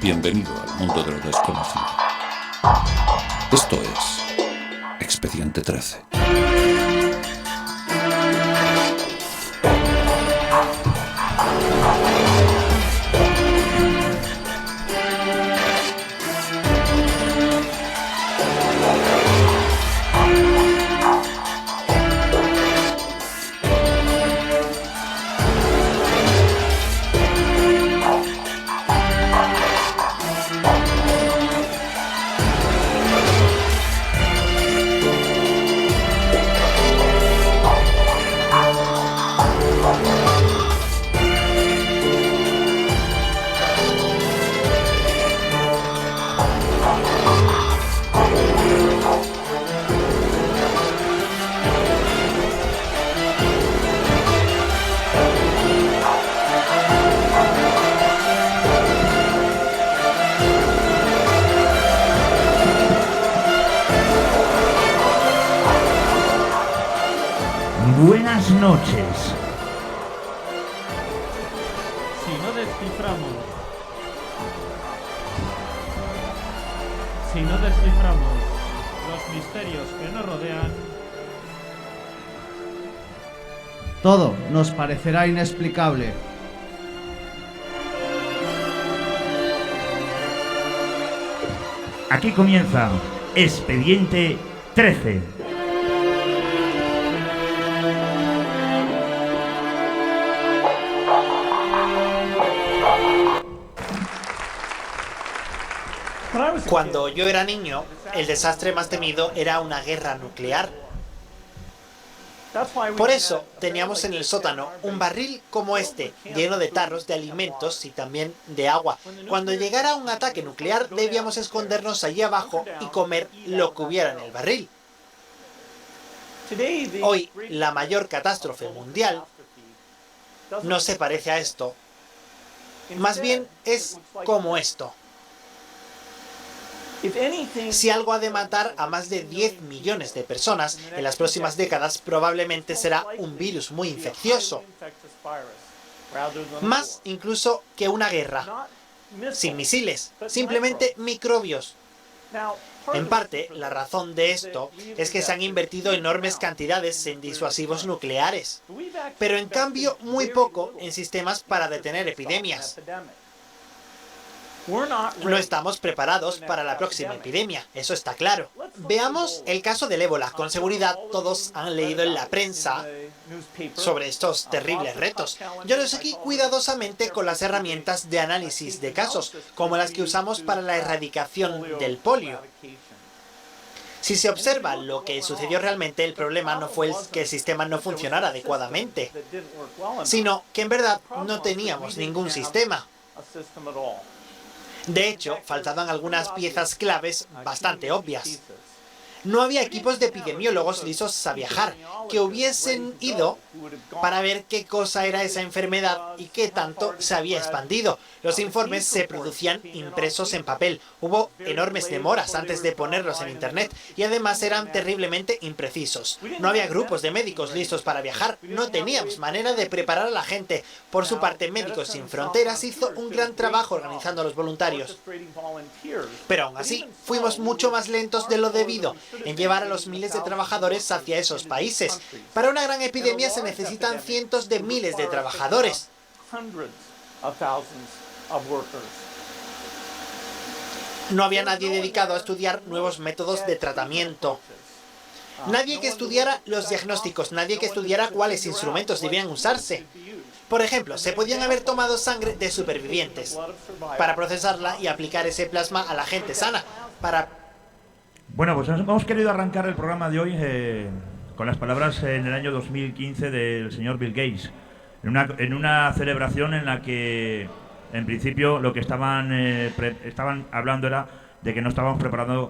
Bienvenido al mundo de lo desconocido. Esto es Expediente 13. Buenas noches. Si no desciframos los misterios que nos rodean, todo nos parecerá inexplicable. Aquí comienza Expediente 13. Cuando yo era niño, el desastre más temido era una guerra nuclear. Por eso teníamos en el sótano un barril como este, lleno de tarros de alimentos y también de agua. Cuando llegara un ataque nuclear, debíamos escondernos allí abajo y comer lo que hubiera en el barril. Hoy, la mayor catástrofe mundial no se parece a esto. Más bien es como esto. Si algo ha de matar a más de 10 millones de personas en las próximas décadas, probablemente será un virus muy infeccioso. Más incluso que una guerra. Sin misiles, simplemente microbios. En parte, la razón de esto es que se han invertido enormes cantidades en disuasivos nucleares, pero en cambio muy poco en sistemas para detener epidemias. No estamos preparados para la próxima epidemia, eso está claro. Veamos el caso del ébola. Con seguridad todos han leído en la prensa sobre estos terribles retos. Yo los seguí cuidadosamente con las herramientas de análisis de casos, como las que usamos para la erradicación del polio. Si se observa lo que sucedió realmente, el problema no fue que el sistema no funcionara adecuadamente, sino que en verdad no teníamos ningún sistema. De hecho, faltaban algunas piezas claves bastante obvias. No había equipos de epidemiólogos listos a viajar, que hubiesen ido para ver qué cosa era esa enfermedad y qué tanto se había expandido. Los informes se producían impresos en papel. Hubo enormes demoras antes de ponerlos en internet y además eran terriblemente imprecisos. No había grupos de médicos listos para viajar. No teníamos manera de preparar a la gente. Por su parte, Médicos Sin Fronteras hizo un gran trabajo organizando a los voluntarios. Pero aún así, fuimos mucho más lentos de lo debido en llevar a los miles de trabajadores hacia esos países. Para una gran epidemia se necesitan cientos de miles de trabajadores. No había nadie dedicado a estudiar nuevos métodos de tratamiento. Nadie que estudiara los diagnósticos, nadie que estudiara cuáles instrumentos debían usarse. Por ejemplo, se podían haber tomado sangre de supervivientes para procesarla y aplicar ese plasma a la gente sana, Bueno, pues hemos querido arrancar el programa de hoy con las palabras en el año 2015 del señor Bill Gates, en una celebración en la que, en principio, lo que estaban hablando era de que no estábamos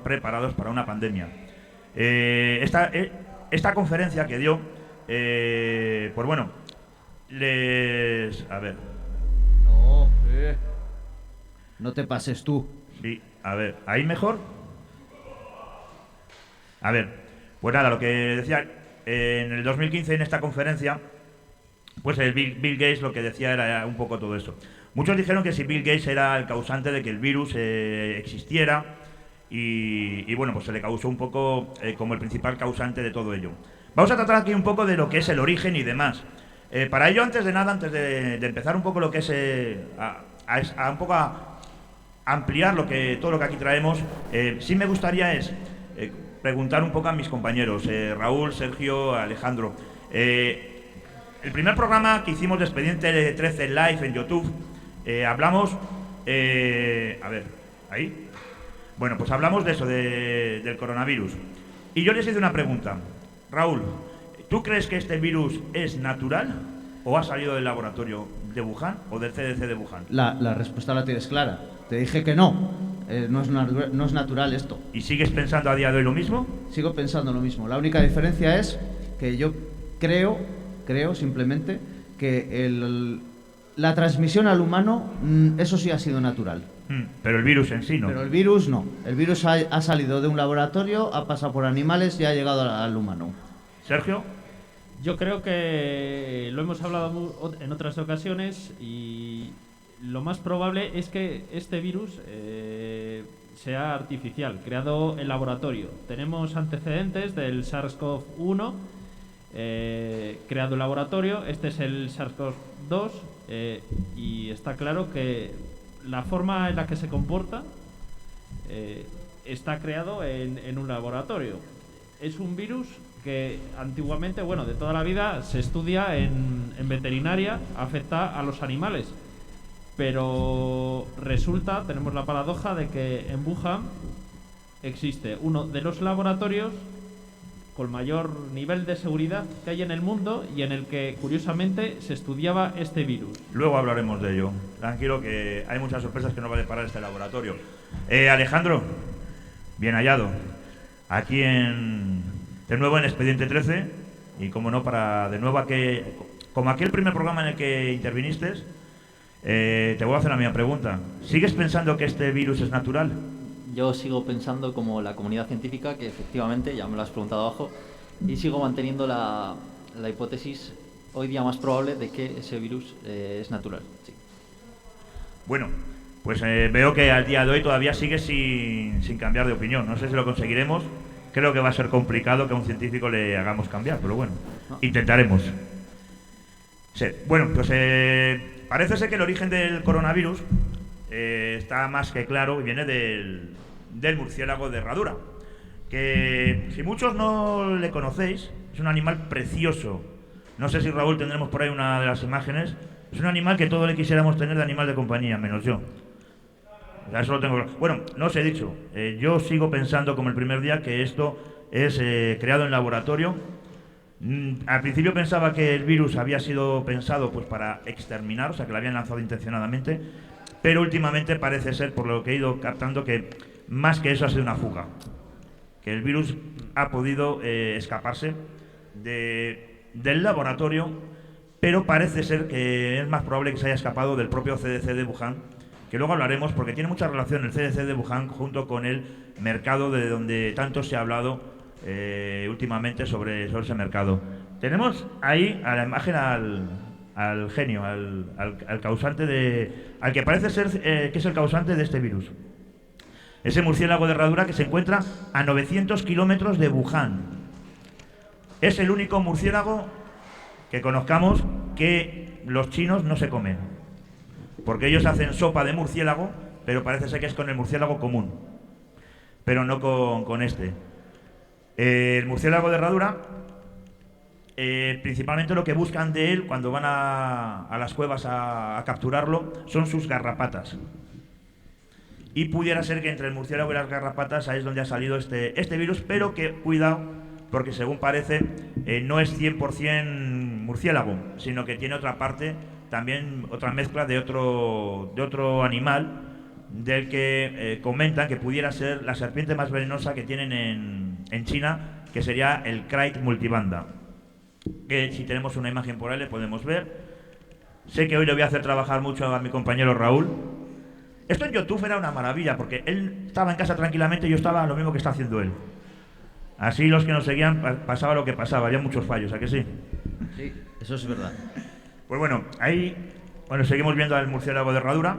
preparados para una pandemia. Esta conferencia que dio, pues bueno, a ver. No te pases tú. Sí, a ver, ¿ahí mejor? A ver, pues nada, lo que decía, en el 2015 en esta conferencia pues el Bill Gates lo que decía era un poco todo eso. Muchos dijeron que si Bill Gates era el causante de que el virus existiera y bueno, pues se le causó un poco como el principal causante de todo ello. Vamos a tratar aquí un poco de lo que es el origen y demás. Para ello, antes de nada, antes de empezar un poco lo que es un poco a ampliar todo lo que aquí traemos, sí me gustaría preguntar un poco a mis compañeros, Raúl, Sergio, Alejandro. El primer programa que hicimos de Expediente 13 Live en YouTube, hablamos... a ver, ¿ahí? Bueno, pues hablamos de eso, del coronavirus. Y yo les hice una pregunta. Raúl, ¿tú crees que este virus es natural o ha salido del laboratorio de Wuhan o del CDC de Wuhan? La respuesta la tienes clara. Te dije que no. No es natural esto. ¿Y sigues pensando a día de hoy lo mismo? Sigo pensando lo mismo. La única diferencia es que yo creo simplemente que la transmisión al humano, eso sí ha sido natural. Pero el virus en sí no. Pero el virus no. El virus ha salido de un laboratorio, ha pasado por animales y ha llegado al humano. Sergio. Yo creo que lo hemos hablado en otras ocasiones y lo más probable es que este virus sea artificial, creado en laboratorio. Tenemos antecedentes del SARS-CoV-1 creado en laboratorio. Este es el SARS-CoV-2 y está claro que la forma en la que se comporta está creado en un laboratorio. Es un virus que antiguamente, bueno, de toda la vida se estudia en veterinaria, afecta a los animales. Pero resulta, tenemos la paradoja de que en Wuhan existe uno de los laboratorios con mayor nivel de seguridad que hay en el mundo y en el que, curiosamente, se estudiaba este virus. Luego hablaremos de ello. Tranquilo, que hay muchas sorpresas que nos va a deparar este laboratorio. Alejandro, bien hallado. Aquí de nuevo en Expediente 13 y como no, como aquel primer programa en el que interviniste, te voy a hacer la misma pregunta. ¿Sigues pensando que este virus es natural? Yo sigo pensando como la comunidad científica que efectivamente, ya me lo has preguntado abajo, y sigo manteniendo la hipótesis hoy día más probable de que ese virus es natural. Sí. Bueno, pues veo que al día de hoy todavía sigues sin cambiar de opinión. No sé si lo conseguiremos. Creo que va a ser complicado que a un científico le hagamos cambiar, pero bueno, intentaremos. Sí. Bueno, pues parece ser que el origen del coronavirus está más que claro y viene del murciélago de herradura, que si muchos no le conocéis, es un animal precioso. No sé si, Raúl, tendremos por ahí una de las imágenes. Es un animal que todos le quisiéramos tener de animal de compañía, menos yo. Eso lo tengo claro. Bueno, no os he dicho, yo sigo pensando como el primer día que esto es creado en laboratorio. Al principio pensaba que el virus había sido pensado pues para exterminar, o sea que lo habían lanzado intencionadamente, pero últimamente parece ser, por lo que he ido captando, que más que eso ha sido una fuga, que el virus ha podido escaparse del laboratorio, pero parece ser que es más probable que se haya escapado del propio CDC de Wuhan, que luego hablaremos porque tiene mucha relación el CDC de Wuhan junto con el mercado de donde tanto se ha hablado últimamente sobre ese mercado. Tenemos ahí a la imagen al genio, al causante al que parece ser que es el causante de este virus. Ese murciélago de herradura que se encuentra a 900 kilómetros de Wuhan. Es el único murciélago que conozcamos que los chinos no se comen, porque ellos hacen sopa de murciélago, pero parece ser que es con el murciélago común, pero no con este. El murciélago de herradura, principalmente lo que buscan de él cuando van a las cuevas a capturarlo son sus garrapatas. Y pudiera ser que entre el murciélago y las garrapatas ahí es donde ha salido este virus, pero que cuidado, porque según parece no es 100% murciélago, sino que tiene otra parte, también otra mezcla de otro animal, del que comentan que pudiera ser la serpiente más venenosa que tienen en China, que sería el Krait multibanda, que si tenemos una imagen por ahí le podemos ver. Sé que hoy le voy a hacer trabajar mucho a mi compañero Raúl. Esto en YouTube era una maravilla, porque él estaba en casa tranquilamente y yo estaba lo mismo que está haciendo él. Así los que nos seguían pasaba lo que pasaba, había muchos fallos, ¿a que sí? Sí, eso es verdad. Pues bueno, ahí seguimos viendo al murciélago de herradura.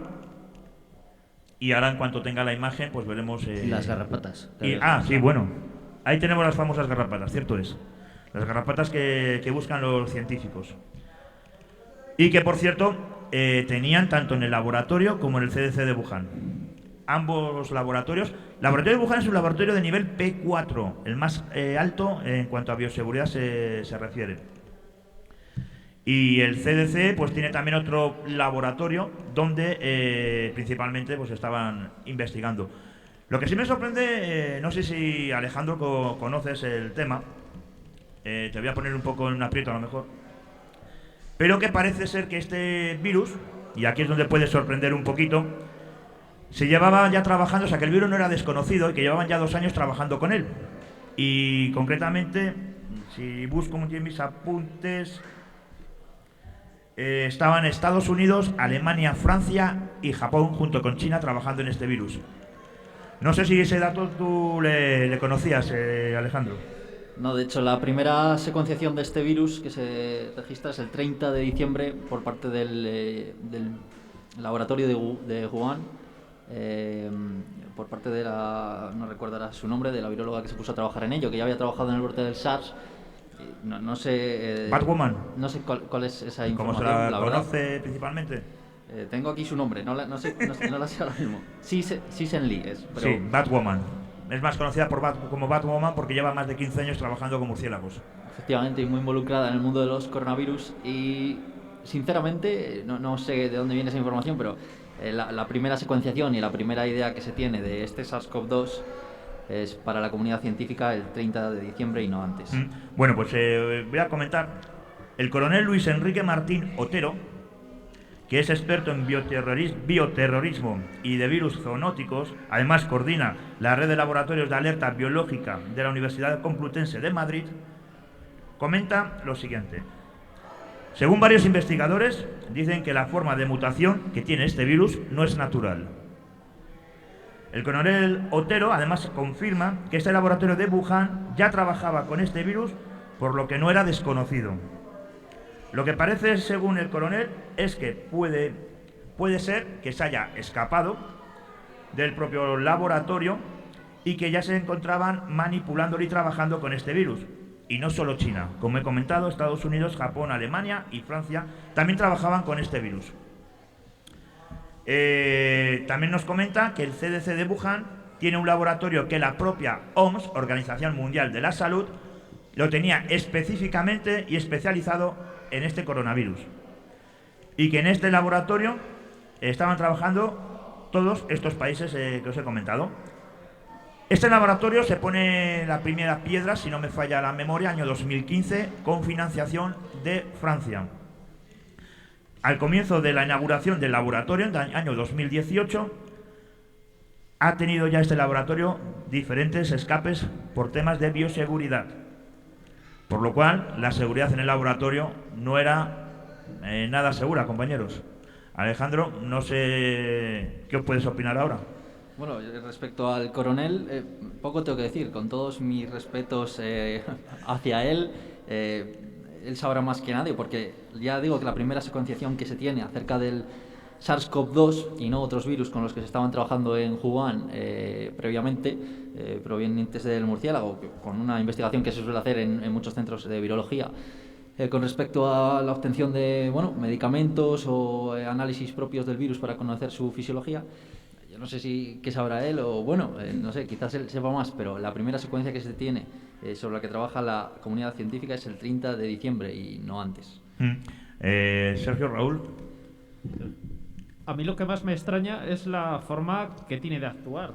Y ahora en cuanto tenga la imagen, pues veremos... Y las garrapatas. Sí, bueno. Ahí tenemos las famosas garrapatas, cierto es. Las garrapatas que buscan los científicos. Y que, por cierto, tenían tanto en el laboratorio como en el CDC de Wuhan. Ambos laboratorios. El laboratorio de Wuhan es un laboratorio de nivel P4, el más alto en cuanto a bioseguridad se refiere. Y el CDC pues tiene también otro laboratorio donde principalmente pues estaban investigando. Lo que sí me sorprende, no sé si Alejandro conoces el tema, te voy a poner un poco en un aprieto a lo mejor, pero que parece ser que este virus, y aquí es donde puede sorprender un poquito, se llevaba ya trabajando, o sea que el virus no era desconocido y que llevaban ya 2 años trabajando con él. Y concretamente, si busco en mis apuntes, estaban Estados Unidos, Alemania, Francia y Japón junto con China trabajando en este virus. No sé si ese dato tú le conocías, Alejandro. No, de hecho, la primera secuenciación de este virus que se registra es el 30 de diciembre por parte del laboratorio de Wuhan, por parte de no recordará su nombre, de la viróloga que se puso a trabajar en ello, que ya había trabajado en el brote del SARS. No sé... Batwoman. No sé cuál es esa ¿Cómo información, se la verdad. conoce principalmente? Tengo aquí su nombre, no la sé ahora mismo. Sisen Lee es. Pero... Sí, Batwoman. Es más conocida como Batwoman porque lleva más de 15 años trabajando con murciélagos. Efectivamente, y muy involucrada en el mundo de los coronavirus. Y sinceramente, no sé de dónde viene esa información, pero la primera secuenciación y la primera idea que se tiene de este SARS-CoV-2 es para la comunidad científica el 30 de diciembre y no antes. Bueno, pues voy a comentar. El coronel Luis Enrique Martín Otero, que es experto en bioterrorismo y de virus zoonóticos, además coordina la red de laboratorios de alerta biológica de la Universidad Complutense de Madrid, comenta lo siguiente. Según varios investigadores, dicen que la forma de mutación que tiene este virus no es natural. El coronel Otero además confirma que este laboratorio de Wuhan ya trabajaba con este virus, por lo que no era desconocido. Lo que parece, según el coronel, es que puede ser que se haya escapado del propio laboratorio y que ya se encontraban manipulándolo y trabajando con este virus. Y no solo China, como he comentado, Estados Unidos, Japón, Alemania y Francia también trabajaban con este virus. También nos comenta que el CDC de Wuhan tiene un laboratorio que la propia OMS, Organización Mundial de la Salud, lo tenía específicamente y especializado en este coronavirus. Y que en este laboratorio estaban trabajando todos estos países que os he comentado. Este laboratorio se pone la primera piedra, si no me falla la memoria, año 2015, con financiación de Francia. Al comienzo de la inauguración del laboratorio, en el año 2018, ha tenido ya este laboratorio diferentes escapes por temas de bioseguridad. Por lo cual, la seguridad en el laboratorio no era nada segura, compañeros. Alejandro, no sé qué puedes opinar ahora. Bueno, respecto al coronel, poco tengo que decir. Con todos mis respetos hacia él, él sabrá más que nadie, porque ya digo que la primera secuenciación que se tiene acerca del SARS-CoV-2 y no otros virus con los que se estaban trabajando en Wuhan previamente, provenientes del murciélago, con una investigación que se suele hacer en muchos centros de virología, con respecto a la obtención de medicamentos o análisis propios del virus para conocer su fisiología. Yo no sé qué sabrá él o no sé, quizás él sepa más, pero la primera secuencia que se tiene sobre la que trabaja la comunidad científica es el 30 de diciembre y no antes. Sergio, Raúl. A mí lo que más me extraña es la forma que tiene de actuar.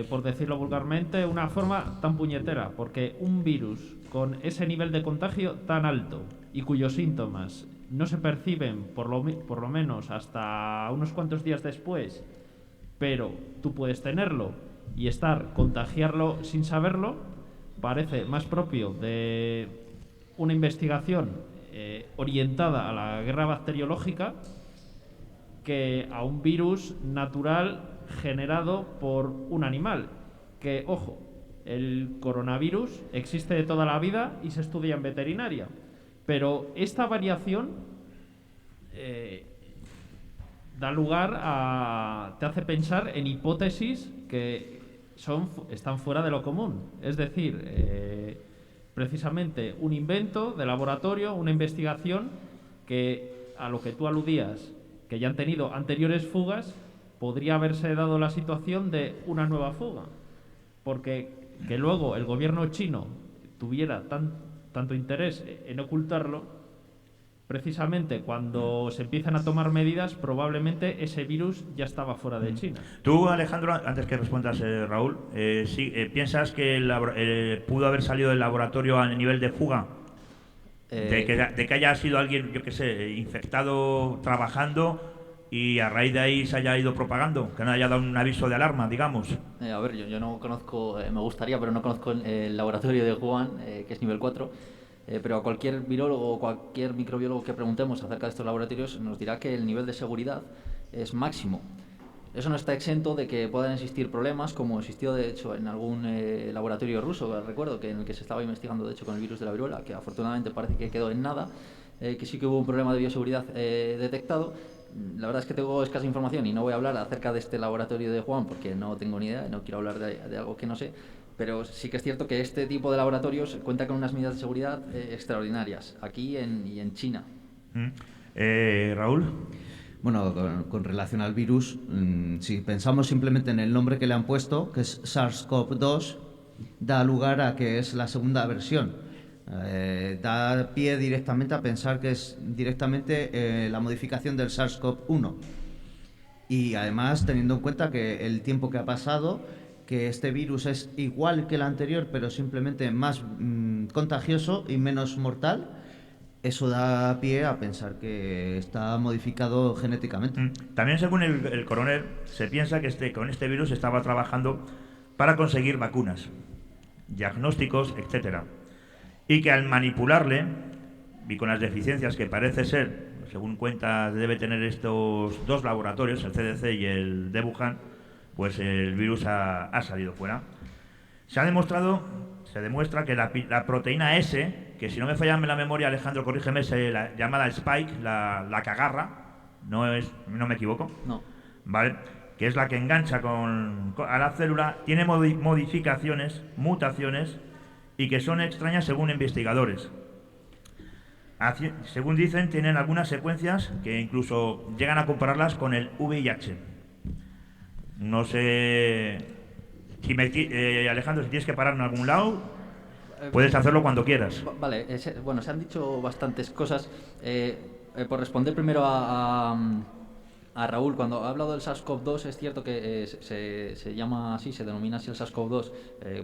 Por decirlo vulgarmente, una forma tan puñetera, porque un virus con ese nivel de contagio tan alto y cuyos síntomas no se perciben por lo menos hasta unos cuantos días después, pero tú puedes tenerlo y contagiarlo sin saberlo, parece más propio de una investigación orientada a la guerra bacteriológica que a un virus natural generado por un animal. Que, ojo, el coronavirus existe de toda la vida y se estudia en veterinaria, pero esta variación da lugar a... te hace pensar en hipótesis que están fuera de lo común. Es decir, precisamente un invento de laboratorio, una investigación que, a lo que tú aludías, que ya han tenido anteriores fugas, podría haberse dado la situación de una nueva fuga. Porque que luego el gobierno chino tuviera tanto interés en ocultarlo, precisamente cuando se empiezan a tomar medidas, probablemente ese virus ya estaba fuera de China. Tú, Alejandro, antes que respondas, Raúl, ¿piensas que pudo haber salido del laboratorio a nivel de fuga? De que haya sido alguien, yo qué sé, infectado trabajando y a raíz de ahí se haya ido propagando, que no haya dado un aviso de alarma, digamos. A ver, yo no conozco, me gustaría, pero no conozco el laboratorio de Wuhan, que es nivel 4. Pero a cualquier virólogo o cualquier microbiólogo que preguntemos acerca de estos laboratorios nos dirá que el nivel de seguridad es máximo. Eso no está exento de que puedan existir problemas, como existió de hecho en algún laboratorio ruso, recuerdo, en el que se estaba investigando de hecho con el virus de la viruela, que afortunadamente parece que quedó en nada, que sí que hubo un problema de bioseguridad detectado. La verdad es que tengo escasa información y no voy a hablar acerca de este laboratorio de Wuhan porque no tengo ni idea y no quiero hablar de algo que no sé. Pero sí que es cierto que este tipo de laboratorios cuenta con unas medidas de seguridad extraordinarias, aquí y en China. Raúl. Bueno, con relación al virus, si pensamos simplemente en el nombre que le han puesto, que es SARS-CoV-2, da lugar a que es la segunda versión. Da pie directamente a pensar que es directamente la modificación del SARS-CoV-1. Y además, teniendo en cuenta que el tiempo que ha pasado, que este virus es igual que el anterior, pero simplemente más contagioso y menos mortal, eso da pie a pensar que está modificado genéticamente. También, según el coronel, se piensa que con este virus estaba trabajando para conseguir vacunas, diagnósticos, etcétera, y que al manipularle, y con las deficiencias que parece ser, según cuenta, debe tener estos dos laboratorios, el CDC y el de Wuhan, pues el virus ha salido fuera. Se demuestra que la proteína S, que si no me falla la memoria, Alejandro, corrígeme, es la llamada Spike, la que agarra, no me equivoco, no, ¿vale? Que es la que engancha a la célula, tiene modificaciones, mutaciones, y que son extrañas según investigadores. Según dicen, tienen algunas secuencias que incluso llegan a compararlas con el VIH. No sé si Alejandro, si tienes que parar en algún lado, puedes hacerlo cuando quieras. Vale, bueno, se han dicho bastantes cosas. Por responder primero a Raúl, cuando ha hablado del SARS-CoV-2, es cierto que se llama así, se denomina así el SARS-CoV-2,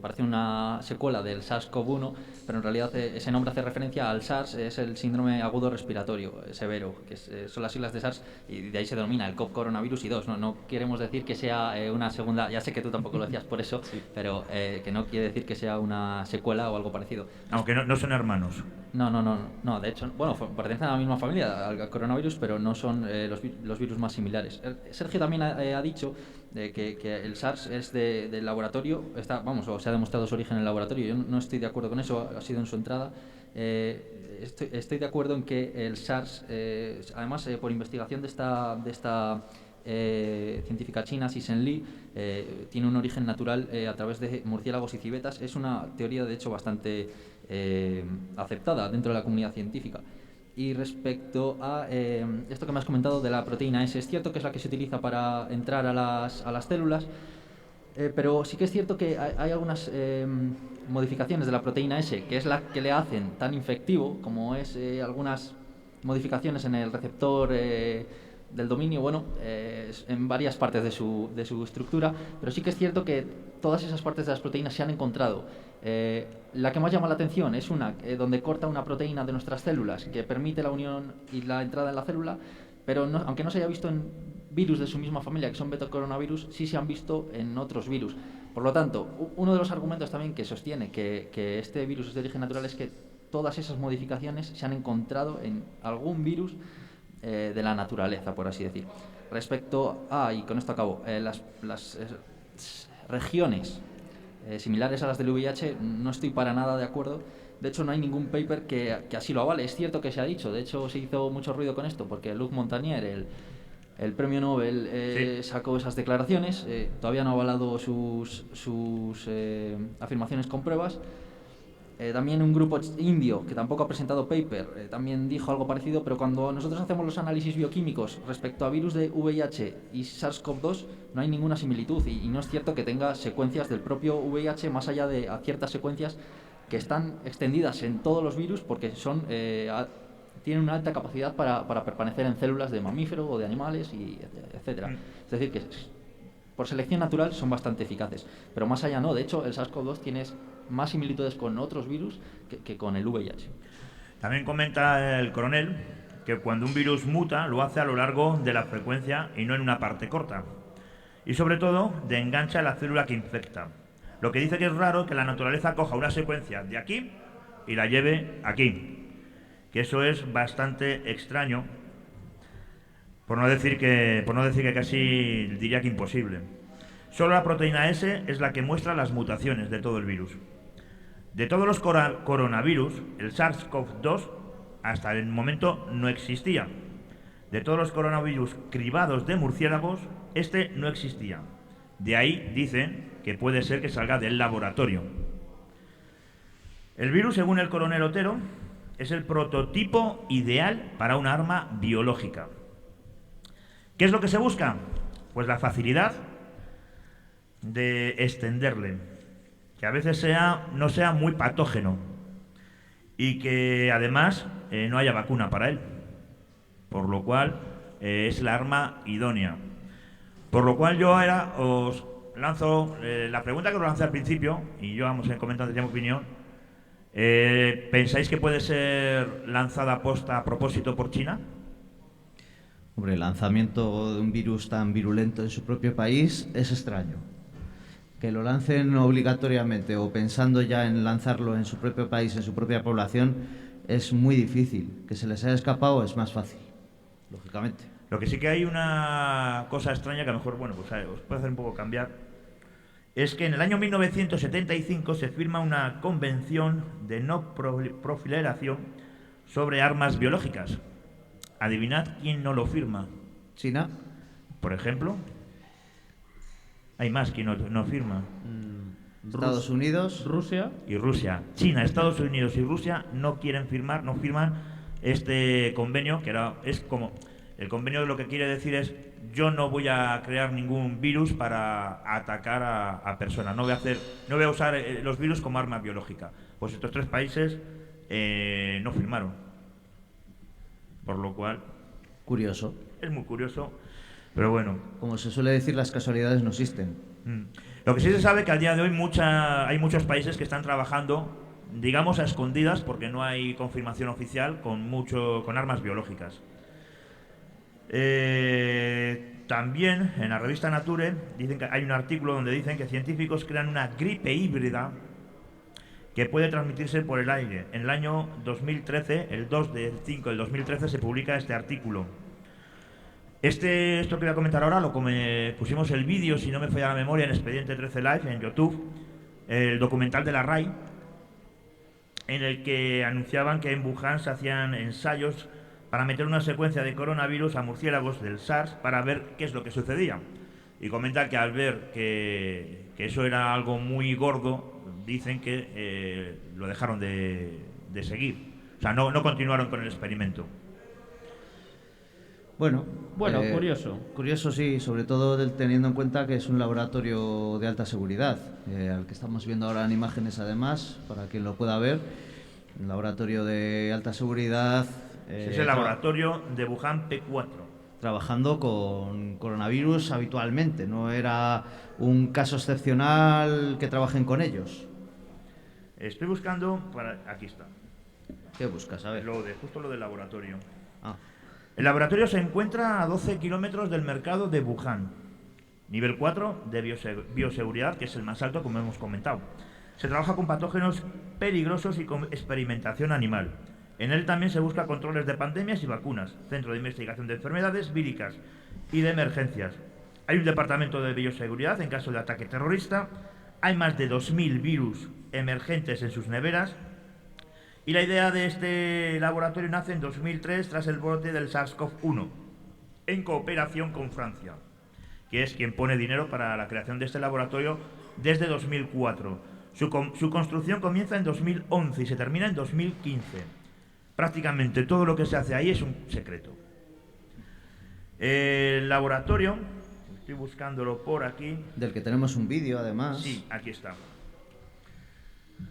parece una secuela del SARS-CoV-1, pero en realidad ese nombre hace referencia al SARS, es el síndrome agudo respiratorio severo, que son las siglas de SARS, y de ahí se denomina el coronavirus y 2. No queremos decir que sea una segunda, ya sé que tú tampoco lo decías por eso, sí, pero que no quiere decir que sea una secuela o algo parecido. Aunque no son hermanos. No, de hecho, bueno, pertenecen a la misma familia, al coronavirus, pero no son los virus más similares. Sergio también ha dicho que el SARS es del laboratorio, se ha demostrado su origen en el laboratorio. Yo no estoy de acuerdo con eso, ha sido en su entrada. Estoy de acuerdo en que el SARS, además por investigación de esta científica china, Sisen Li, tiene un origen natural a través de murciélagos y civetas. Es una teoría, de hecho, bastante aceptada dentro de la comunidad científica. Y respecto a esto que me has comentado de la proteína S, es cierto que es la que se utiliza para entrar a las células, pero sí que es cierto que hay algunas modificaciones de la proteína S, que es la que le hacen tan infectivo, como es algunas modificaciones en el receptor del dominio, en varias partes de su estructura, pero sí que es cierto que todas esas partes de las proteínas se han encontrado. La que más llama la atención es una donde corta una proteína de nuestras células que permite la unión y la entrada en la célula, pero aunque no se haya visto en virus de su misma familia, que son betacoronavirus, sí se han visto en otros virus. Por lo tanto, uno de los argumentos también que sostiene que este virus es de origen natural es que todas esas modificaciones se han encontrado en algún virus de la naturaleza, por así decir. Respecto y con esto acabo, las regiones similares a las del VIH, no estoy para nada de acuerdo. De hecho, no hay ningún paper que así lo avale. Es cierto que se ha dicho, de hecho se hizo mucho ruido con esto, porque Luc Montagnier, el premio Nobel, sacó esas declaraciones, todavía no ha avalado sus afirmaciones con pruebas. También un grupo indio, que tampoco ha presentado paper, también dijo algo parecido, pero cuando nosotros hacemos los análisis bioquímicos respecto a virus de VIH y SARS-CoV-2, no hay ninguna similitud, y no es cierto que tenga secuencias del propio VIH más allá de ciertas secuencias que están extendidas en todos los virus porque tienen una alta capacidad para permanecer en células de mamíferos o de animales, etcétera. Es decir, que por selección natural son bastante eficaces, pero más allá no. De hecho, el SARS-CoV-2 tiene más similitudes con otros virus que con el VIH. También comenta el coronel que cuando un virus muta lo hace a lo largo de la frecuencia y no en una parte corta. Y sobre todo, de engancha a la célula que infecta. Lo que dice que es raro que la naturaleza coja una secuencia de aquí y la lleve aquí. Que eso es bastante extraño, por no decir que casi diría que imposible. Solo la proteína S es la que muestra las mutaciones de todo el virus. De todos los coronavirus, el SARS-CoV-2 hasta el momento no existía. De todos los coronavirus cribados de murciélagos, este no existía. De ahí dicen que puede ser que salga del laboratorio. El virus, según el coronel Otero, es el prototipo ideal para un arma biológica. ¿Qué es lo que se busca? Pues la facilidad de extenderle, que a veces no sea muy patógeno y que además no haya vacuna para él, por lo cual es la arma idónea. Por lo cual yo ahora os lanzo la pregunta que os lancé al principio, y yo vamos comentando mi opinión. ¿Pensáis que puede ser lanzada a propósito por China? Hombre, el lanzamiento de un virus tan virulento en su propio país es extraño. Que lo lancen obligatoriamente o pensando ya en lanzarlo en su propio país, en su propia población, es muy difícil. Que se les haya escapado es más fácil, lógicamente. Lo que sí que hay una cosa extraña que a lo mejor, bueno, pues os puede hacer un poco cambiar. Es que en el año 1975 se firma una convención de no proliferación sobre armas biológicas. Adivinad quién no lo firma. ¿China? Por ejemplo. Hay más quien no firma. Estados Unidos. Rusia. Y Rusia. China, Estados Unidos y Rusia no firman este convenio, que es como... El convenio lo que quiere decir es: yo no voy a crear ningún virus para atacar a personas. No voy a usar los virus como arma biológica. Pues estos tres países no firmaron. Por lo cual... Curioso. Es muy curioso, pero bueno. Como se suele decir, las casualidades no existen. Lo que sí se sabe es que al día de hoy hay muchos países que están trabajando, digamos, a escondidas, porque no hay confirmación oficial, con armas biológicas. También en la revista Nature dicen que hay un artículo donde dicen que científicos crean una gripe híbrida que puede transmitirse por el aire. En el año 2013, el 2 de 5 del 2013, se publica este artículo. Esto que voy a comentar ahora pusimos el vídeo, si no me falla la memoria, en Expediente 13 Live en YouTube, el documental de la RAI, en el que anunciaban que en Wuhan se hacían ensayos para meter una secuencia de coronavirus a murciélagos del SARS para ver qué es lo que sucedía. Y comentan que al ver que eso era algo muy gordo, dicen que lo dejaron de seguir. O sea, no continuaron con el experimento. Bueno, curioso. Curioso, sí, sobre todo teniendo en cuenta que es un laboratorio de alta seguridad, al que estamos viendo ahora en imágenes, además, para quien lo pueda ver. Un laboratorio de alta seguridad. Es el laboratorio de Wuhan P4. Trabajando con coronavirus habitualmente, no era un caso excepcional que trabajen con ellos. Estoy buscando aquí está. ¿Qué buscas? A ver. Justo lo del laboratorio. Ah. El laboratorio se encuentra a 12 kilómetros del mercado de Wuhan. Nivel 4 de bioseguridad, que es el más alto, como hemos comentado. Se trabaja con patógenos peligrosos y con experimentación animal. En él también se busca controles de pandemias y vacunas, centro de investigación de enfermedades víricas y de emergencias. Hay un departamento de bioseguridad en caso de ataque terrorista. Hay más de 2.000 virus emergentes en sus neveras. Y la idea de este laboratorio nace en 2003 tras el brote del SARS-CoV-1, en cooperación con Francia, que es quien pone dinero para la creación de este laboratorio desde 2004. Su construcción comienza en 2011 y se termina en 2015. Prácticamente todo lo que se hace ahí es un secreto. El laboratorio, estoy buscándolo por aquí. Del que tenemos un vídeo, además. Sí, aquí está.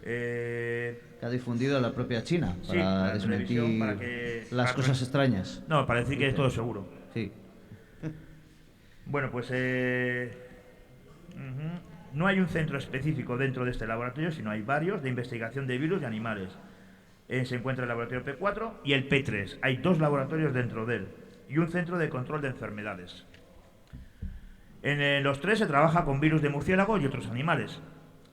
Que ha difundido la propia China para desmentir las cosas extrañas. No, para decir que es todo seguro. Sí. Bueno, pues no hay un centro específico dentro de este laboratorio, sino hay varios de investigación de virus de animales. Se encuentra el laboratorio P4 y el P3. Hay 2 laboratorios dentro de él y un centro de control de enfermedades. En los 3 se trabaja con virus de murciélago y otros animales.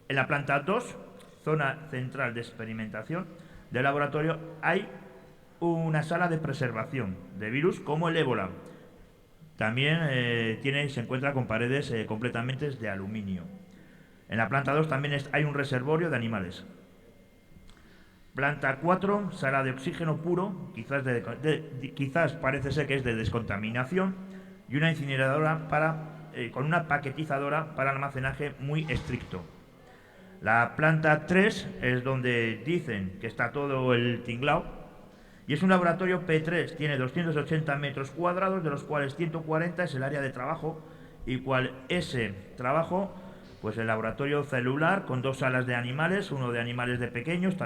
En la planta 2, zona central de experimentación del laboratorio, hay una sala de preservación de virus como el ébola. También se encuentra con paredes completamente de aluminio. En la planta 2 también hay un reservorio de animales. Planta 4, sala de oxígeno puro, quizás parece ser que es de descontaminación, y una incineradora con una paquetizadora para almacenaje muy estricto. La planta 3 es donde dicen que está todo el tinglao, y es un laboratorio P3, tiene 280 metros cuadrados, de los cuales 140 es el área de trabajo, y cual ese trabajo, pues el laboratorio celular con 2 salas de animales, uno de animales de pequeños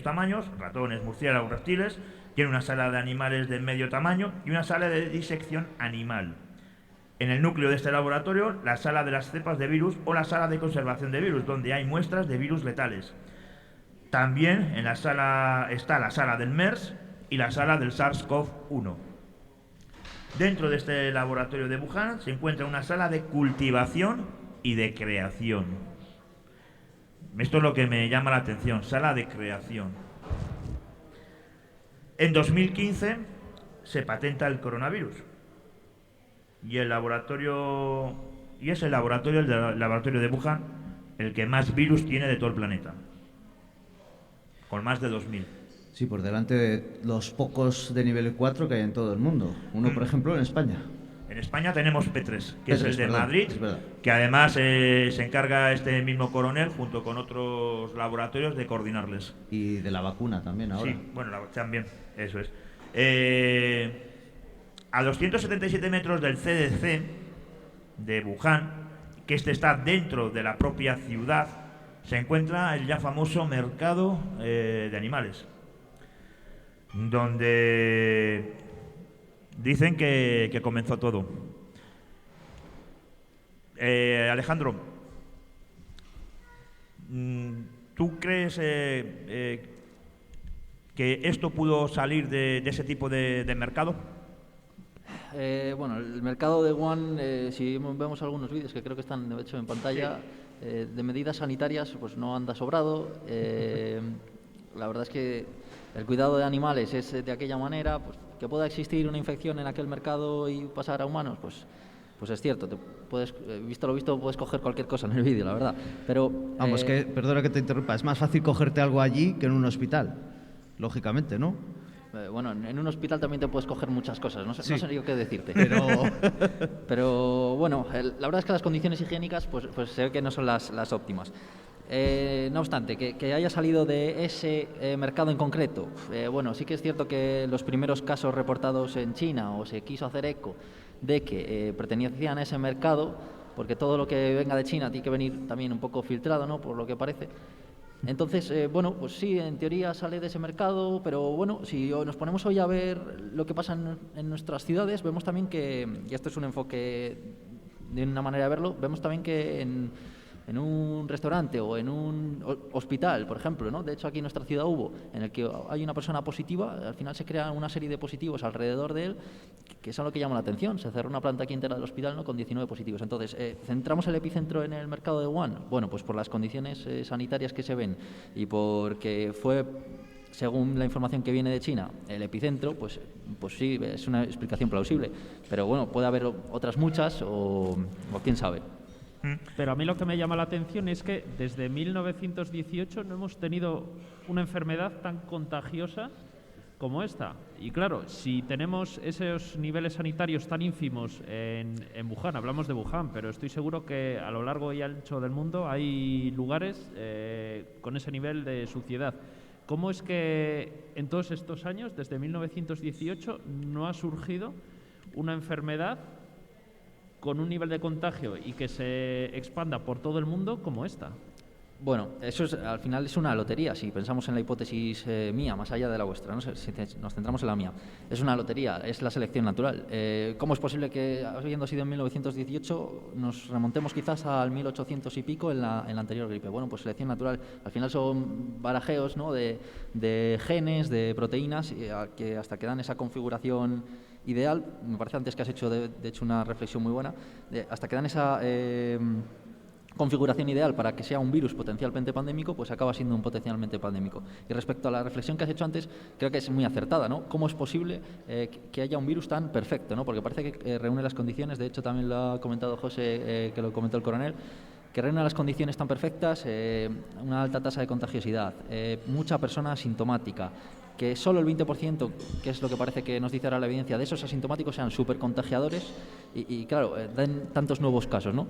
tamaños, ratones, murciélagos, reptiles, tiene una sala de animales de medio tamaño y una sala de disección animal. En el núcleo de este laboratorio, la sala de las cepas de virus o la sala de conservación de virus, donde hay muestras de virus letales. También en la sala está la sala del MERS y la sala del SARS-CoV-1. Dentro de este laboratorio de Wuhan se encuentra una sala de cultivación y de creación. Esto es lo que me llama la atención, sala de creación. En 2015 se patenta el coronavirus. Y el laboratorio del laboratorio de Wuhan el que más virus tiene de todo el planeta, con más de 2000. Sí, por delante de los pocos de nivel 4 que hay en todo el mundo. Uno, por ejemplo, en España. En España tenemos P3, que P3, es el de perdón, Madrid, que además se encarga este mismo coronel, junto con otros laboratorios, de coordinarles. Y de la vacuna también ahora. Sí, bueno, también, eso es. A 277 metros del CDC de Wuhan, que está dentro de la propia ciudad, se encuentra el ya famoso mercado de animales, donde dicen que comenzó todo. Alejandro, ¿tú crees que esto pudo salir de ese tipo de mercado? Bueno, el mercado de Wuhan, si vemos algunos vídeos que creo que están de hecho en pantalla, sí, de medidas sanitarias pues no anda sobrado. La verdad es que el cuidado de animales es de aquella manera, pues, que pueda existir una infección en aquel mercado y pasar a humanos, pues es cierto. Visto lo visto, puedes coger cualquier cosa en el vídeo, la verdad. Pero vamos, perdona que te interrumpa, es más fácil cogerte algo allí que en un hospital, lógicamente, ¿no? Bueno, en un hospital también te puedes coger muchas cosas, no sé yo qué decirte. Pero bueno, la verdad es que las condiciones higiénicas pues se ve que no son las óptimas. No obstante, que haya salido de ese mercado en concreto, bueno, sí que es cierto que los primeros casos reportados en China, o se quiso hacer eco de que pertenecían a ese mercado, porque todo lo que venga de China tiene que venir también un poco filtrado, ¿no?, por lo que parece. Entonces, bueno, pues sí, en teoría sale de ese mercado, pero bueno, si nos ponemos hoy a ver lo que pasa en nuestras ciudades, vemos también que, y esto es un enfoque de una manera de verlo, vemos también que en un restaurante o en un hospital, por ejemplo, ¿no? De hecho, aquí en nuestra ciudad hubo, en el que hay una persona positiva, al final se crea una serie de positivos alrededor de él, que es lo que llama la atención. Se cerró una planta aquí entera del hospital, ¿no?, con 19 positivos. Entonces, ¿centramos el epicentro en el mercado de Wuhan? Bueno, pues por las condiciones sanitarias que se ven y porque fue, según la información que viene de China, el epicentro, pues sí, es una explicación plausible. Pero bueno, puede haber otras muchas o quién sabe. Pero a mí lo que me llama la atención es que desde 1918 no hemos tenido una enfermedad tan contagiosa como esta. Y claro, si tenemos esos niveles sanitarios tan ínfimos en Wuhan, hablamos de Wuhan, pero estoy seguro que a lo largo y ancho del mundo hay lugares con ese nivel de suciedad. ¿Cómo es que en todos estos años, desde 1918, no ha surgido una enfermedad con un nivel de contagio y que se expanda por todo el mundo como esta? Bueno, eso al final es una lotería, si pensamos en la hipótesis mía, más allá de la vuestra, ¿no? Si nos centramos en la mía. Es una lotería, es la selección natural. ¿Cómo es posible que, habiendo sido en 1918, nos remontemos quizás al 1800 y pico en la anterior gripe? Bueno, pues selección natural. Al final son barajeos, ¿no?, de genes, de proteínas, que hasta que dan esa configuración ideal. Me parece antes que has hecho, de hecho, una reflexión muy buena, hasta que dan esa configuración ideal para que sea un virus potencialmente pandémico, pues acaba siendo un potencialmente pandémico. Y respecto a la reflexión que has hecho antes, creo que es muy acertada, ¿no? ¿Cómo es posible que haya un virus tan perfecto, ¿no? Porque parece que reúne las condiciones, de hecho también lo ha comentado José, que lo comentó el coronel, que reúne las condiciones tan perfectas, una alta tasa de contagiosidad, mucha persona asintomática, que solo el 20%, que es lo que parece que nos dice ahora la evidencia, de esos asintomáticos sean supercontagiadores y claro, den tantos nuevos casos, ¿no?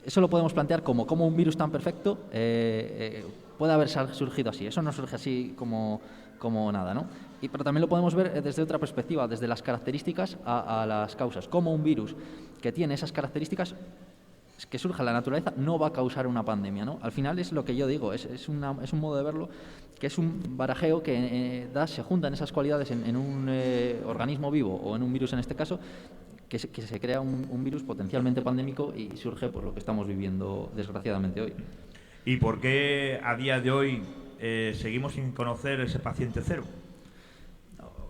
Eso lo podemos plantear como un virus tan perfecto puede haber surgido así. Eso no surge así como nada, ¿no? Pero también lo podemos ver desde otra perspectiva, desde las características a las causas. Como un virus que tiene esas características que surge en la naturaleza no va a causar una pandemia, ¿no? Al final es lo que yo digo, es un modo de verlo, que es un barajeo que se juntan esas cualidades en un organismo vivo o en un virus en este caso, que se crea un virus potencialmente pandémico y surge por lo que estamos viviendo desgraciadamente hoy. ¿Y por qué a día de hoy seguimos sin conocer ese paciente cero?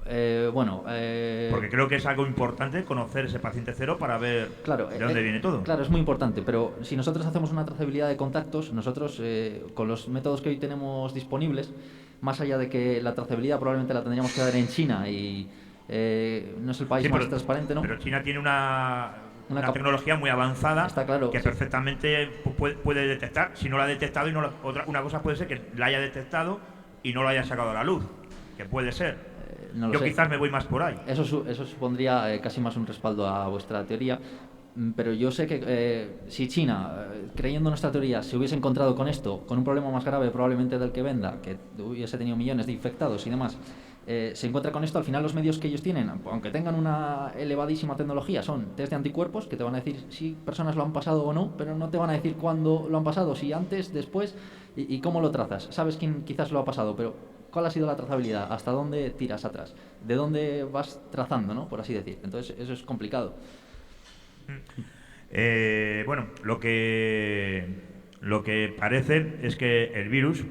Porque creo que es algo importante conocer ese paciente cero para ver de dónde viene todo. Claro, es muy importante, pero si nosotros hacemos una trazabilidad de contactos, nosotros con los métodos que hoy tenemos disponibles, más allá de que la trazabilidad probablemente la tendríamos que dar en China y no es el país más transparente, ¿no? Pero China tiene una tecnología muy avanzada, está claro, que perfectamente puede detectar. Si no la ha detectado, una cosa puede ser que la haya detectado y no lo haya sacado a la luz, que puede ser. No Yo quizás me voy más por ahí. Eso supondría casi más un respaldo a vuestra teoría. Pero yo sé que si China, creyendo nuestra teoría, se hubiese encontrado con esto, con un problema más grave probablemente del que venda, que hubiese tenido millones de infectados y demás, se encuentra con esto, al final los medios que ellos tienen, aunque tengan una elevadísima tecnología, son test de anticuerpos, que te van a decir si personas lo han pasado o no, pero no te van a decir cuándo lo han pasado, si antes, después, y cómo lo trazas. Sabes quién quizás lo ha pasado, pero ¿cuál ha sido la trazabilidad? ¿Hasta dónde tiras atrás? ¿De dónde vas trazando, ¿no?, por así decir? Entonces eso es complicado. Lo que parece es que el virus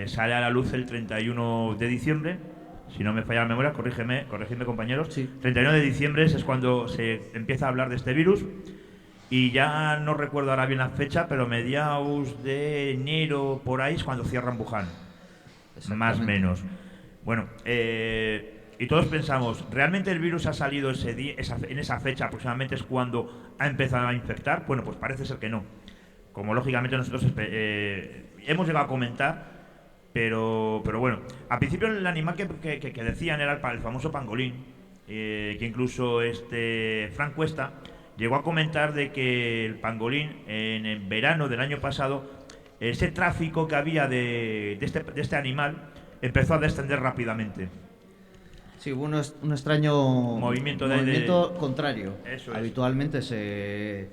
sale a la luz el 31 de diciembre, si no me falla la memoria, corrígeme compañeros. Sí. 31 de diciembre es cuando se empieza a hablar de este virus y ya no recuerdo ahora bien la fecha, pero mediados de enero por ahí es cuando cierran Wuhan, más o menos. Bueno, y todos pensamos, ¿realmente el virus ha salido en esa fecha aproximadamente es cuando ha empezado a infectar? Bueno, pues parece ser que no. Como lógicamente nosotros hemos llegado a comentar, pero bueno, al principio el animal que decían era el famoso pangolín, que incluso Frank Cuesta llegó a comentar de que el pangolín en el verano del año pasado, ese tráfico que había de este animal empezó a descender rápidamente. Sí, hubo un extraño movimiento contrario. Eso es. Habitualmente se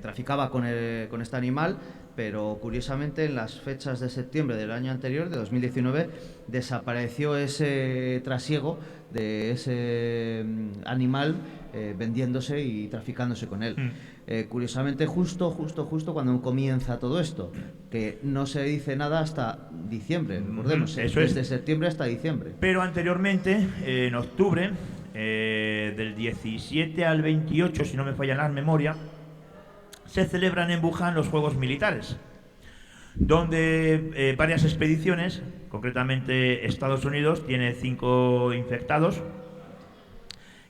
traficaba con este animal, pero curiosamente en las fechas de septiembre del año anterior, de 2019, desapareció ese trasiego de ese animal vendiéndose y traficándose con él. Curiosamente, justo cuando comienza todo esto, que no se dice nada hasta diciembre, recordemos, desde septiembre hasta diciembre. Pero anteriormente, en octubre, del 17 al 28, si no me falla la memoria, se celebran en Wuhan los Juegos Militares, donde varias expediciones, concretamente Estados Unidos, tiene 5 infectados,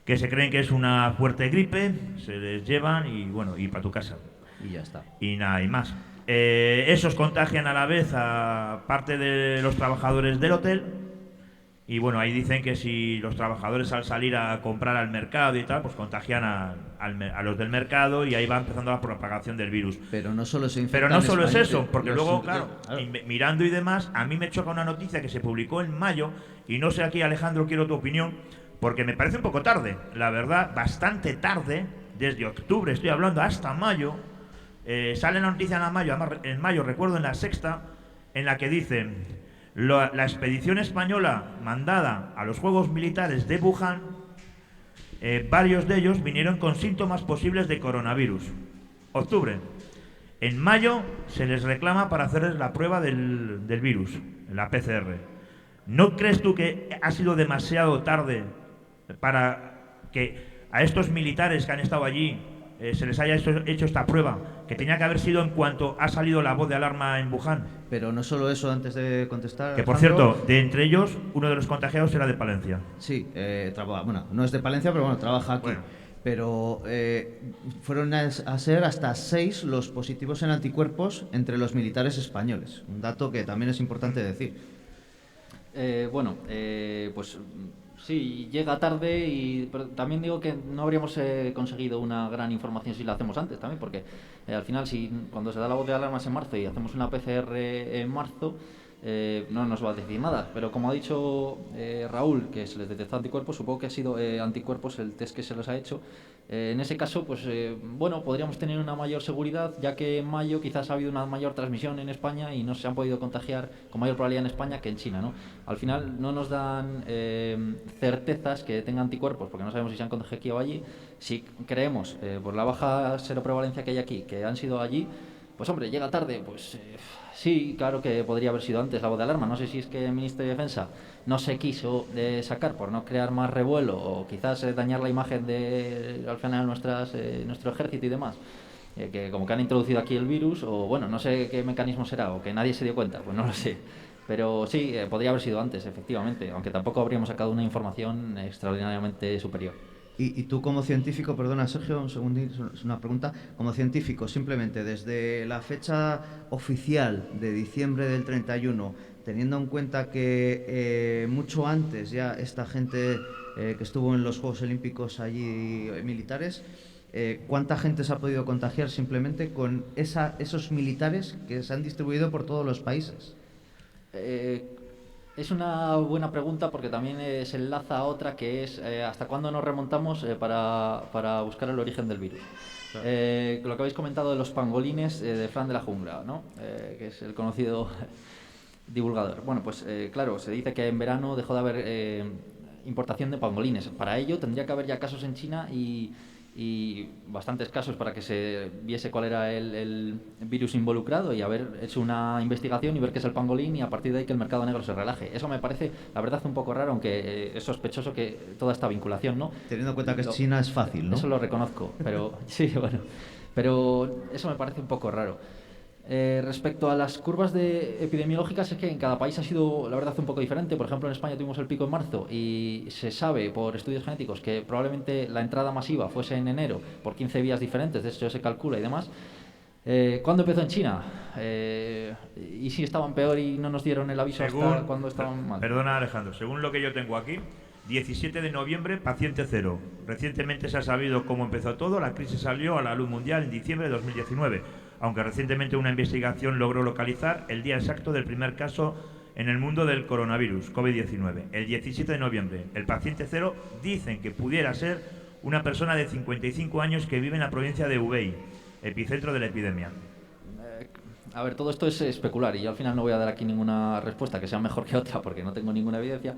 que se creen que es una fuerte gripe, se les llevan y para tu casa. Y ya está. Y nada y más. Esos contagian a la vez a parte de los trabajadores del hotel. Y bueno, ahí dicen que si los trabajadores al salir a comprar al mercado y tal, pues contagian a los del mercado y ahí va empezando la propagación del virus. Pero no solo se Pero infectan no solo es españoles, eso, porque los luego, infectan, claro, mirando y demás, a mí me choca una noticia que se publicó en mayo, y no sé aquí, Alejandro, quiero tu opinión, porque me parece un poco tarde, la verdad, bastante tarde, desde octubre estoy hablando hasta mayo. Sale la noticia en mayo, recuerdo en La Sexta, en la que dicen: la expedición española mandada a los Juegos Militares de Wuhan, varios de ellos vinieron con síntomas posibles de coronavirus. Octubre. En mayo se les reclama para hacerles la prueba del virus, la PCR. ¿No crees tú que ha sido demasiado tarde para que a estos militares que han estado allí se les haya hecho esta prueba, que tenía que haber sido en cuanto ha salido la voz de alarma en Wuhan? Pero no solo eso, antes de contestar, Que por Alejandro, cierto, de entre ellos, uno de los contagiados era de Palencia. Sí, bueno, no es de Palencia, pero bueno, trabaja aquí. Bueno. Pero fueron a ser hasta 6 los positivos en anticuerpos entre los militares españoles. Un dato que también es importante decir. Pues sí, llega tarde, pero también digo que no habríamos conseguido una gran información si la hacemos antes también, porque al final, cuando se da la voz de alarmas en marzo y hacemos una PCR en marzo, no nos va a decir nada. Pero como ha dicho Raúl, que se les detectó anticuerpos, supongo que ha sido anticuerpos el test que se les ha hecho. En ese caso, pues podríamos tener una mayor seguridad, ya que en mayo quizás ha habido una mayor transmisión en España y no se han podido contagiar con mayor probabilidad en España que en China, ¿no? Al final no nos dan certezas que tengan anticuerpos, porque no sabemos si se han contagiado aquí o allí. Si creemos, por la baja seroprevalencia que hay aquí, que han sido allí, pues hombre, llega tarde, pues sí, claro que podría haber sido antes la voz de alarma. No sé si es que el Ministerio de Defensa no se quiso sacar por no crear más revuelo, o quizás dañar la imagen de, al final, nuestro ejército y demás, que como que han introducido aquí el virus, o bueno, no sé qué mecanismo será, o que nadie se dio cuenta, pues no lo sé. Pero sí, podría haber sido antes, efectivamente, aunque tampoco habríamos sacado una información extraordinariamente superior. Y tú como científico, perdona Sergio, un segundín, es una pregunta, como científico, simplemente desde la fecha oficial de diciembre del 31, teniendo en cuenta que mucho antes ya esta gente que estuvo en los Juegos Olímpicos allí militares, ¿cuánta gente se ha podido contagiar simplemente con esos militares que se han distribuido por todos los países? Es una buena pregunta, porque también se enlaza a otra, que es ¿hasta cuándo nos remontamos para buscar el origen del virus? Claro. Lo que habéis comentado de los pangolines de Fran de la Jungla, ¿no? Que es el conocido divulgador. Bueno, pues claro, se dice que en verano dejó de haber importación de pangolines. Para ello tendría que haber ya casos en China y bastantes casos para que se viese cuál era el virus involucrado, y haber hecho una investigación y ver qué es el pangolín, y a partir de ahí que el mercado negro se relaje. Eso me parece, la verdad, un poco raro, aunque es sospechoso que toda esta vinculación, ¿no? Teniendo en cuenta que es China, es fácil, ¿no? Eso lo reconozco, pero sí, bueno, pero eso me parece un poco raro. Respecto a las curvas epidemiológicas, es que en cada país ha sido, la verdad, un poco diferente. Por ejemplo, en España tuvimos el pico en marzo y se sabe por estudios genéticos que probablemente la entrada masiva fuese en enero, por 15 vías diferentes, de hecho se calcula y demás. ¿Cuándo empezó en China? ¿Y si estaban peor y no nos dieron el aviso hasta cuando estaban mal? Perdona, Alejandro, según lo que yo tengo aquí, 17 de noviembre, paciente cero. Recientemente se ha sabido cómo empezó todo. La crisis salió a la luz mundial en diciembre de 2019, aunque recientemente una investigación logró localizar el día exacto del primer caso en el mundo del coronavirus, COVID-19. El 17 de noviembre, el paciente cero dicen que pudiera ser una persona de 55 años que vive en la provincia de Hubei, epicentro de la epidemia. A ver, todo esto es especular, y yo al final no voy a dar aquí ninguna respuesta que sea mejor que otra, porque no tengo ninguna evidencia.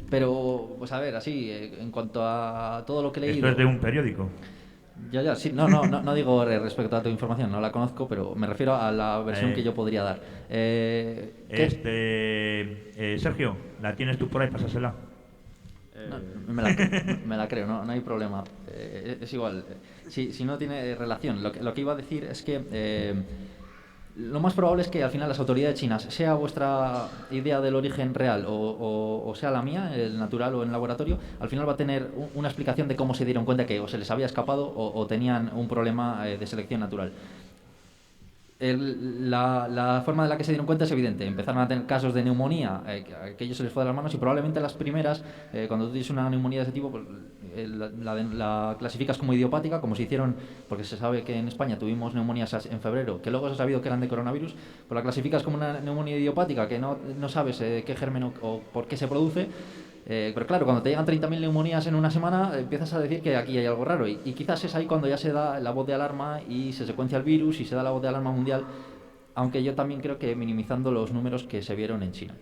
Pero, pues a ver, así, en cuanto a todo lo que he leído... ¿Esto es de un periódico? Ya, sí, no digo respecto a tu información, no la conozco, pero me refiero a la versión que yo podría dar. Sergio, ¿la tienes tú por ahí? Pásasela. Me la creo, no hay problema. Es igual, si no tiene relación. Lo que iba a decir es que lo más probable es que al final las autoridades chinas, sea vuestra idea del origen real o sea la mía, el natural o en laboratorio, al final va a tener una explicación de cómo se dieron cuenta que o se les había escapado o tenían un problema de selección natural. La forma de la que se dieron cuenta es evidente. Empezaron a tener casos de neumonía, que ellos se les fue de las manos, y probablemente las primeras, cuando tú tienes una neumonía de ese tipo, pues, la clasificas como idiopática, como se hicieron, porque se sabe que en España tuvimos neumonías en febrero, que luego se ha sabido que eran de coronavirus, pues la clasificas como una neumonía idiopática, que no sabes qué germen o por qué se produce. Pero claro, cuando te llegan 30.000 neumonías en una semana, empiezas a decir que aquí hay algo raro, y quizás es ahí cuando ya se da la voz de alarma y se secuencia el virus y se da la voz de alarma mundial, aunque yo también creo que minimizando los números que se vieron en China.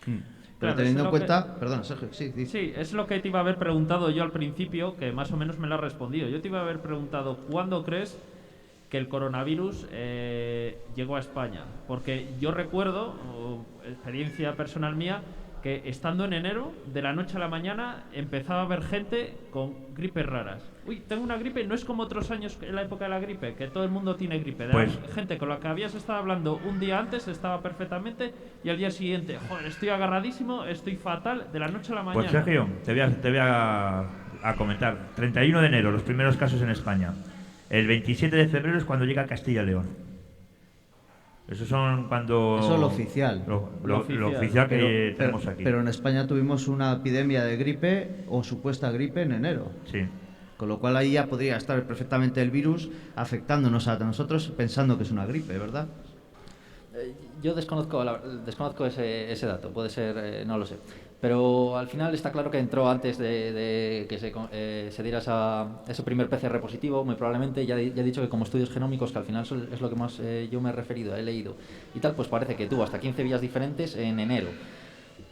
Pero Claro, teniendo en es lo cuenta... Perdona, Sergio, sí. Sí, es lo que te iba a haber preguntado yo al principio, que más o menos me lo has respondido. Yo te iba a haber preguntado, ¿cuándo crees que el coronavirus llegó a España? Porque yo recuerdo, experiencia personal mía, que estando en enero, de la noche a la mañana, empezaba a haber gente con gripes raras. Uy, tengo una gripe, no es como otros años en la época de la gripe, que todo el mundo tiene gripe. De Pues, gente con la que habías estado hablando un día antes estaba perfectamente, y al día siguiente, joder, estoy agarradísimo, estoy fatal, de la noche a la mañana. Pues Sergio, te voy a comentar. 31 de enero, los primeros casos en España. El 27 de febrero es cuando llega Castilla y León. Eso son cuando... Eso es lo oficial. Lo oficial que tenemos aquí. Pero en España tuvimos una epidemia de gripe o supuesta gripe en enero. Sí. Con lo cual ahí ya podría estar perfectamente el virus afectándonos a nosotros pensando que es una gripe, ¿verdad? Yo desconozco ese dato, puede ser, no lo sé. Pero al final está claro que entró antes de que se diera ese primer PCR positivo, muy probablemente. Ya he dicho que como estudios genómicos, que al final es lo que más yo me he referido, he leído y tal, pues parece que tuvo hasta 15 vías diferentes en enero.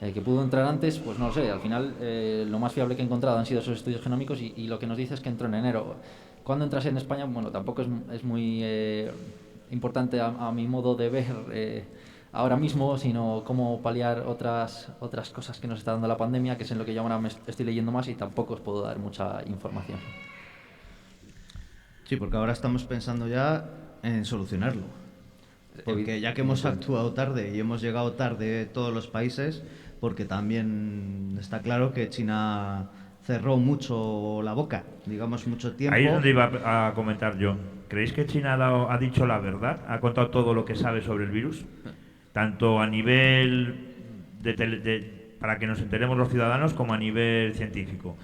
Que pudo entrar antes, pues no lo sé. Al final lo más fiable que he encontrado han sido esos estudios genómicos, y lo que nos dice es que entró en enero. ¿Cuándo entras en España? Bueno, tampoco es muy importante a mi modo de ver ahora mismo, sino cómo paliar otras cosas que nos está dando la pandemia, que es en lo que yo ahora me estoy leyendo más, y tampoco os puedo dar mucha información. Sí, porque ahora estamos pensando ya en solucionarlo. Porque ya que hemos actuado tarde y hemos llegado tarde todos los países, porque también está claro que China cerró mucho la boca, digamos, mucho tiempo. Ahí es donde iba a comentar yo. ¿Creéis que China ha dicho la verdad? ¿Ha contado todo lo que sabe sobre el virus? Tanto a nivel para que nos enteremos los ciudadanos, como a nivel científico.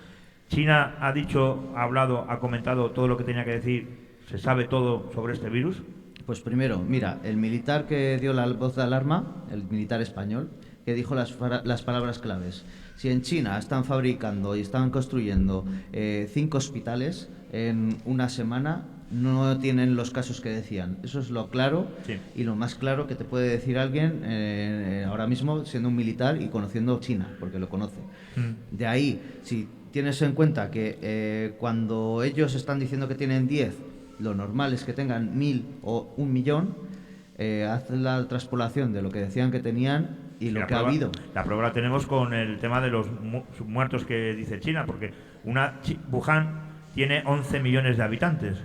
China ha dicho, ha hablado, ha comentado todo lo que tenía que decir. ¿Se sabe todo sobre este virus? Pues primero, mira, el militar que dio la voz de alarma, el militar español, que dijo las palabras claves. Si en China están fabricando y están construyendo 5 hospitales en una semana, no tienen los casos que decían. Eso es lo claro, sí, y lo más claro que te puede decir alguien ahora mismo siendo un militar y conociendo China, porque lo conoce. De ahí, si tienes en cuenta que cuando ellos están diciendo que tienen 10, lo normal es que tengan 1.000 o 1.000.000, haz la transpolación de lo que decían que tenían y lo que ha habido. La prueba la tenemos con el tema de los muertos que dice China, porque Wuhan tiene 11 millones de habitantes.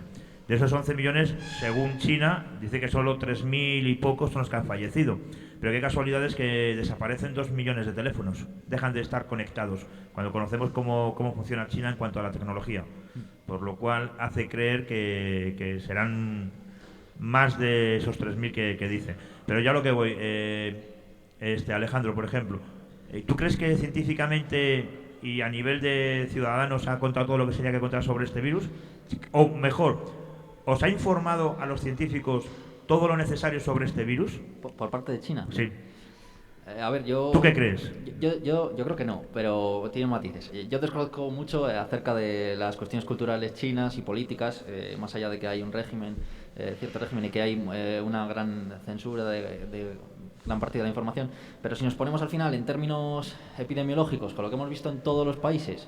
De esos 11 millones, según China, dice que solo 3.000 y pocos son los que han fallecido. Pero qué casualidad es que desaparecen 2 millones de teléfonos, dejan de estar conectados, cuando conocemos cómo funciona China en cuanto a la tecnología. Por lo cual hace creer que serán más de esos 3.000 que dice. Pero ya lo que voy, Alejandro, por ejemplo, ¿tú crees que científicamente y a nivel de ciudadanos ha contado todo lo que se tenía que contar sobre este virus? O mejor, ¿os ha informado a los científicos todo lo necesario sobre este virus? ¿Por parte de China? Sí. A ver, yo... ¿Tú qué crees? Yo creo que no, pero tiene matices. Yo desconozco mucho acerca de las cuestiones culturales chinas y políticas, más allá de que hay un régimen, cierto régimen, y que hay una gran censura de gran parte de la información. Pero si nos ponemos al final en términos epidemiológicos, con lo que hemos visto en todos los países,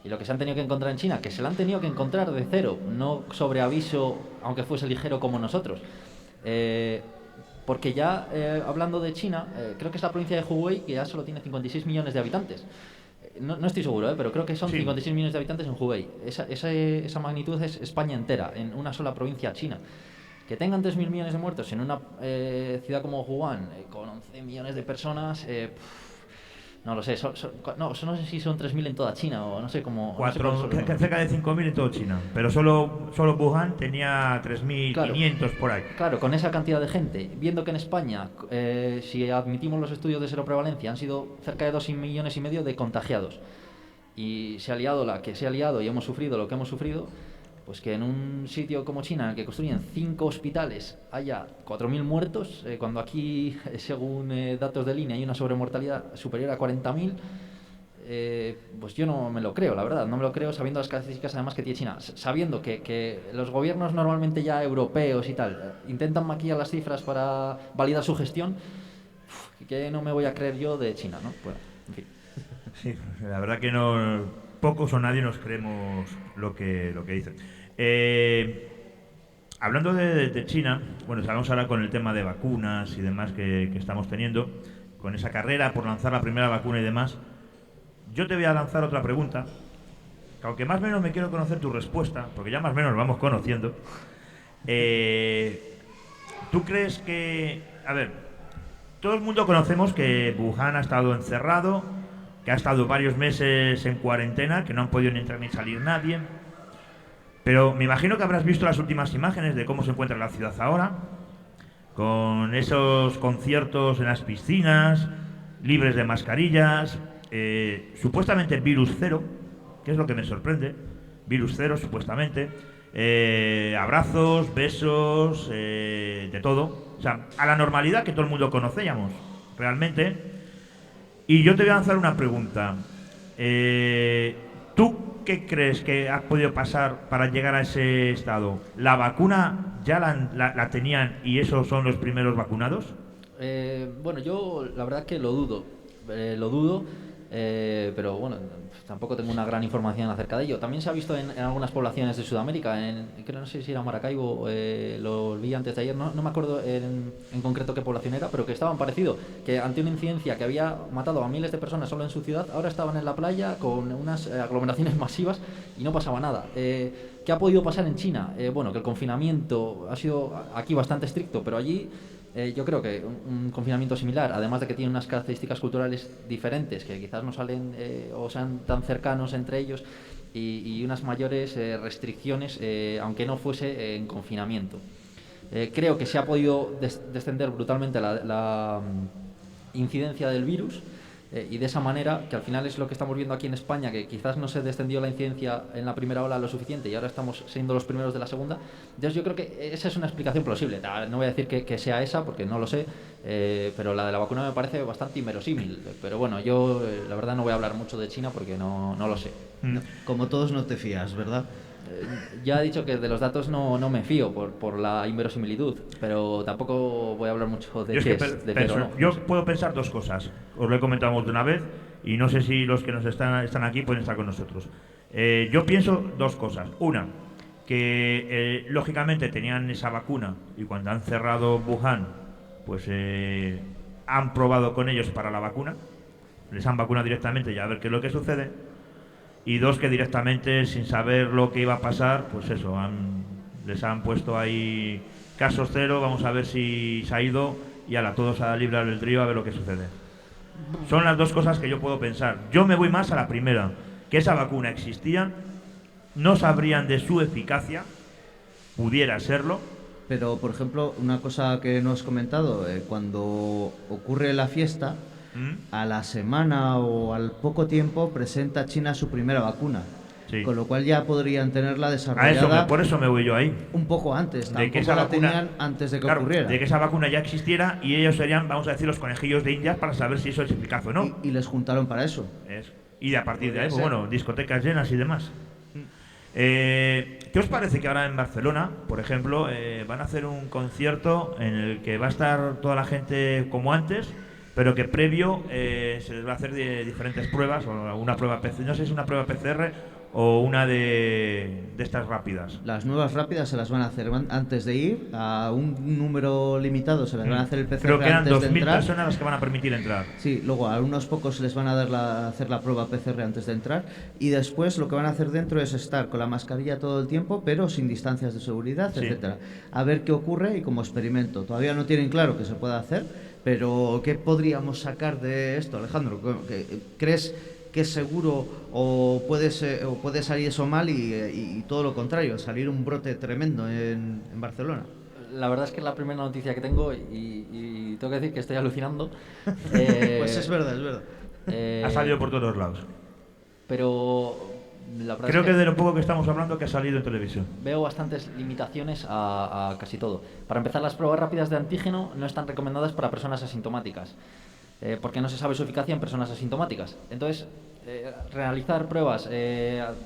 y lo que se han tenido que encontrar en China, que se lo han tenido que encontrar de cero, no sobre aviso, aunque fuese ligero como nosotros. Porque ya, hablando de China, creo que es la provincia de Hubei, que ya solo tiene 56 millones de habitantes. No estoy seguro, pero creo que son 56 millones de habitantes en Hubei. Esa magnitud es España entera, en una sola provincia china. Que tengan 3.000 millones de muertos en una ciudad como Wuhan, con 11 millones de personas, No lo sé, no sé si son 3.000 en toda China o no sé cómo. No sé cuáles son los números. Cerca de 5.000 en todo China, pero solo Wuhan tenía 3.500 por ahí. Claro, con esa cantidad de gente, viendo que en España, si admitimos los estudios de seroprevalencia, han sido cerca de 2,5 millones de contagiados, y se ha liado la que se ha liado y hemos sufrido lo que hemos sufrido, pues que en un sitio como China, en el que construyen 5 hospitales, haya 4.000 muertos, cuando aquí, según datos de línea, hay una sobremortalidad superior a 40.000, pues yo no me lo creo, la verdad, no me lo creo, sabiendo las características además que tiene China, sabiendo que los gobiernos normalmente ya europeos y tal intentan maquillar las cifras para validar su gestión, que no me voy a creer yo de China, ¿no? Bueno, en fin. Sí, la verdad que no, pocos o nadie nos creemos lo que dicen. Hablando de China, bueno, vamos ahora con el tema de vacunas y demás que estamos teniendo, con esa carrera por lanzar la primera vacuna y demás. Yo te voy a lanzar otra pregunta, que aunque más o menos me quiero conocer tu respuesta, porque ya más o menos nos vamos conociendo. ¿Tú crees que... A ver, todo el mundo conocemos que Wuhan ha estado encerrado, que ha estado varios meses en cuarentena, que no han podido ni entrar ni salir nadie. Pero me imagino que habrás visto las últimas imágenes de cómo se encuentra la ciudad ahora, con esos conciertos en las piscinas, libres de mascarillas, supuestamente virus cero, que es lo que me sorprende, virus cero supuestamente, abrazos, besos, de todo, o sea, a la normalidad que todo el mundo conocíamos, realmente. Y yo te voy a lanzar una pregunta. ¿Tú qué crees que ha podido pasar para llegar a ese estado? ¿La vacuna ya la tenían y esos son los primeros vacunados? Bueno, yo la verdad que lo dudo, pero bueno, tampoco tengo una gran información acerca de ello. También se ha visto en algunas poblaciones de Sudamérica, creo, no sé si era Maracaibo, lo vi antes de ayer, no me acuerdo en concreto qué población era, pero que estaban parecido, que ante una incidencia que había matado a miles de personas solo en su ciudad, ahora estaban en la playa con unas aglomeraciones masivas y no pasaba nada. ¿Qué ha podido pasar en China? Bueno, que el confinamiento ha sido aquí bastante estricto, pero allí... yo creo que un confinamiento similar, además de que tiene unas características culturales diferentes, que quizás no salen o sean tan cercanos entre ellos, y unas mayores restricciones, aunque no fuese en confinamiento. Creo que se ha podido descender brutalmente la incidencia del virus, y de esa manera, que al final es lo que estamos viendo aquí en España, que quizás no se descendió la incidencia en la primera ola lo suficiente y ahora estamos siendo los primeros de la segunda. Entonces yo creo que esa es una explicación plausible. No voy a decir que sea esa porque no lo sé, pero la de la vacuna me parece bastante inverosímil. Pero bueno, yo la verdad no voy a hablar mucho de China porque no lo sé. No, como todos no te fías, ¿verdad? Ya he dicho que de los datos no me fío por la inverosimilitud, pero tampoco voy a hablar mucho de qué es, de qué no. Yo puedo pensar dos cosas, os lo he comentado más de una vez y no sé si los que nos están aquí pueden estar con nosotros. Yo pienso dos cosas. Una, que lógicamente tenían esa vacuna y cuando han cerrado Wuhan, pues han probado con ellos para la vacuna, les han vacunado directamente y a ver qué es lo que sucede. Y dos, que directamente, sin saber lo que iba a pasar, pues eso, les han puesto ahí casos cero, vamos a ver si se ha ido y ala, todos a libre albedrío a ver lo que sucede. Son las dos cosas que yo puedo pensar. Yo me voy más a la primera, que esa vacuna existía, no sabrían de su eficacia, pudiera serlo. Pero, por ejemplo, una cosa que no has comentado, cuando ocurre la fiesta... a la semana o al poco tiempo presenta China su primera vacuna, sí. Con lo cual ya podrían tenerla desarrollada. Por eso me voy yo ahí. Un poco antes, de que esa la vacuna, tenían antes de que claro, ocurriera. De que esa vacuna ya existiera y ellos serían, vamos a decir, los conejillos de Indias para saber si eso es eficaz o no. Y les juntaron para eso. Y a partir de ahí, pues bueno, discotecas llenas y demás. ¿Qué os parece que ahora en Barcelona, por ejemplo, van a hacer un concierto en el que va a estar toda la gente como antes, pero que previo se les va a hacer diferentes pruebas, o una prueba PCR, no sé si es una prueba PCR o una de estas rápidas? Las nuevas rápidas se las van a hacer antes de ir, a un número limitado se les van a hacer el PCR Creo que eran antes de 2.000 entrar. personas las que van a permitir entrar. Sí, luego a unos pocos se les van a hacer la prueba PCR antes de entrar y después lo que van a hacer dentro es estar con la mascarilla todo el tiempo, pero sin distancias de seguridad, Sí. etcétera. A ver qué ocurre y como experimento. Todavía no tienen claro que se pueda hacer, Pero, ¿qué podríamos sacar de esto, Alejandro? ¿Crees que es seguro o puede salir eso mal y todo lo contrario, salir un brote tremendo en Barcelona? La verdad es que es la primera noticia que tengo y tengo que decir que estoy alucinando. Pues es verdad, es verdad. Ha salido por todos lados. Pero la verdad Creo es que de lo poco que estamos hablando que ha salido en televisión. veo bastantes limitaciones a casi todo. Para empezar, las pruebas rápidas de antígeno no están recomendadas para personas asintomáticas, porque no se sabe su eficacia en personas asintomáticas. Entonces, realizar pruebas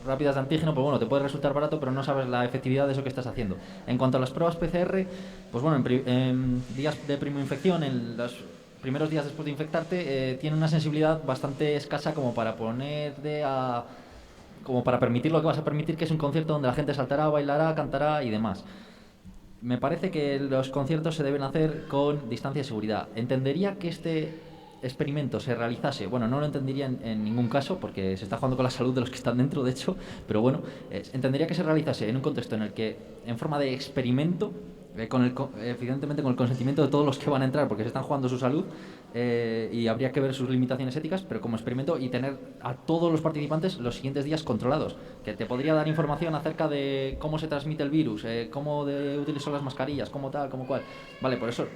rápidas de antígeno, pues bueno, te puede resultar barato, pero no sabes la efectividad de eso que estás haciendo. En cuanto a las pruebas PCR, pues bueno, en días de primoinfección, en los primeros días después de infectarte, tiene una sensibilidad bastante escasa como para como para permitir lo que vas a permitir, que es un concierto donde la gente saltará, bailará, cantará y demás. Me parece que los conciertos se deben hacer con distancia de seguridad. Entendería que este experimento se realizase, bueno, no lo entendería en ningún caso, porque se está jugando con la salud de los que están dentro, de hecho, pero bueno, entendería que se realizase en un contexto en el que, en forma de experimento, evidentemente con el consentimiento de todos los que van a entrar, porque se están jugando su salud, y habría que ver sus limitaciones éticas, pero como experimento, y tener a todos los participantes los siguientes días controlados, que te podría dar información acerca de cómo se transmite el virus, cómo de útiles son las mascarillas, cómo tal, cómo cual. Vale, por eso,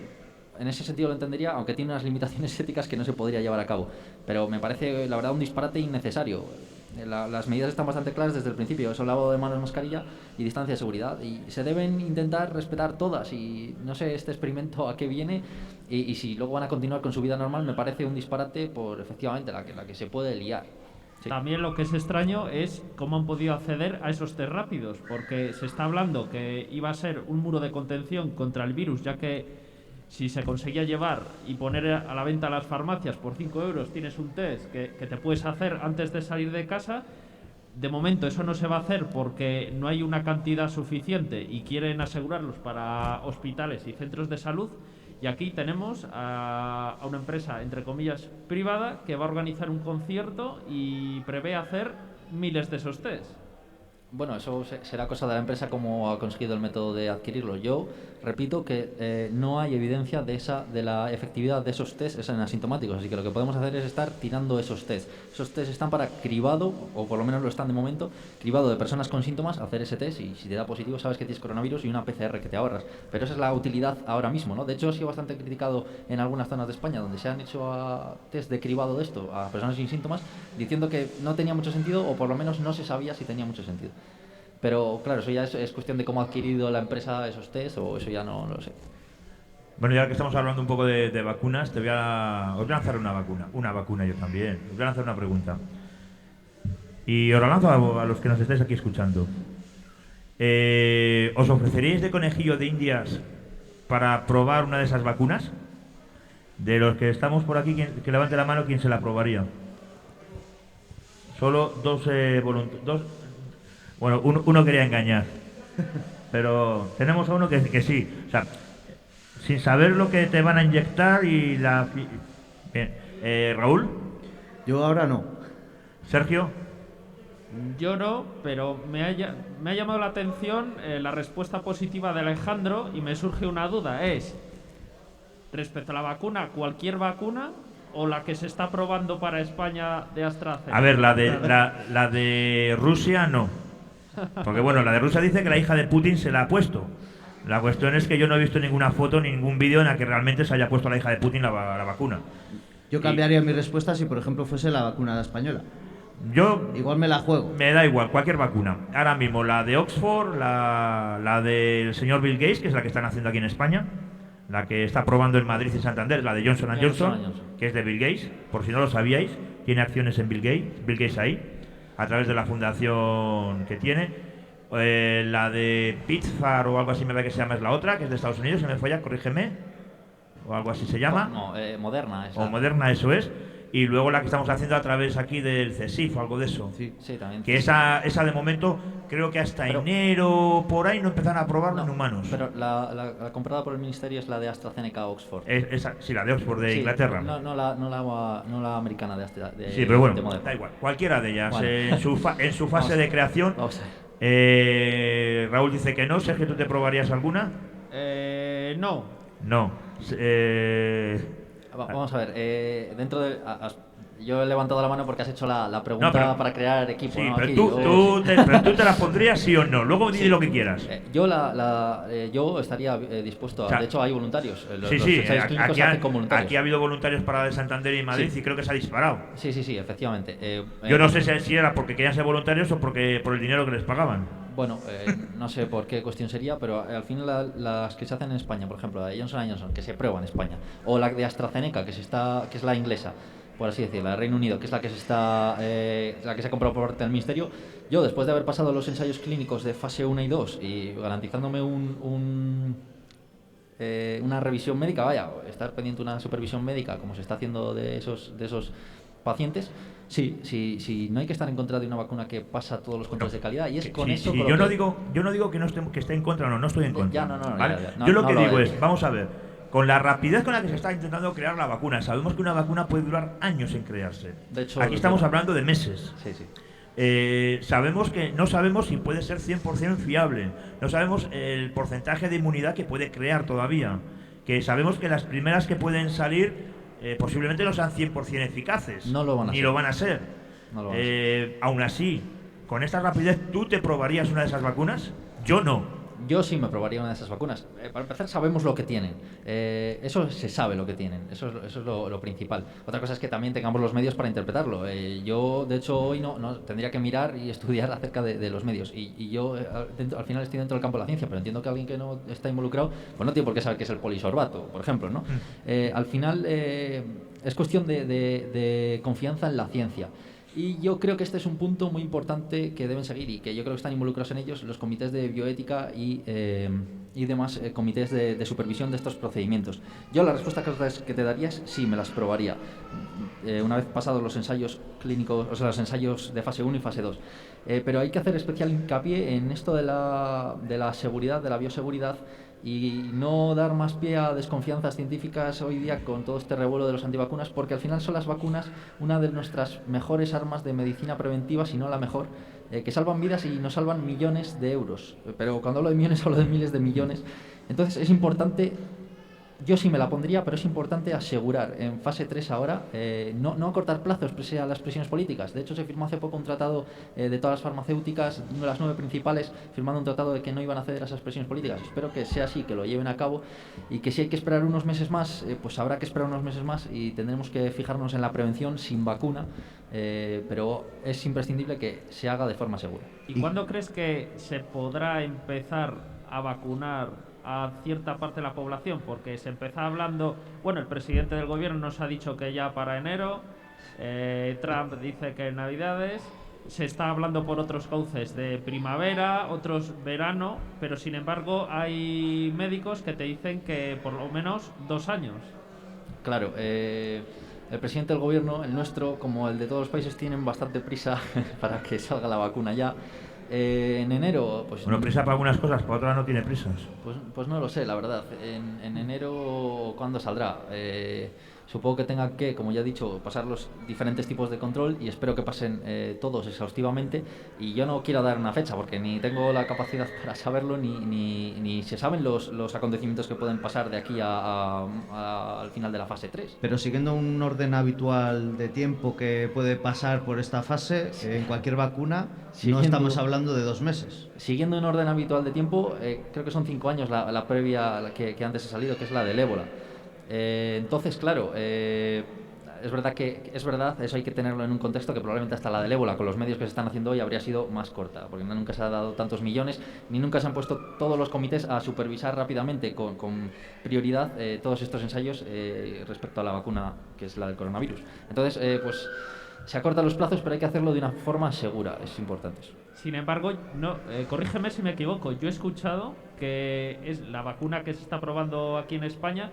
en ese sentido lo entendería, aunque tiene unas limitaciones éticas que no se podría llevar a cabo. Pero me parece, la verdad, un disparate innecesario. Las medidas están bastante claras desde el principio. Eso, lavado de manos, mascarilla y distancia de seguridad. Y se deben intentar respetar todas. Y no sé este experimento a qué viene. Y si luego van a continuar con su vida normal, me parece un disparate por, efectivamente, la que se puede liar. Sí. También lo que es extraño es cómo han podido acceder a esos test rápidos, porque se está hablando que iba a ser un muro de contención contra el virus, ya que si se conseguía llevar y poner a la venta a las farmacias por 5 euros, tienes un test que te puedes hacer antes de salir de casa. De momento eso no se va a hacer porque no hay una cantidad suficiente y quieren asegurarlos para hospitales y centros de salud. Y aquí tenemos a una empresa, entre comillas, privada, que va a organizar un concierto y prevé hacer miles de esos test. Bueno, eso será cosa de la empresa cómo ha conseguido el método de adquirirlo. Yo repito que no hay evidencia de la efectividad de esos test en asintomáticos, así que lo que podemos hacer es estar tirando esos test. Esos test están para cribado, o por lo menos lo están de momento, cribado de personas con síntomas, hacer ese test y si te da positivo sabes que tienes coronavirus y una PCR que te ahorras. Pero esa es la utilidad ahora mismo, ¿no? De hecho ha sido bastante criticado en algunas zonas de España donde se han hecho test de cribado de esto a personas sin síntomas, diciendo que no tenía mucho sentido o por lo menos no se sabía si tenía mucho sentido. Pero claro, eso ya es cuestión de cómo ha adquirido la empresa esos test, o eso ya no lo sé. Bueno, ya que estamos hablando un poco de vacunas, os voy a lanzar una vacuna yo también. Os voy a lanzar una pregunta. Y os la lanzo a los que nos estáis aquí escuchando. ¿Os ofreceríais de conejillo de indias para probar una de esas vacunas? De los que estamos por aquí, que levante la mano, ¿quién se la probaría? Solo dos voluntarios. Bueno, uno quería engañar, pero tenemos a uno que sí. O sea, sin saber lo que te van a inyectar y la... Bien. ¿Raúl? Yo ahora no. ¿Sergio? Yo no, pero me ha llamado la atención la respuesta positiva de Alejandro y me surge una duda. Es, respecto a la vacuna, ¿cualquier vacuna o la que se está probando para España de AstraZeneca? A ver, la de Rusia no. Porque bueno, la de Rusia dice que la hija de Putin se la ha puesto. La cuestión es que yo no he visto ninguna foto ni ningún vídeo en la que realmente se haya puesto a la hija de Putin la vacuna. Yo cambiaría mi respuesta si, por ejemplo, fuese la vacuna española. Yo igual me la juego. Me da igual, cualquier vacuna. Ahora mismo la de Oxford, la del señor Bill Gates, que es la que están haciendo aquí en España, la que está probando en Madrid y Santander, la de Johnson & Johnson, que es de Bill Gates, por si no lo sabíais, tiene acciones en Bill Gates ahí, a través de la fundación que tiene. La de Pfizer o algo así me parece que se llama, es la otra, que es de Estados Unidos, se me falla, corrígeme, o algo así se llama. No, Moderna. O Moderna, eso es. Y luego la que estamos haciendo a través aquí del CSIF o algo de eso. Sí, también. Que esa de momento creo que hasta enero por ahí no empezaron a probarla en humanos. Pero la comprada por el ministerio es la de AstraZeneca Oxford. Sí, la de Oxford de Inglaterra. No la americana de sí, pero bueno, de da igual. Cualquiera de ellas. Vale. En su fase de creación. Vamos a ver. Raúl dice que no. Sergio, ¿tú te probarías alguna? No. No. Vamos a ver, dentro de... yo he levantado la mano porque has hecho la pregunta para crear equipo. Sí, ¿no? pero, Aquí, pero tú te las pondrías sí o no. Luego di lo que quieras. Yo estaría dispuesto a... O sea, de hecho, hay voluntarios. Los sí, ensayos clínicos se hacen con voluntarios. aquí ha habido voluntarios para de Santander y Madrid y creo que se ha disparado. Sí, efectivamente. Yo no sé si era porque querían ser voluntarios o porque por el dinero que les pagaban. Bueno, no sé por qué cuestión sería, pero al final las que se hacen en España, por ejemplo, la de Johnson & Johnson, que se prueba en España, o la de AstraZeneca, que es la inglesa, por así decirlo, la de Reino Unido, que es la que se ha comprado por parte del Ministerio. Yo, después de haber pasado los ensayos clínicos de fase 1 y 2 y garantizándome una revisión médica, estar pendiente de una supervisión médica, como se está haciendo de esos pacientes, sí, no hay que estar en contra de una vacuna que pasa todos los controles de calidad, y es con eso. Sí, yo no digo que esté en contra, no estoy en contra. ¿vale? Ya, yo lo que digo es, vamos a ver, con la rapidez con la que se está intentando crear la vacuna, sabemos que una vacuna puede durar años en crearse. De hecho, aquí estamos hablando de meses. Sí. Sabemos que no sabemos si puede ser 100% fiable, no sabemos el porcentaje de inmunidad que puede crear todavía, que sabemos que las primeras que pueden salir posiblemente no sean 100% eficaces. No lo van a ser. Ni lo van a ser. Aún así, con esta rapidez, ¿tú te probarías una de esas vacunas? Yo no. Yo sí me probaría una de esas vacunas. Para empezar, sabemos lo que tienen. Eso se sabe lo que tienen. Eso es lo principal. Otra cosa es que también tengamos los medios para interpretarlo. Yo, de hecho, hoy no tendría que mirar y estudiar acerca de los medios. Y yo, al final, estoy dentro del campo de la ciencia, pero entiendo que alguien que no está involucrado, pues no tiene por qué saber qué es el polisorbato, por ejemplo, ¿no? Al final, es cuestión de confianza en la ciencia. Y yo creo que este es un punto muy importante que deben seguir y que yo creo que están involucrados en ellos los comités de bioética y demás comités de supervisión de estos procedimientos. Yo la respuesta que te daría es sí, me las probaría. Una vez pasados los ensayos clínicos, o sea, los ensayos de fase 1 y fase 2. Pero hay que hacer especial hincapié en esto de la seguridad, de la bioseguridad, y no dar más pie a desconfianzas científicas hoy día con todo este revuelo de los antivacunas, porque al final son las vacunas una de nuestras mejores armas de medicina preventiva, si no la mejor, que salvan vidas y nos salvan millones de euros. Pero cuando hablo de millones hablo de miles de millones. Entonces es importante, yo sí me la pondría, pero es importante asegurar en fase 3 ahora, no acortar plazos pese a las presiones políticas. De hecho, se firmó hace poco un tratado de todas las farmacéuticas, de las 9 principales, firmando un tratado de que no iban a ceder a esas presiones políticas. Espero que sea así, que lo lleven a cabo, y que si hay que esperar unos meses más, pues habrá que esperar unos meses más y tendremos que fijarnos en la prevención sin vacuna, pero es imprescindible que se haga de forma segura. ¿Y cuándo crees que se podrá empezar a vacunar a cierta parte de la población? Porque se empezó hablando, bueno, el presidente del gobierno nos ha dicho que ya para enero, Trump dice que en Navidades, se está hablando por otros cauces de primavera, otros verano, pero sin embargo hay médicos que te dicen que por lo menos 2 años. Claro, el presidente del gobierno, el nuestro, como el de todos los países, tienen bastante prisa para que salga la vacuna ya. En enero, pues... Bueno, prisa para algunas cosas, para otras no tiene prisas. Pues no lo sé, la verdad. En enero, ¿cuándo saldrá? Supongo que tenga que, como ya he dicho, pasar los diferentes tipos de control, y espero que pasen todos exhaustivamente. Y yo no quiero dar una fecha porque ni tengo la capacidad para saberlo, ni se saben los acontecimientos que pueden pasar de aquí al final de la fase 3. Pero siguiendo un orden habitual de tiempo que puede pasar por esta fase, en cualquier vacuna, no estamos hablando de 2 meses. Siguiendo un orden habitual de tiempo, creo que son 5 años la previa que antes ha salido, que es la del ébola. Entonces, claro, es verdad, eso hay que tenerlo en un contexto que probablemente hasta la del ébola, con los medios que se están haciendo hoy, habría sido más corta, porque nunca se ha dado tantos millones, ni nunca se han puesto todos los comités a supervisar rápidamente con prioridad todos estos ensayos respecto a la vacuna, que es la del coronavirus. Entonces, pues se acortan los plazos, pero hay que hacerlo de una forma segura, es importante eso. Sin embargo, no, corrígeme si me equivoco, yo he escuchado que es la vacuna que se está probando aquí en España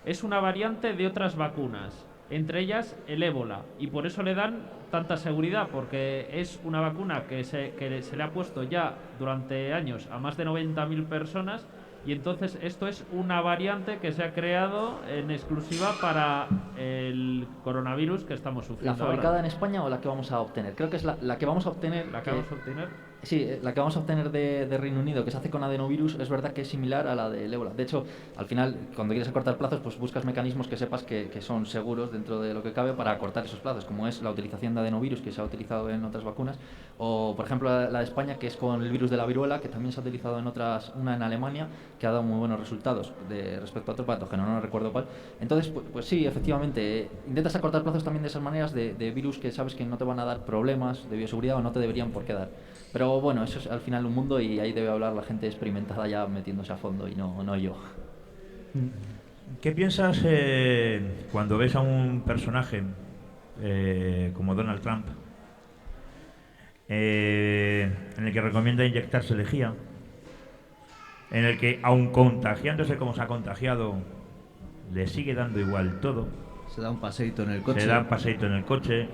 es una variante de otras vacunas, entre ellas el ébola, y por eso le dan tanta seguridad, porque es una vacuna que se le ha puesto ya durante años a más de 90.000 personas, y entonces esto es una variante que se ha creado en exclusiva para el coronavirus que estamos sufriendo. ¿La fabricada ahora en España o la que vamos a obtener? Creo que es la que vamos a obtener. ¿La que vamos a obtener? Sí, la que vamos a obtener de Reino Unido, que se hace con adenovirus, es verdad que es similar a la del ébola. De hecho, al final, cuando quieres acortar plazos, pues buscas mecanismos que sepas que son seguros dentro de lo que cabe para acortar esos plazos, como es la utilización de adenovirus, que se ha utilizado en otras vacunas, o, por ejemplo, la de España, que es con el virus de la viruela, que también se ha utilizado en otras, una en Alemania, que ha dado muy buenos resultados respecto a otro patógeno, no recuerdo cuál. Entonces, pues sí, efectivamente, intentas acortar plazos también de esas maneras de virus que sabes que no te van a dar problemas de bioseguridad o no te deberían por qué dar. Pero bueno, eso es al final un mundo y ahí debe hablar la gente experimentada ya metiéndose a fondo y no yo. ¿Qué piensas cuando ves a un personaje como Donald Trump en el que recomienda inyectarse lejía, en el que aun contagiándose como se ha contagiado le sigue dando igual todo? Se da un paseíto en el coche. Se da un paseíto en el coche,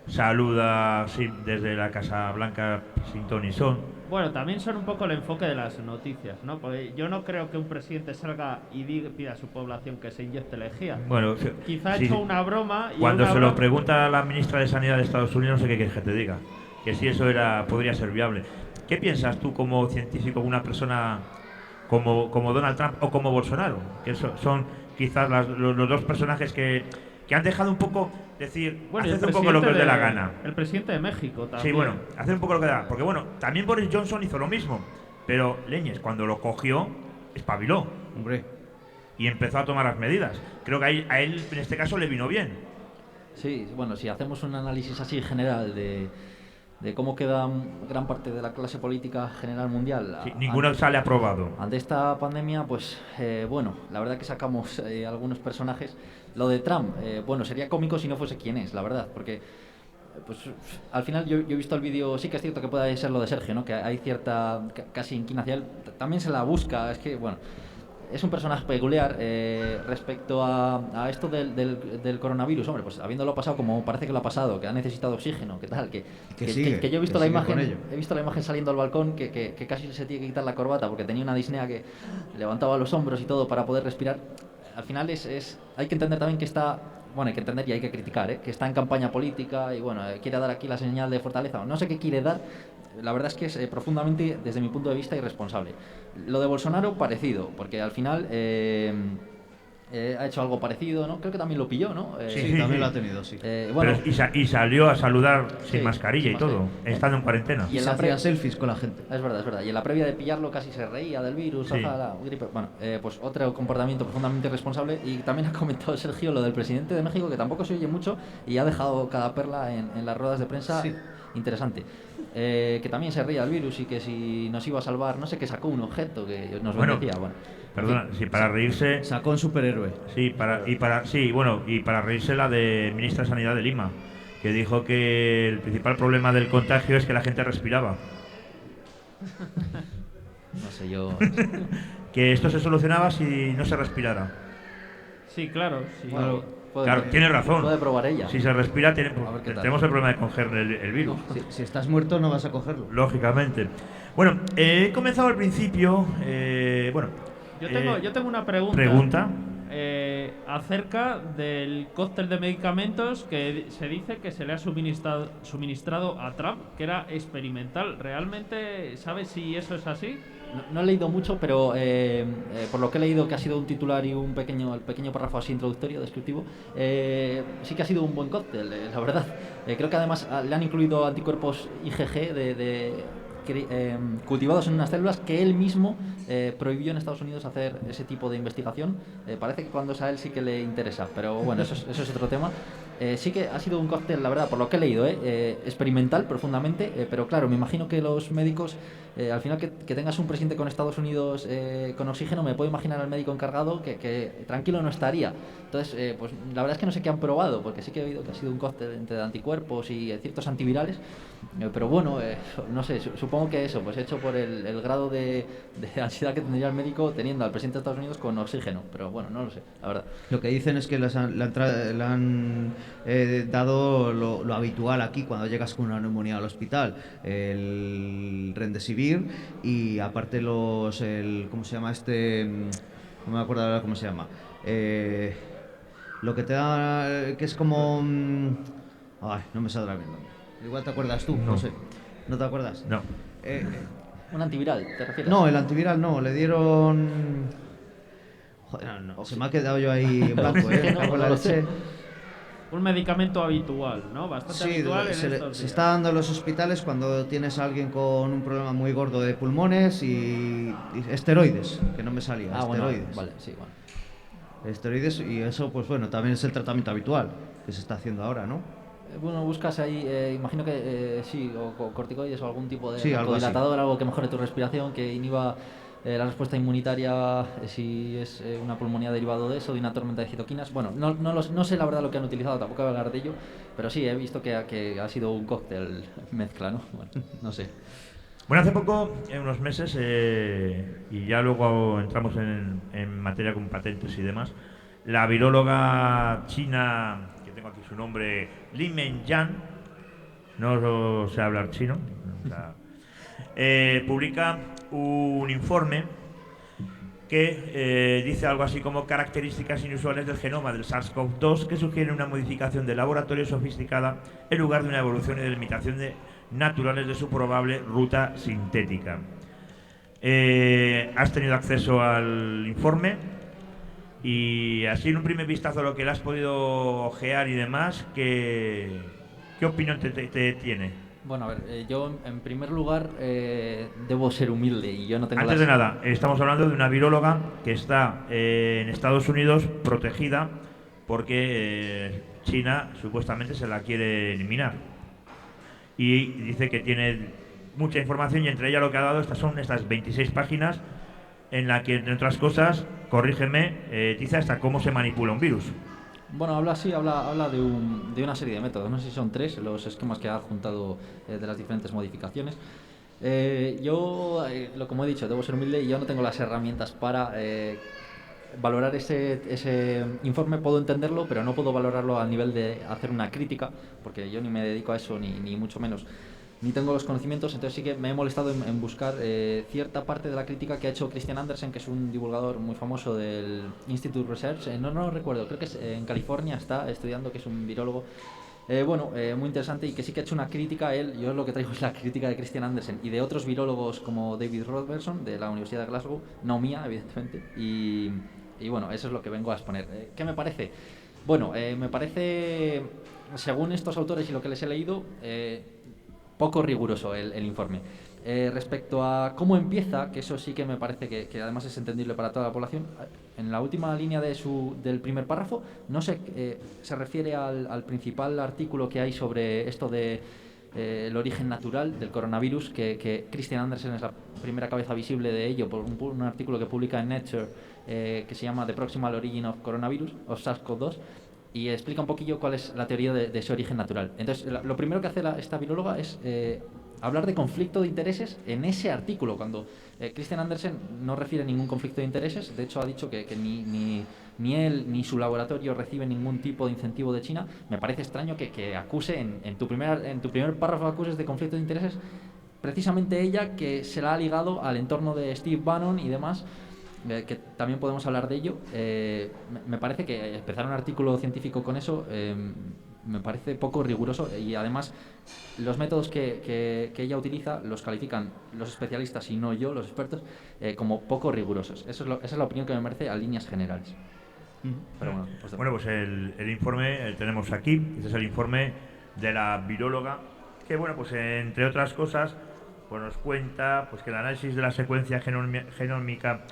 saluda desde la Casa Blanca sin ton ni son. Bueno, también son un poco el enfoque de las noticias, ¿no? Porque yo no creo que un presidente salga y pida a su población que se inyecte lejía. Bueno, quizá ha sí, hecho una broma. Y cuando una se lo broma... pregunta a la ministra de Sanidad de Estados Unidos, no sé qué quieres que te diga. Que si eso podría ser viable. ¿Qué piensas tú como científico, una persona como Donald Trump o como Bolsonaro? Que son quizás los dos personajes que han dejado un poco, decir, bueno, hacer un poco lo que os dé la gana. El presidente de México también. Sí, bueno, hacer un poco lo que da. Porque bueno, también Boris Johnson hizo lo mismo. Pero Leñes, cuando lo cogió, espabiló. Hombre. Y empezó a tomar las medidas. Creo que a él en este caso le vino bien. Sí, bueno, si hacemos un análisis así general de cómo queda gran parte de la clase política general mundial. Sí, ninguno sale aprobado. Ante esta pandemia, pues bueno, la verdad que sacamos algunos personajes. Lo de Trump, bueno, sería cómico si no fuese quien es, la verdad, porque pues al final yo he visto el vídeo, sí que es cierto que puede ser lo de Sergio, ¿no? Que hay cierta casi inquina hacia él, también se la busca, es que bueno, es un personaje peculiar respecto a esto del coronavirus. Hombre, pues habiéndolo pasado como parece que lo ha pasado, que ha necesitado oxígeno, que tal, que yo he visto la imagen saliendo al balcón que casi se tiene que quitar la corbata porque tenía una disnea que levantaba los hombros y todo para poder respirar. Al final hay que entender también que está, bueno, hay que entender y hay que criticar, que está en campaña política y bueno, quiere dar aquí la señal de fortaleza. No sé qué quiere dar. La verdad es que es profundamente, desde mi punto de vista, irresponsable. Lo de Bolsonaro, parecido, porque al final ha hecho algo parecido, ¿no? Creo que también lo pilló, ¿no? Sí, también lo ha tenido, sí. Bueno, y salió a saludar sin mascarilla sin y todo, estando en cuarentena. Y se hacía selfies con la gente. Es verdad. Y en la previa de pillarlo casi se reía del virus, sí. Gripe. Bueno, pues otro comportamiento profundamente irresponsable. Y también ha comentado Sergio lo del presidente de México, que tampoco se oye mucho y ha dejado cada perla en las ruedas de prensa. Sí. Interesante. Que también se reía del virus y que si nos iba a salvar, no sé, que sacó un objeto que nos bendecía. Bueno, perdona, sí, para reírse. Sacó un superhéroe. Sí, para reírse la de ministra de Sanidad de Lima, que dijo que el principal problema del contagio es que la gente respiraba. No sé, yo. Que esto se solucionaba si no se respirara. Sí, claro. Sí. Bueno, claro, tiene razón. Puede probar ella. Si se respira, tenemos el problema de coger el virus. Si estás muerto, no vas a cogerlo. Lógicamente. Bueno, he comenzado al principio. Yo tengo una pregunta. ¿Pregunta? Acerca del cóctel de medicamentos que se dice que se le ha suministrado a Trump, que era experimental. ¿Realmente sabes si eso es así? No he leído mucho, pero por lo que he leído, que ha sido un titular y el pequeño párrafo así introductorio, descriptivo, sí que ha sido un buen cóctel, la verdad. Creo que además le han incluido anticuerpos IgG cultivados en unas células que él mismo prohibió en Estados Unidos hacer ese tipo de investigación. Parece que cuando es a él sí que le interesa, pero bueno, eso es otro tema. Sí que ha sido un cóctel, la verdad, por lo que he leído, experimental profundamente, pero claro, me imagino que los médicos, al final que tengas un presidente con Estados Unidos con oxígeno, me puedo imaginar al médico encargado que tranquilo no estaría. Entonces, pues la verdad es que no sé qué han probado, porque sí que he oído que ha sido un cóctel entre anticuerpos y ciertos antivirales, pero bueno, no sé, supongo que eso, pues hecho por el grado de ansiedad que tendría el médico teniendo al presidente de Estados Unidos con oxígeno, pero bueno, no lo sé, la verdad. Lo que dicen es que le han dado lo habitual aquí cuando llegas con una neumonía al hospital, el Remdesivir y aparte ¿cómo se llama no me acuerdo ahora cómo se llama, lo que te da, que es como no me saldrá bien. Igual te acuerdas tú, no sé. ¿No te acuerdas? No. ¿Un antiviral, te refieres? No, el antiviral no, le dieron... Joder, no, se me ha quedado yo ahí en blanco, No, cago en la no lo sé. leche. Un medicamento habitual, ¿no? Bastante Sí, habitual en se estos días. está dando en los hospitales cuando tienes a alguien con un problema muy gordo de pulmones y esteroides, que no me salía, Bueno, esteroides. vale, sí, bueno. Esteroides, y eso, pues bueno, también es el tratamiento habitual que se está haciendo ahora, ¿no? Bueno, buscas ahí, imagino que sí, o corticoides o algún tipo de Sí, algo así. dilatador, algo que mejore tu respiración, que inhiba la respuesta inmunitaria, si es una pulmonía derivado de eso, de una tormenta de citoquinas. Bueno, no sé la verdad lo que han utilizado, tampoco voy a hablar de ello, pero sí, he visto que ha sido un cóctel mezcla, ¿no? Bueno, no sé. Bueno, hace poco, en unos meses, y ya luego entramos en materia con patentes y demás, la viróloga china, que tengo aquí su nombre, Li Menyan, no sé hablar chino, o sea, publica un informe que dice algo así como características inusuales del genoma del SARS-CoV-2 que sugieren una modificación de laboratorio sofisticada en lugar de una evolución y delimitación naturales de su probable ruta sintética. Has tenido acceso al informe y así en un primer vistazo a lo que le has podido ojear y demás, ¿qué opinión te tiene? Bueno, a ver, yo en primer lugar debo ser humilde y yo no tengo Antes de nada, estamos hablando de una viróloga que está en Estados Unidos protegida porque China supuestamente se la quiere eliminar. Y dice que tiene mucha información y entre ellas lo que ha dado son estas 26 páginas en la que, entre otras cosas, corrígeme, dice hasta cómo se manipula un virus. Bueno, habla de una serie de métodos, no sé si son 3 los esquemas que ha juntado de las diferentes modificaciones. Yo, como he dicho, debo ser humilde y yo no tengo las herramientas para valorar ese informe. Puedo entenderlo, pero no puedo valorarlo a nivel de hacer una crítica, porque yo ni me dedico a eso, ni mucho menos. Ni tengo los conocimientos, entonces sí que me he molestado en buscar cierta parte de la crítica que ha hecho Christian Andersen, que es un divulgador muy famoso del Institute Research. No recuerdo, creo que es en California, está estudiando, que es un virólogo. Muy interesante y que sí que ha hecho una crítica a él. Yo lo que traigo es la crítica de Christian Andersen y de otros virólogos como David Robertson de la Universidad de Glasgow, no mía, evidentemente. Y bueno, eso es lo que vengo a exponer. ¿Qué me parece? Bueno, me parece, según estos autores y lo que les he leído, poco riguroso el informe. Respecto a cómo empieza, que eso sí que me parece que además es entendible para toda la población, en la última línea del primer párrafo no se refiere al principal artículo que hay sobre esto de el origen natural del coronavirus, que Christian Andersen es la primera cabeza visible de ello por un artículo que publica en Nature que se llama The Proximal Origin of Coronavirus, o SARS-CoV-2, y explica un poquillo cuál es la teoría de ese origen natural. Entonces, lo primero que hace esta viróloga es hablar de conflicto de intereses en ese artículo, cuando Christian Andersen no refiere ningún conflicto de intereses. De hecho, ha dicho que ni él ni su laboratorio reciben ningún tipo de incentivo de China. Me parece extraño que acuse, en tu primer párrafo acuses de conflicto de intereses precisamente ella, que se la ha ligado al entorno de Steve Bannon y demás, que también podemos hablar de ello. Me parece que empezar un artículo científico con eso me parece poco riguroso, y además los métodos que ella utiliza los califican los especialistas y no yo, los expertos, como poco rigurosos. Esa es la opinión que me merece a líneas generales. Pero bueno, pues el informe tenemos aquí. Este es el informe de la viróloga que, bueno, pues entre otras cosas, pues nos cuenta pues que el análisis de la secuencia genómica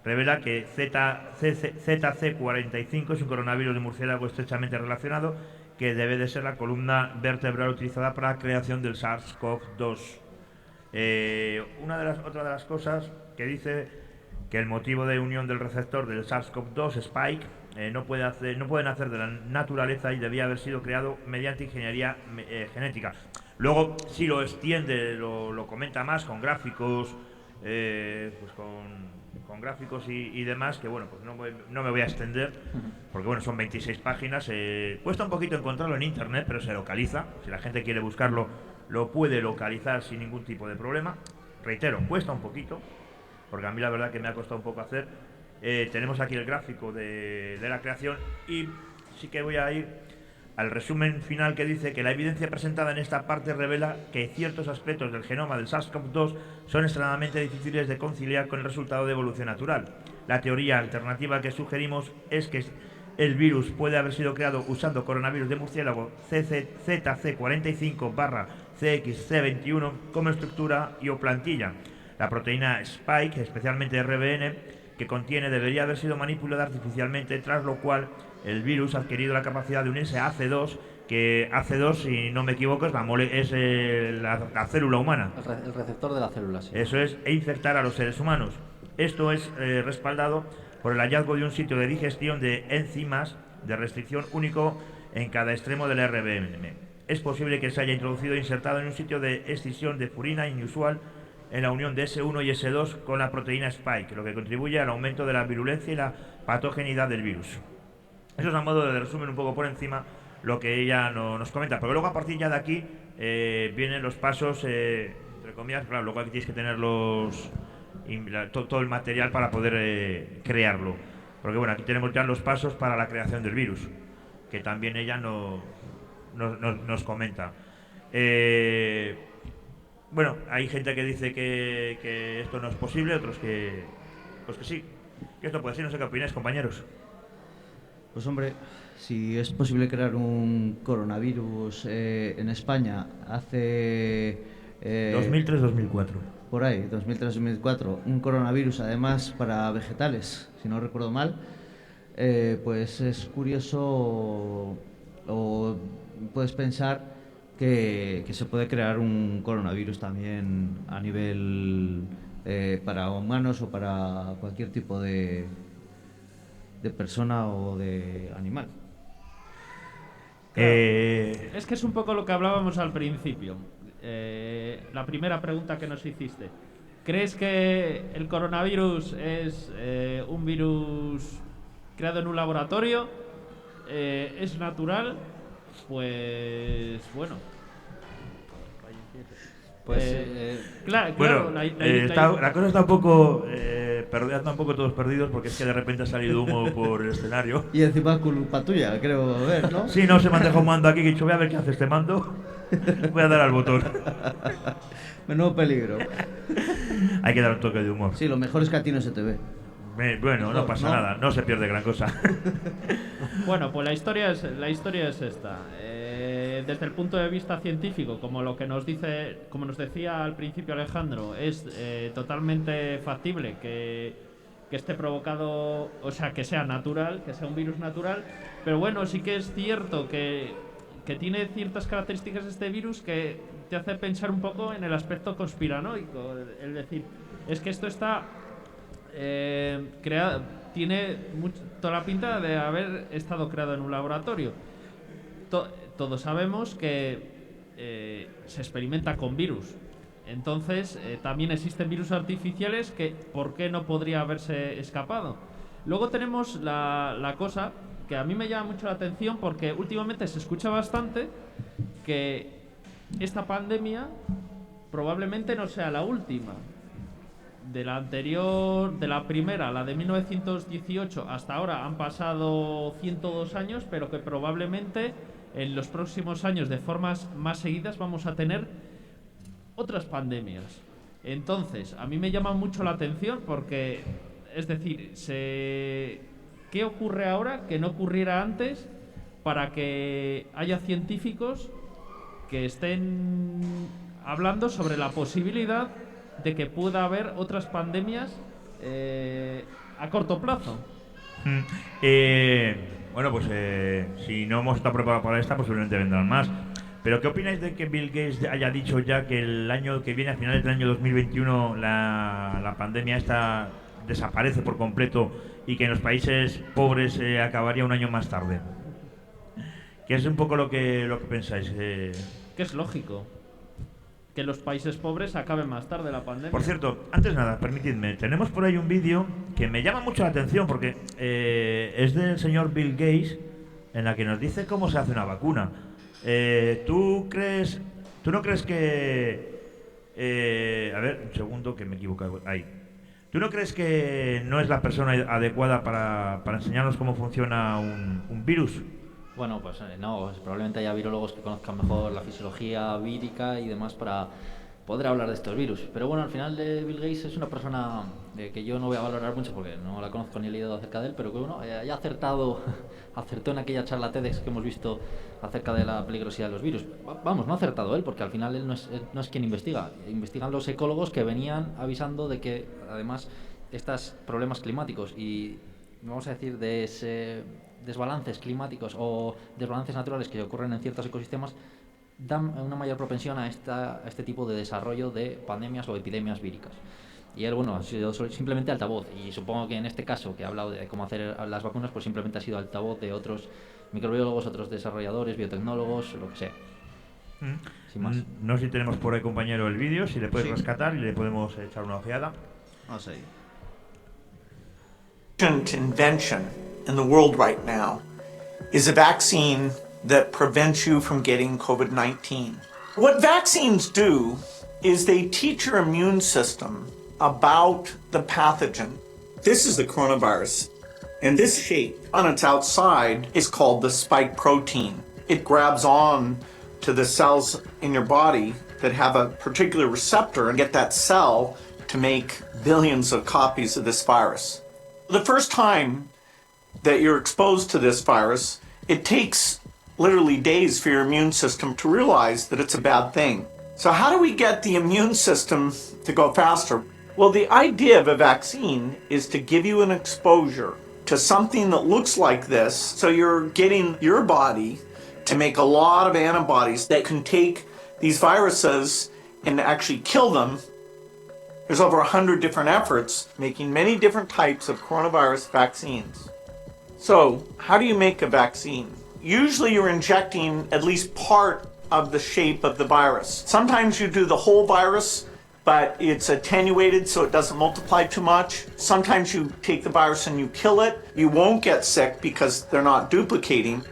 revela que ZC45 es un coronavirus de murciélago estrechamente relacionado, que debe de ser la columna vertebral utilizada para la creación del SARS-CoV-2. Otra de las cosas que dice que el motivo de unión del receptor del SARS-CoV-2, Spike, no pueden hacer de la naturaleza y debía haber sido creado mediante ingeniería genética. Luego, si lo extiende, lo comenta más con gráficos, pues con gráficos y demás, que bueno, pues no me voy a extender, porque bueno, son 26 páginas, cuesta un poquito encontrarlo en internet, pero se localiza. Si la gente quiere buscarlo, lo puede localizar sin ningún tipo de problema. Reitero, cuesta un poquito, porque a mí la verdad que me ha costado un poco hacer. Tenemos aquí el gráfico de la creación, y sí que voy a ir al resumen final que dice que la evidencia presentada en esta parte revela que ciertos aspectos del genoma del SARS-CoV-2 son extremadamente difíciles de conciliar con el resultado de evolución natural. La teoría alternativa que sugerimos es que el virus puede haber sido creado usando coronavirus de murciélago ZC45-CXC21 como estructura y o plantilla. La proteína Spike, especialmente RBN, que contiene debería haber sido manipulada artificialmente, tras lo cual el virus ha adquirido la capacidad de unirse a AC2, que AC2, si no me equivoco, es la célula humana. El receptor de la célula, sí. Eso es, e infectar a los seres humanos. Esto es respaldado por el hallazgo de un sitio de digestión de enzimas de restricción único en cada extremo del RBM. Es posible que se haya introducido e insertado en un sitio de escisión de purina inusual en la unión de S1 y S2 con la proteína Spike, lo que contribuye al aumento de la virulencia y la patogenidad del virus. Eso es a modo de resumen un poco por encima lo que ella nos comenta, pero luego a partir ya de aquí vienen los pasos, entre comillas, claro, luego aquí tienes que tener todo el material para poder crearlo, porque bueno, aquí tenemos ya los pasos para la creación del virus, que también ella nos comenta. Bueno, hay gente que dice que esto no es posible, otros que sí, que esto puede ser. No sé qué opináis, compañeros. Pues hombre, si es posible crear un coronavirus en España hace... 2003-2004. Por ahí, 2003-2004, un coronavirus además para vegetales, si no recuerdo mal, pues es curioso, o puedes pensar que se puede crear un coronavirus también a nivel para humanos o para cualquier tipo de persona o de animal. Es que es un poco lo que hablábamos al principio. La primera pregunta que nos hiciste. ¿Crees que el coronavirus es un virus creado en un laboratorio? ¿Es natural? Pues bueno. Claro, bueno, la cosa está un poco está un poco todos perdidos, porque es que de repente ha salido humo por el escenario. Y encima culpa tuya, creo, a ver, ¿no? Sí, no, se me ha dejado un mando aquí, que he dicho, voy a ver qué hace este mando. Voy a dar al botón. Menudo peligro. Hay que dar un toque de humor. Sí, lo mejor es que a ti no se te ve. Bueno, no pasa nada, no se pierde gran cosa. Bueno, pues la historia es esta. Desde el punto de vista científico, como lo que nos decía al principio Alejandro, es totalmente factible que esté provocado, o sea, que sea natural, que sea un virus natural. Pero bueno, sí que es cierto que tiene ciertas características este virus que te hace pensar un poco en el aspecto conspiranoico. Es decir, es que esto está creado, tiene toda la pinta de haber estado creado en un laboratorio. Todos sabemos que se experimenta con virus. Entonces, también existen virus artificiales que, ¿por qué no podría haberse escapado? Luego tenemos la cosa que a mí me llama mucho la atención, porque últimamente se escucha bastante que esta pandemia probablemente no sea la última. De la anterior, de la primera, la de 1918, hasta ahora han pasado 102 años, pero que probablemente en los próximos años, de formas más seguidas, vamos a tener otras pandemias. Entonces, a mí me llama mucho la atención porque, es decir, ¿qué ocurre ahora que no ocurriera antes para que haya científicos que estén hablando sobre la posibilidad de que pueda haber otras pandemias a corto plazo? Bueno, pues si no hemos estado preparados para esta, posiblemente vendrán más. Pero ¿qué opináis de que Bill Gates haya dicho ya que el año que viene, a finales del año 2021, la pandemia esta desaparece por completo y que en los países pobres acabaría un año más tarde? ¿Qué es un poco lo que pensáis? Que es lógico que los países pobres acaben más tarde la pandemia. Por cierto, antes de nada, permitidme, tenemos por ahí un vídeo que me llama mucho la atención porque es del señor Bill Gates, en la que nos dice cómo se hace una vacuna. ¿Tú no crees que... a ver, un segundo que me he equivocado. Ahí. ¿Tú no crees que no es la persona adecuada para enseñarnos cómo funciona un virus? Bueno, pues no, probablemente haya virólogos que conozcan mejor la fisiología vírica y demás para poder hablar de estos virus. Pero bueno, al final Bill Gates es una persona que yo no voy a valorar mucho porque no la conozco ni he leído acerca de él, pero que bueno, haya acertó en aquella charla TEDx que hemos visto acerca de la peligrosidad de los virus. Vamos, no ha acertado él, porque al final él no es quien investiga. Investigan los ecólogos que venían avisando de que además estos problemas climáticos y, vamos a decir, desbalances climáticos o desbalances naturales que ocurren en ciertos ecosistemas dan una mayor propensión a este tipo de desarrollo de pandemias o epidemias víricas. Y él, bueno, ha sido simplemente altavoz. Y supongo que en este caso, que ha hablado de cómo hacer las vacunas, pues simplemente ha sido altavoz de otros microbiólogos, otros desarrolladores, biotecnólogos, lo que sea. Sin más. No sé si tenemos por ahí, compañero, el vídeo, si le puedes rescatar y le podemos echar una ojeada. Vamos ahí. Invention in the world right now is a vaccine that prevents you from getting COVID-19. What vaccines do is they teach your immune system about the pathogen. This is the coronavirus, and this shape on its outside is called the spike protein. It grabs on to the cells in your body that have a particular receptor and get that cell to make billions of copies of this virus. The first time that you're exposed to this virus, it takes literally days for your immune system to realize that it's a bad thing. So how do we get the immune system to go faster? Well, the idea of a vaccine is to give you an exposure to something that looks like this, so you're getting your body to make a lot of antibodies that can take these viruses and actually kill them. There's over 100 different efforts making many different types of coronavirus vaccines. So, how do you make a vaccine? Usually you're injecting at least part of the shape of the virus. Sometimes you do the whole virus, but it's attenuated so it doesn't multiply too much. Sometimes you take the virus and you kill it. You won't get sick because they're not duplicating.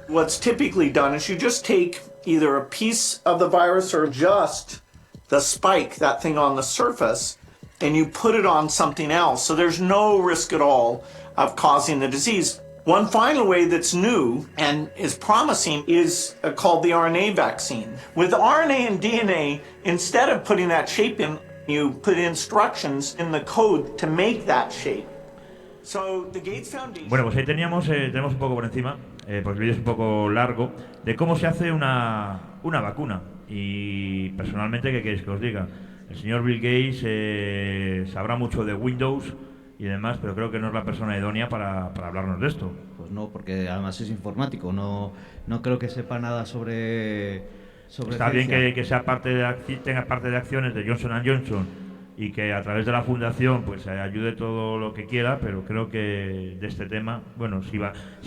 What's typically done is you just take either a piece of the virus or just the spike, that thing on the surface, and you put it on something else. So there's no risk at all of causing the disease. One final way that's new and is promising is called the RNA vaccine. With RNA and DNA, instead of putting that shape in, you put instructions in the code to make that shape. So the Gates Foundation... Bueno, pues ahí tenemos un poco por encima, pues el vídeo es un poco largo, de cómo se hace una vacuna. Y personalmente, ¿qué queréis que os diga? El señor Bill Gates sabrá mucho de Windows y demás, pero creo que no es la persona idónea para hablarnos de esto. Pues no, porque además es informático, no creo que sepa nada sobre Está bien ciencia. que sea tenga parte de acciones de Johnson & Johnson y que a través de la fundación pues ayude todo lo que quiera, pero creo que de este tema, bueno, si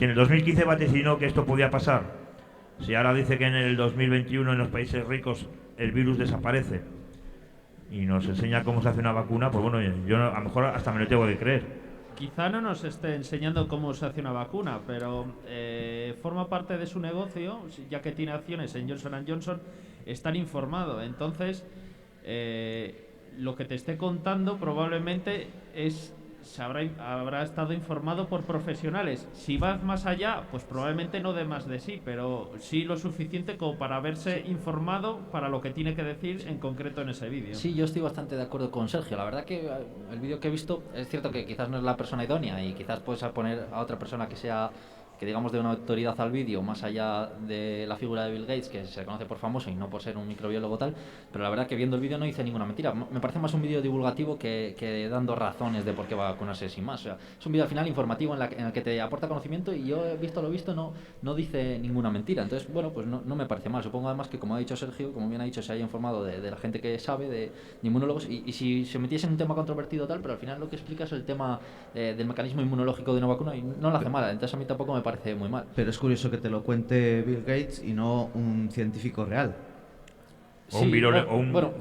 en el 2015 vaticinó que esto podía pasar, si ahora dice que en el 2021 en los países ricos el virus desaparece y nos enseña cómo se hace una vacuna, pues bueno, yo a lo mejor hasta me lo tengo que creer. Quizá no nos esté enseñando cómo se hace una vacuna, pero forma parte de su negocio, ya que tiene acciones en Johnson & Johnson, estar informado. Entonces, lo que te esté contando probablemente habrá estado informado por profesionales. Si vas más allá, pues probablemente no dé más de sí, pero sí lo suficiente como para haberse informado para lo que tiene que decir en concreto en ese vídeo. Sí, yo estoy bastante de acuerdo con Sergio. La verdad que el vídeo que he visto es cierto que quizás no es la persona idónea y quizás puedes poner a otra persona que sea, que digamos, de una autoridad al vídeo, más allá de la figura de Bill Gates, que se le conoce por famoso y no por ser un microbiólogo tal, pero la verdad que viendo el vídeo no dice ninguna mentira. Me parece más un vídeo divulgativo que dando razones de por qué va a vacunarse sin más. O sea, es un vídeo al final informativo en el que te aporta conocimiento y yo he visto lo visto, no dice ninguna mentira. Entonces, bueno, pues no me parece mal. Supongo además que, como ha dicho Sergio, como bien ha dicho, se haya informado de la gente que sabe, de inmunólogos, y si se metiese en un tema controvertido tal, pero al final lo que explica es el tema del mecanismo inmunológico de una vacuna y no lo hace mal. Entonces a mí tampoco me parece muy mal. Pero es curioso que te lo cuente Bill Gates y no un científico real. O un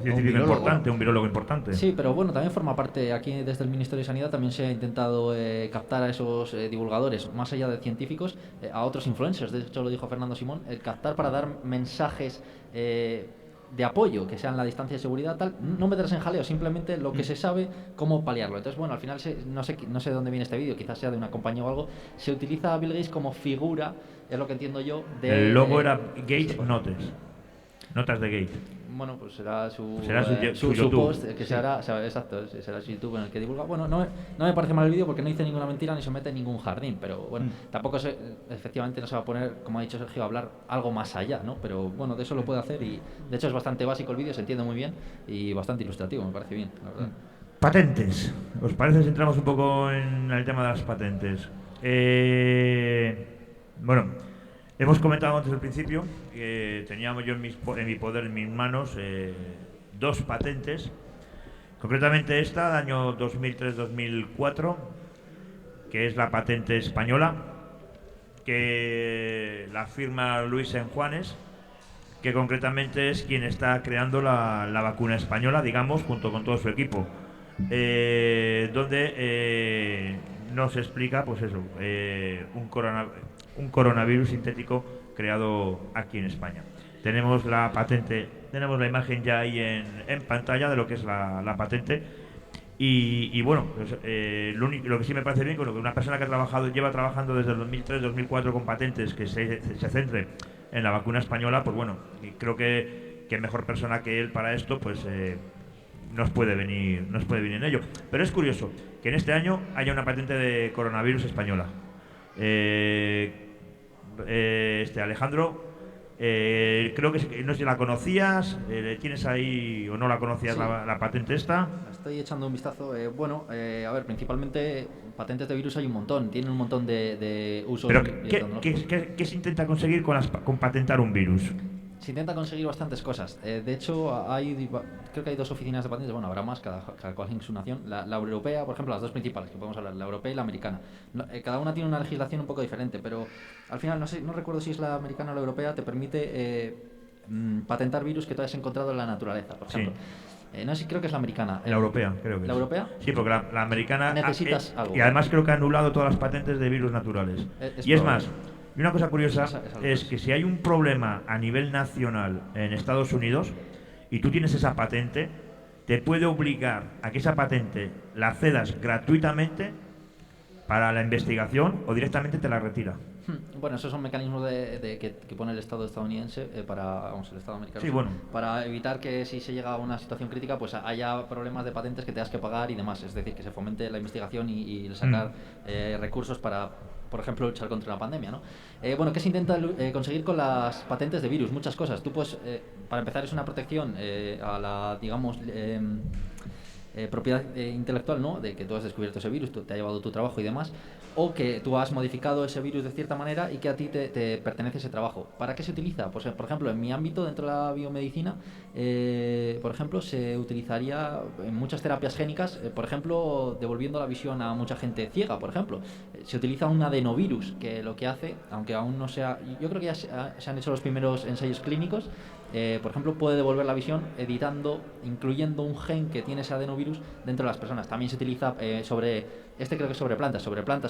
científico importante, un virólogo importante. Sí, pero bueno, también forma parte, aquí desde el Ministerio de Sanidad también se ha intentado captar a esos divulgadores, más allá de científicos, a otros influencers. De hecho lo dijo Fernando Simón, captar para dar mensajes de apoyo, que sean la distancia de seguridad, tal, no meterse en jaleo, simplemente lo que se sabe, cómo paliarlo. Entonces, bueno, al final no sé de dónde viene este vídeo, quizás sea de una compañía o algo, se utiliza a Bill Gates como figura, es lo que entiendo yo, de... El logo era Gates Notes. Notas de Gates. Bueno, pues será su YouTube. post, que será exacto, será su YouTube en el que divulga. Bueno, no me parece mal el vídeo porque no dice ninguna mentira ni se mete en ningún jardín, pero bueno, tampoco efectivamente no se va a poner, como ha dicho Sergio, a hablar algo más allá, ¿no? Pero bueno, de eso lo puede hacer y de hecho es bastante básico el vídeo, se entiende muy bien y bastante ilustrativo, me parece bien, la verdad. Patentes. ¿Os parece si entramos un poco en el tema de las patentes? Bueno, hemos comentado antes al principio que teníamos yo en mi poder, en mis manos, 2 patentes. Concretamente esta, del año 2003-2004, que es la patente española, que la firma Luis Enjuanes, que concretamente es quien está creando la vacuna española, digamos, junto con todo su equipo. Donde nos explica, pues eso, un coronavirus sintético creado aquí en España. Tenemos la patente, tenemos la imagen ya ahí en pantalla de lo que es la patente. Y bueno, pues, lo que sí me parece bien, con lo que una persona que lleva trabajando desde el 2003-2004 con patentes, que se centre en la vacuna española, pues bueno, y creo que mejor persona que él para esto, pues nos puede venir en ello. Pero es curioso que en este año haya una patente de coronavirus española. Alejandro, creo que no sé si la conocías, tienes ahí o no la conocías, sí, la patente esta. Estoy echando un vistazo. A ver, principalmente patentes de virus hay un montón, tienen un montón de usos. Pero ¿qué se intenta conseguir con patentar un virus? Se intenta conseguir bastantes cosas. De hecho, creo que hay 2 oficinas de patentes. Bueno, habrá más, cada cual en su nación. La europea, por ejemplo, las 2 principales que podemos hablar, la europea y la americana. Cada una tiene una legislación un poco diferente, pero al final, no recuerdo si es la americana o la europea, te permite patentar virus que tú hayas encontrado en la naturaleza, por ejemplo. Sí. No sé si creo que es la americana. La europea, creo que ¿La es. europea? Sí, porque la americana... Necesitas algo. Y además creo que ha anulado todas las patentes de virus naturales. Es más... Y una cosa curiosa es que si hay un problema a nivel nacional en Estados Unidos y tú tienes esa patente, te puede obligar a que esa patente la cedas gratuitamente para la investigación o directamente te la retira. Bueno, esos son mecanismos que pone el Estado estadounidense el Estado americano. Sí, bueno. Para evitar que si se llega a una situación crítica, pues haya problemas de patentes que tengas que pagar y demás. Es decir, que se fomente la investigación y sacar recursos para, por ejemplo, luchar contra una pandemia, ¿no? Bueno, ¿qué se intenta conseguir con las patentes de virus? Muchas cosas. Tú, pues, para empezar, es una protección a la, digamos, propiedad intelectual, ¿no? De que tú has descubierto ese virus, te ha llevado tu trabajo y demás, o que tú has modificado ese virus de cierta manera y que a ti te pertenece ese trabajo. ¿Para qué se utiliza? Pues, por ejemplo, en mi ámbito, dentro de la biomedicina, por ejemplo, se utilizaría en muchas terapias génicas, por ejemplo, devolviendo la visión a mucha gente ciega, por ejemplo. Se utiliza un adenovirus, que lo que hace, aunque aún no sea... Yo creo que ya se han hecho los primeros ensayos clínicos. Por ejemplo, puede devolver la visión incluyendo un gen que tiene ese adenovirus dentro de las personas. También se utiliza creo que sobre plantas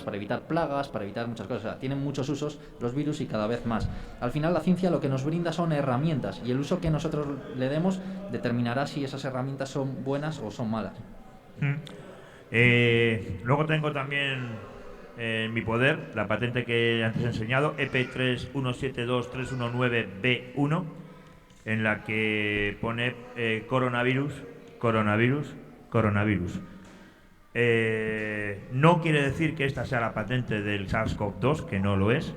para evitar plagas, para evitar muchas cosas. O sea, tienen muchos usos los virus y cada vez más. Al final, la ciencia lo que nos brinda son herramientas y el uso que nosotros le demos determinará si esas herramientas son buenas o son malas. Luego tengo también en mi poder la patente que antes he enseñado, EP3172319B1, en la que pone coronavirus. No quiere decir que esta sea la patente del SARS-CoV-2, que no lo es,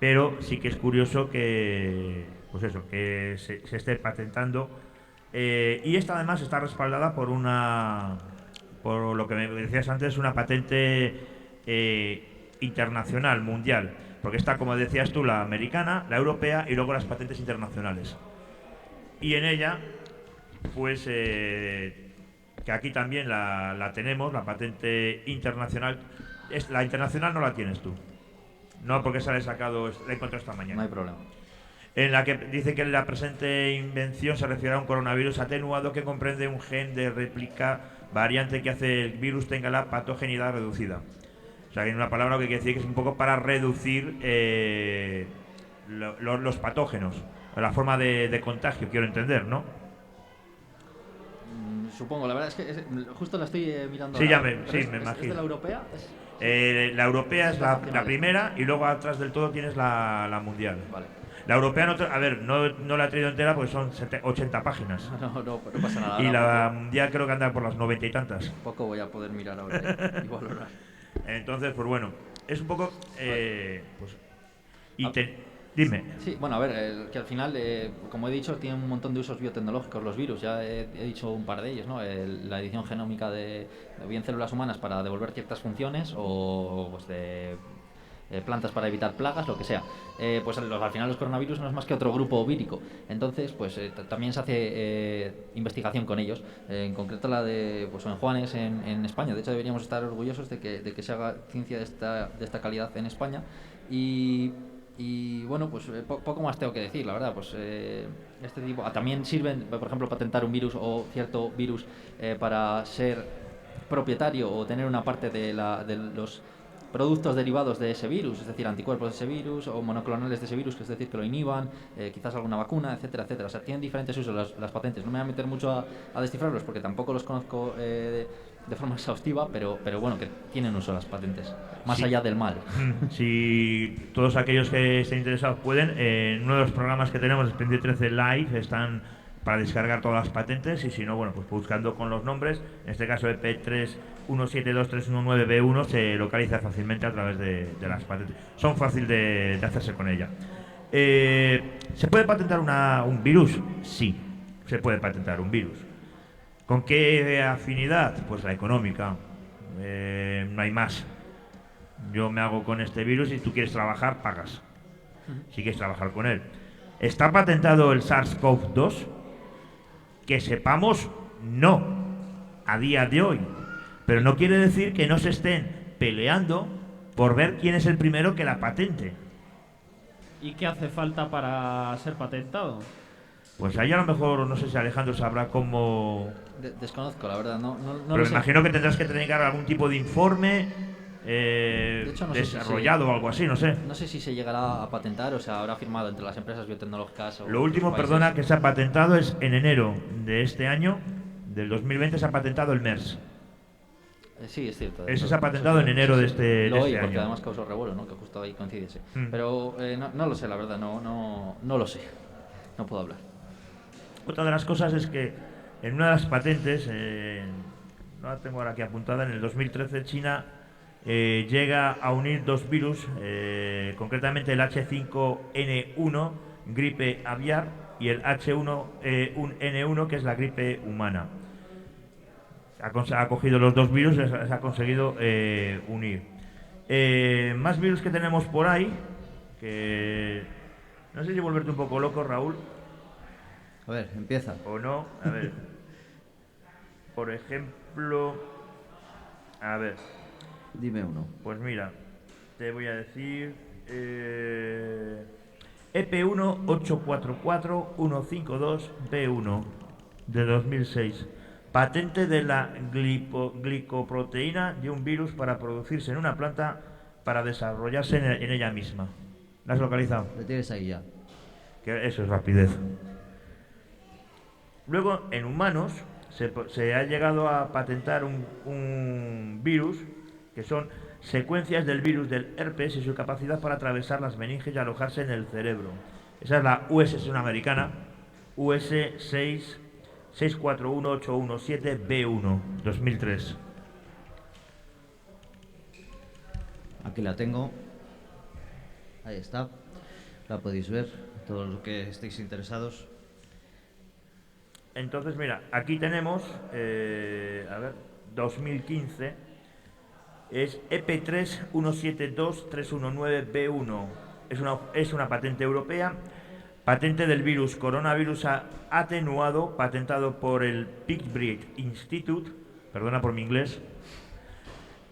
pero sí que es curioso que, pues eso, que se esté patentando. Y esta además está respaldada por lo que me decías antes, una patente internacional, mundial, porque está, como decías tú, la americana, la europea y luego las patentes internacionales. Y en ella, pues, que aquí también la tenemos, la patente internacional. La internacional no la tienes tú. No, porque la he encontrado esta mañana. No hay problema. En la que dice que la presente invención se refiere a un coronavirus atenuado que comprende un gen de réplica variante que hace el virus tenga la patogenidad reducida. O sea, que en una palabra que quiere decir que es un poco para reducir los patógenos. la forma de contagio, quiero entender, ¿no? Supongo, la verdad es que justo la estoy mirando. Sí, ahora. sí, ¿Es me imagino. de la europea? La europea es la nacionales. primera y luego atrás del todo tienes la mundial. Vale. La europea, a ver, no la he traído entera porque son 80 páginas. No pasa nada. Y ahora, la mundial creo que anda por las 90 y tantas. Poco voy a poder mirar ahora y valorar. Entonces, pues bueno, es un poco... Dime. Sí, bueno, a ver, que al final, como he dicho, tiene un montón de usos biotecnológicos los virus. Ya he dicho un par de ellos, ¿no? La edición genómica de bien células humanas para devolver ciertas funciones o pues de plantas para evitar plagas, lo que sea. Pues al final los coronavirus no es más que otro grupo vírico. Entonces, pues también se hace investigación con ellos. En concreto la de pues, en Juanes en España. De hecho, deberíamos estar orgullosos de que se haga ciencia de esta calidad en España. Y bueno, pues poco más tengo que decir, la verdad. Pues este tipo también sirven, por ejemplo, patentar un virus o cierto virus para ser propietario o tener una parte de los productos derivados de ese virus, es decir, anticuerpos de ese virus o monoclonales de ese virus, que es decir, que lo inhiban, quizás alguna vacuna, etcétera, etcétera. O sea, tienen diferentes usos las patentes. No me voy a meter mucho a descifrarlos porque tampoco los conozco de forma exhaustiva, pero bueno, que tienen uso las patentes, más allá del mal. Si todos aquellos que estén interesados pueden, en uno de los programas que tenemos, Expediente 13 Live, están para descargar todas las patentes, y si no, bueno, pues buscando con los nombres, en este caso EP3172319B1 se localiza fácilmente a través de las patentes. Son fácil de hacerse con ella. ¿Se puede patentar un virus? Sí, se puede patentar un virus. ¿Con qué afinidad? Pues la económica. No hay más. Yo me hago con este virus y tú quieres trabajar, pagas. Si quieres trabajar con él. ¿Está patentado el SARS-CoV-2? Que sepamos, no. A día de hoy. Pero no quiere decir que no se estén peleando por ver quién es el primero que la patente. ¿Y qué hace falta para ser patentado? Pues ahí a lo mejor, no sé si Alejandro sabrá cómo... Desconozco, la verdad, no pero lo me sé. imagino que tendrás que tener algún tipo de informe De hecho, no sé desarrollado o algo así, no sé. No sé si se llegará a patentar o se habrá firmado entre las empresas biotecnológicas o Lo último, otros países. perdona, que se ha patentado es en enero de este año, del 2020, se ha patentado el MERS. Sí, es cierto. Ese se ha patentado en enero de este Lo oí, año. porque además causó revuelo, ¿no? Que justo ahí coincidiese. Mm. Pero no lo sé, la verdad, no lo sé. No puedo hablar. Otra de las cosas es que en una de las patentes, no la tengo ahora aquí apuntada, en el 2013 China llega a unir dos virus, concretamente el H5N1, gripe aviar, y el H1N1, que es la gripe humana. Ha cogido los dos virus y se ha conseguido unir. Más virus que tenemos por ahí, que no sé si volverte un poco loco, Raúl. A ver, empieza. ¿O no? A ver. Por ejemplo... A ver. Dime uno. Pues mira, te voy a decir... EP1844152B1 de 2006. Patente de la glicoproteína de un virus para producirse en una planta para desarrollarse en ella misma. ¿La has localizado? Lo tienes ahí ya. Que eso es rapidez. Luego, en humanos, se ha llegado a patentar un virus que son secuencias del virus del herpes y su capacidad para atravesar las meninges y alojarse en el cerebro. Esa es la US, es una americana, US 641817B1, 2003. Aquí la tengo. Ahí está. La podéis ver, todos los que estéis interesados. Entonces, mira, aquí tenemos, 2015, es EP3172319B1. Es una patente europea, patente del virus coronavirus atenuado, patentado por el Pickbright Institute, perdona por mi inglés,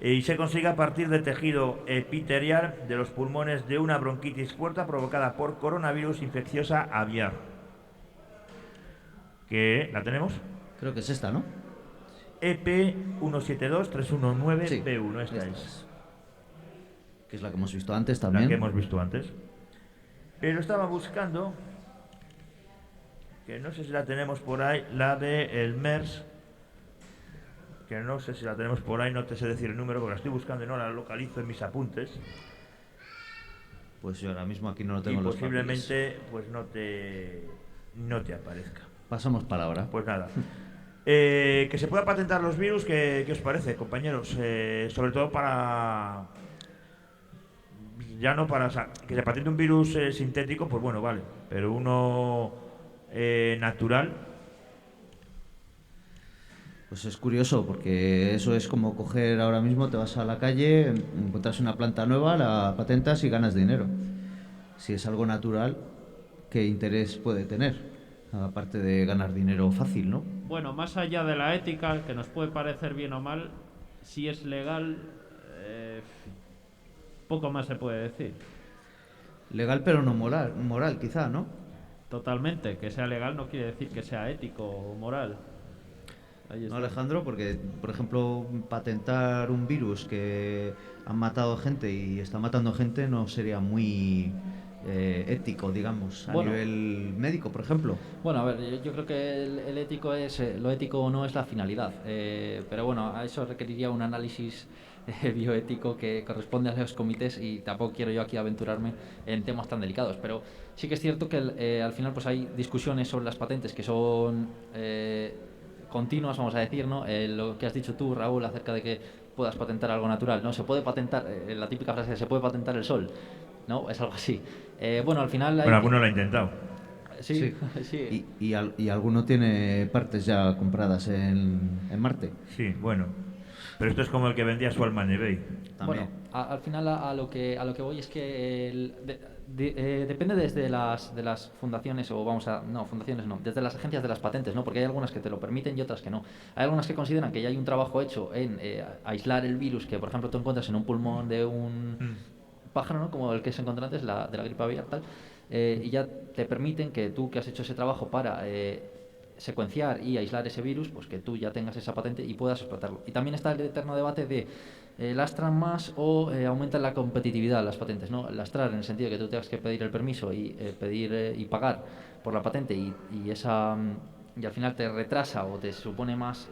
y se consigue a partir de tejido epitelial de los pulmones de una bronquitis fuerte provocada por coronavirus infecciosa aviar. ¿Qué? ¿La tenemos? Creo que es esta, ¿no? EP172319B1, Sí, esta esta es. Que es la que hemos visto antes también. La que hemos visto antes. Pero estaba buscando que no sé si la tenemos por ahí, la de el MERS, que no sé si la tenemos por ahí, no te sé decir el número porque la estoy buscando y no la localizo en mis apuntes. Pues yo ahora mismo aquí no lo tengo Y en los posiblemente pues no te aparezca. Pasamos palabra. Pues nada. Que se pueda patentar los virus, ¿qué os parece, compañeros? Sobre todo para... Ya no para... O sea, que se patente un virus sintético, pues bueno, vale. Pero uno natural... Pues es curioso, porque eso es como coger ahora mismo, te vas a la calle, encuentras una planta nueva, la patentas y ganas dinero. Si es algo natural, ¿qué interés puede tener? Aparte de ganar dinero fácil, ¿no? Bueno, más allá de la ética, que nos puede parecer bien o mal, si es legal, poco más se puede decir. Legal pero no moral quizá, ¿no? Totalmente, que sea legal no quiere decir que sea ético o moral. Ahí está. No, Alejandro, porque, por ejemplo, patentar un virus que han matado gente y está matando gente no sería muy ético, digamos, a Bueno. nivel médico, por ejemplo. Bueno, a ver, yo creo que el ético es, lo ético no es la finalidad, pero bueno, a eso requeriría un análisis bioético que corresponde a los comités y tampoco quiero yo aquí aventurarme en temas tan delicados, pero sí que es cierto que al final pues hay discusiones sobre las patentes que son continuas, vamos a decir, ¿no? Lo que has dicho tú, Raúl, acerca de que puedas patentar algo natural, ¿no? Se puede patentar, la típica frase, se puede patentar el sol, ¿no? Es algo así. Bueno, al final... Bueno, alguno lo ha intentado. Sí, sí. Y alguno tiene partes ya compradas en Marte. Sí, bueno. Pero esto es como el que vendía su alma en eBay. También. Bueno, al final a lo que voy es que depende desde de las fundaciones o fundaciones no, desde las agencias de las patentes, ¿no? Porque hay algunas que te lo permiten y otras que no. Hay algunas que consideran que ya hay un trabajo hecho en aislar el virus que, por ejemplo, tú encuentras en un pulmón de un pájaro, ¿no? Como el que se encontró antes, de la gripe aviar, tal, y ya te permiten que tú que has hecho ese trabajo para secuenciar y aislar ese virus, pues que tú ya tengas esa patente y puedas explotarlo. Y también está el eterno debate de lastran más o aumentan la competitividad de las patentes, ¿no? Lastrar en el sentido de que tú tengas que pedir el permiso y pedir y pagar por la patente y al final te retrasa o te supone más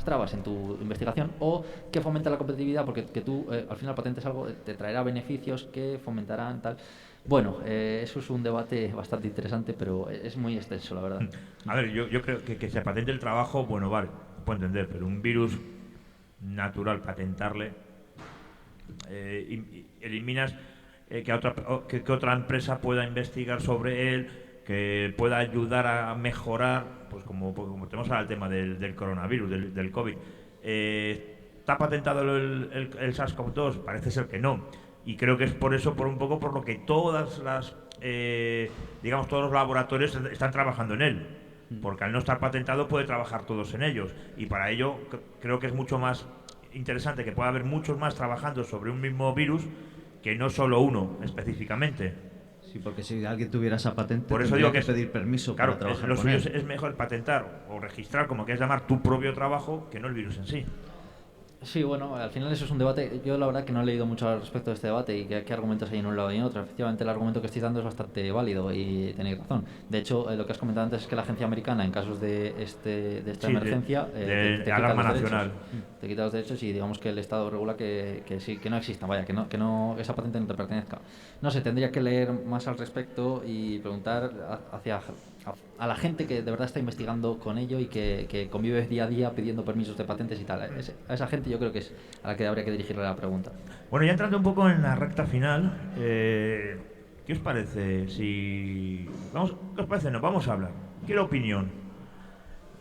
trabas en tu investigación, o que fomenta la competitividad porque que tú al final patentes algo, te traerá beneficios que fomentarán tal. Bueno, eso es un debate bastante interesante, pero es muy extenso, la verdad. A ver, yo creo que se patente el trabajo, bueno, vale, puedo entender, pero un virus natural, patentarle, eliminas que otra empresa pueda investigar sobre él, que pueda ayudar a mejorar, pues como tenemos ahora el tema del coronavirus, del COVID. ¿Está patentado el SARS-CoV-2? Parece ser que no. Y creo que es por eso, por lo que todas las, todos los laboratorios están trabajando en él. Porque al no estar patentado puede trabajar todos en ellos. Y para ello creo que es mucho más interesante que pueda haber muchos más trabajando sobre un mismo virus que no solo uno específicamente. Sí, porque si alguien tuviera esa patente, por eso tendría digo que pedir permiso claro, para trabajar lo con suyo él. es mejor patentar o registrar, como quieras llamar, tu propio trabajo que no el virus en sí. Sí, bueno, al final eso es un debate. Yo la verdad que no he leído mucho al respecto de este debate y qué argumentos hay en un lado y en otro. Efectivamente, el argumento que estáis dando es bastante válido y tenéis razón. De hecho, lo que has comentado antes es que la agencia americana, en casos de esta emergencia, de te quita alarma los nacional. derechos. Te quita los derechos y digamos que el Estado regula que sí, que no existan, vaya, que no esa patente no te pertenezca. No sé, tendría que leer más al respecto y preguntar a la gente que de verdad está investigando con ello y que convive día a día pidiendo permisos de patentes y tal. A esa gente yo creo que es a la que habría que dirigirle la pregunta. Bueno, ya entrando un poco en la recta final, ¿qué os parece? ¿Qué os parece? Nos vamos a hablar. Quiero opinión.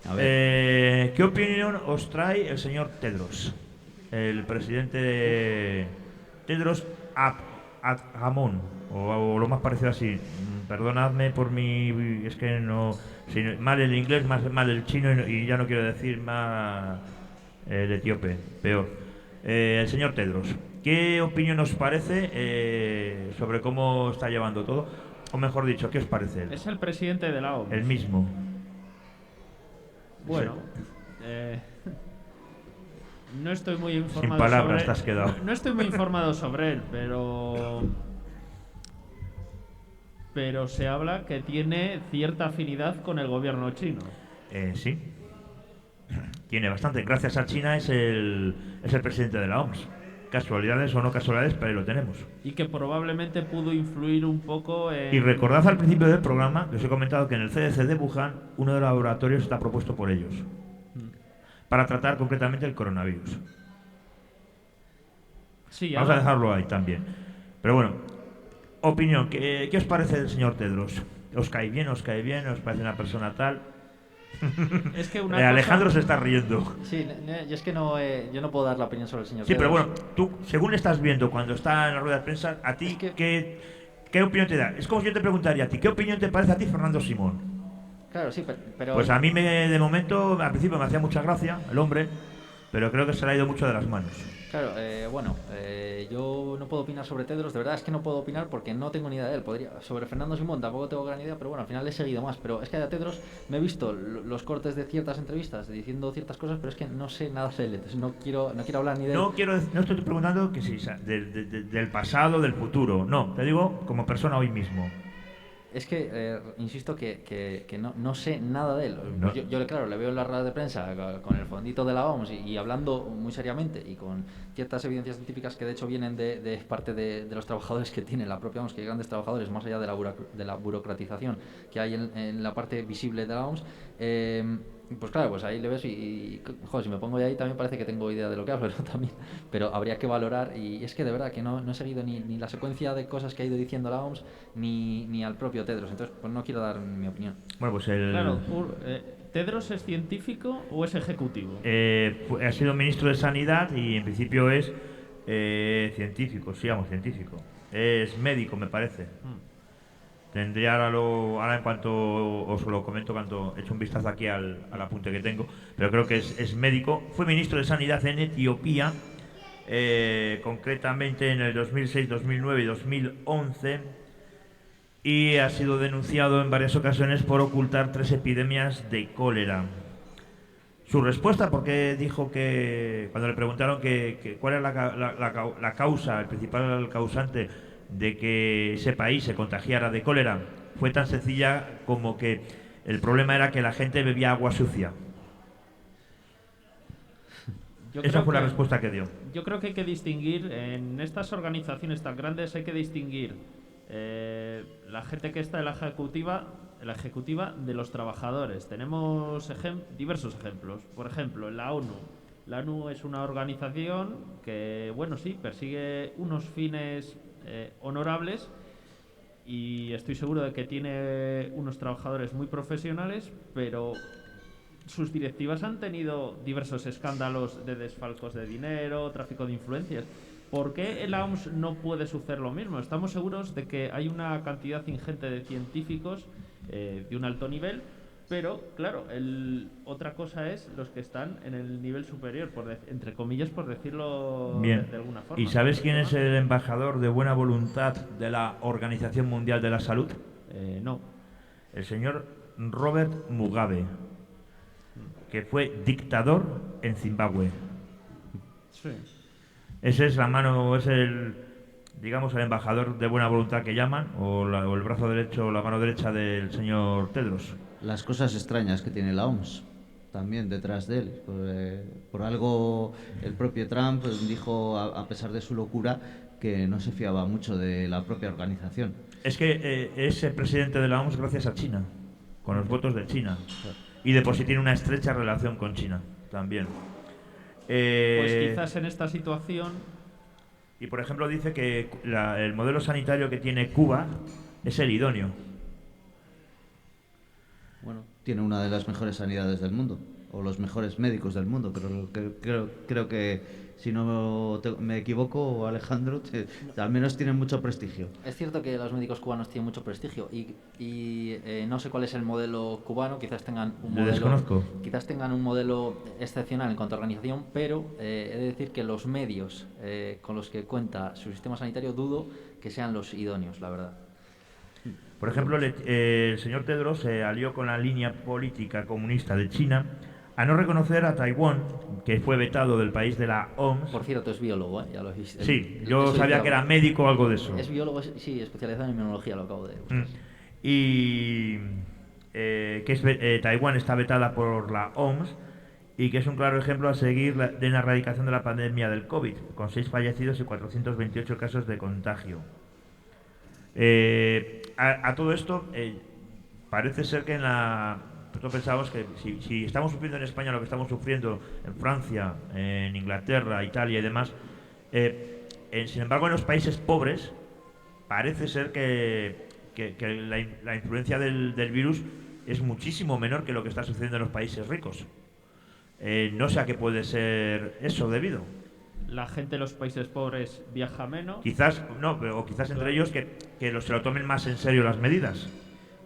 A ver. ¿Qué opinión os trae el señor Tedros? El presidente Tedros Adhanom, o lo más parecido así. Perdonadme por mi... Es que no... mal el inglés, mal el chino y ya no quiero decir más el etíope, peor. El señor Tedros, ¿qué opinión os parece sobre cómo está llevando todo? O mejor dicho, ¿qué os parece él? Es el presidente de la OMS. El mismo. Bueno, no estoy muy informado Sin palabras sobre... te has quedado. No estoy muy informado sobre él, pero pero se habla que tiene cierta afinidad con el gobierno chino. Sí. Tiene bastante. Gracias a China es el presidente de la OMS. Casualidades o no casualidades, pero ahí lo tenemos. Y que probablemente pudo influir un poco en... Y recordad al principio del programa que os he comentado que en el CDC de Wuhan uno de los laboratorios está propuesto por ellos para tratar concretamente el coronavirus. Sí, Vamos a dejarlo ahí también. Pero bueno, opinión, ¿qué os parece el señor Tedros? ¿Os cae bien? ¿Os parece una persona tal? Es que una Alejandro cosa... se está riendo. Sí, yo es que no, yo no puedo dar la opinión sobre el señor Sí, pero Tedros. bueno, tú, según le estás viendo cuando está en la rueda de prensa, a ti, Es que- ¿qué opinión te da? Es como si yo te preguntaría a ti, ¿qué opinión te parece a ti Fernando Simón? Claro, sí, pero Pues a mí de momento, al principio me hacía mucha gracia el hombre, pero creo que se le ha ido mucho de las manos. Claro, bueno, yo no puedo opinar sobre Tedros, de verdad es que no puedo opinar porque no tengo ni idea de él. Sobre Fernando Simón tampoco tengo gran idea, pero bueno, al final le he seguido más. Pero es que a Tedros me he visto los cortes de ciertas entrevistas diciendo ciertas cosas, pero es que no sé nada de él, entonces no quiero hablar ni de él. No estoy preguntando que si del pasado, del futuro, no, te digo como persona hoy mismo. Es que, insisto que no sé nada de él. No. Yo, claro, le veo en la rueda de prensa con el fondito de la OMS y hablando muy seriamente y con ciertas evidencias científicas que de hecho vienen de parte de los trabajadores que tiene la propia OMS, que hay grandes trabajadores, más allá de la burocratización que hay en la parte visible de la OMS. Pues claro, pues ahí le ves joder, si me pongo ahí también parece que tengo idea de lo que hablo, ¿no? También, pero habría que valorar, y es que de verdad que no he seguido ni la secuencia de cosas que ha ido diciendo la OMS ni al propio Tedros, entonces pues no quiero dar mi opinión. Bueno, pues Claro, ¿Tedros es científico o es ejecutivo? Ha sido ministro de Sanidad y en principio es científico, científico. Es médico, me parece. Tendría ahora en cuanto os lo comento, cuando he hecho un vistazo aquí al apunte que tengo, pero creo que es médico. Fue ministro de Sanidad en Etiopía, concretamente en el 2006, 2009 y 2011, y ha sido denunciado en varias ocasiones por ocultar 3 epidemias de cólera. Su respuesta, porque dijo que cuando le preguntaron que cuál era la causa, el principal causante de que ese país se contagiara de cólera, fue tan sencilla como que el problema era que la gente bebía agua sucia. Esa fue la respuesta que dio. Yo creo que hay que distinguir, en estas organizaciones tan grandes hay que distinguir la gente que está en la ejecutiva de los trabajadores. Tenemos diversos ejemplos. Por ejemplo, en la ONU. La ONU es una organización que, bueno, sí, persigue unos fines honorables, y estoy seguro de que tiene unos trabajadores muy profesionales, pero sus directivas han tenido diversos escándalos de desfalcos de dinero, tráfico de influencias. ¿Por qué en la OMS no puede suceder lo mismo? Estamos seguros de que hay una cantidad ingente de científicos de un alto nivel, pero claro, otra cosa es los que están en el nivel superior, entre comillas, por decirlo Bien. de alguna forma. ¿Y sabes quién es el embajador de buena voluntad de la Organización Mundial de la Salud? No. El señor Robert Mugabe, que fue dictador en Zimbabue. Sí. Ese es digamos, el embajador de buena voluntad que llaman, o el brazo derecho o la mano derecha del señor Tedros. Las cosas extrañas que tiene la OMS también detrás de él. Por algo el propio Trump dijo, a pesar de su locura, que no se fiaba mucho de la propia organización. Es que es el presidente de la OMS gracias a China, con los votos de China. Y de por sí tiene una estrecha relación con China también. Pues quizás en esta situación... Y por ejemplo dice que el modelo sanitario que tiene Cuba es el idóneo. Bueno, tiene una de las mejores sanidades del mundo, o los mejores médicos del mundo, creo que si no me equivoco, Alejandro, al menos tienen mucho prestigio. Es cierto que los médicos cubanos tienen mucho prestigio y no sé cuál es el modelo cubano, quizás tengan un modelo excepcional en cuanto a organización, pero he de decir que los medios con los que cuenta su sistema sanitario dudo que sean los idóneos, la verdad. Por ejemplo, el señor Tedros se alió con la línea política comunista de China a no reconocer a Taiwán, que fue vetado del país de la OMS. Por cierto, es biólogo, ¿eh? Ya lo viste. Sí, yo sabía que era médico o algo de eso. Es biólogo, sí, especializado en inmunología, lo acabo de... Y Taiwán está vetada por la OMS y que es un claro ejemplo a seguir de la erradicación de la pandemia del COVID, con 6 fallecidos y 428 casos de contagio. A todo esto, parece ser que nosotros pensamos que si estamos sufriendo en España lo que estamos sufriendo en Francia, en Inglaterra, Italia y demás, sin embargo en los países pobres parece ser que la influencia del virus es muchísimo menor que lo que está sucediendo en los países ricos. No sé a qué puede ser eso debido. La gente de los países pobres viaja menos. Quizás, no, o quizás entre ellos que se lo tomen más en serio las medidas.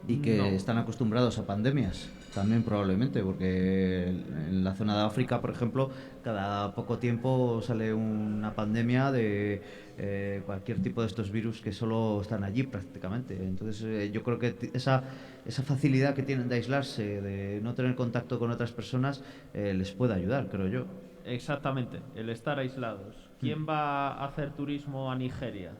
Y que están acostumbrados a pandemias, también probablemente, porque en la zona de África, por ejemplo, cada poco tiempo sale una pandemia de cualquier tipo de estos virus que solo están allí prácticamente. Entonces yo creo que esa facilidad que tienen de aislarse, de no tener contacto con otras personas, les puede ayudar, creo yo. Exactamente, el estar aislados. ¿Quién va a hacer turismo a Nigeria?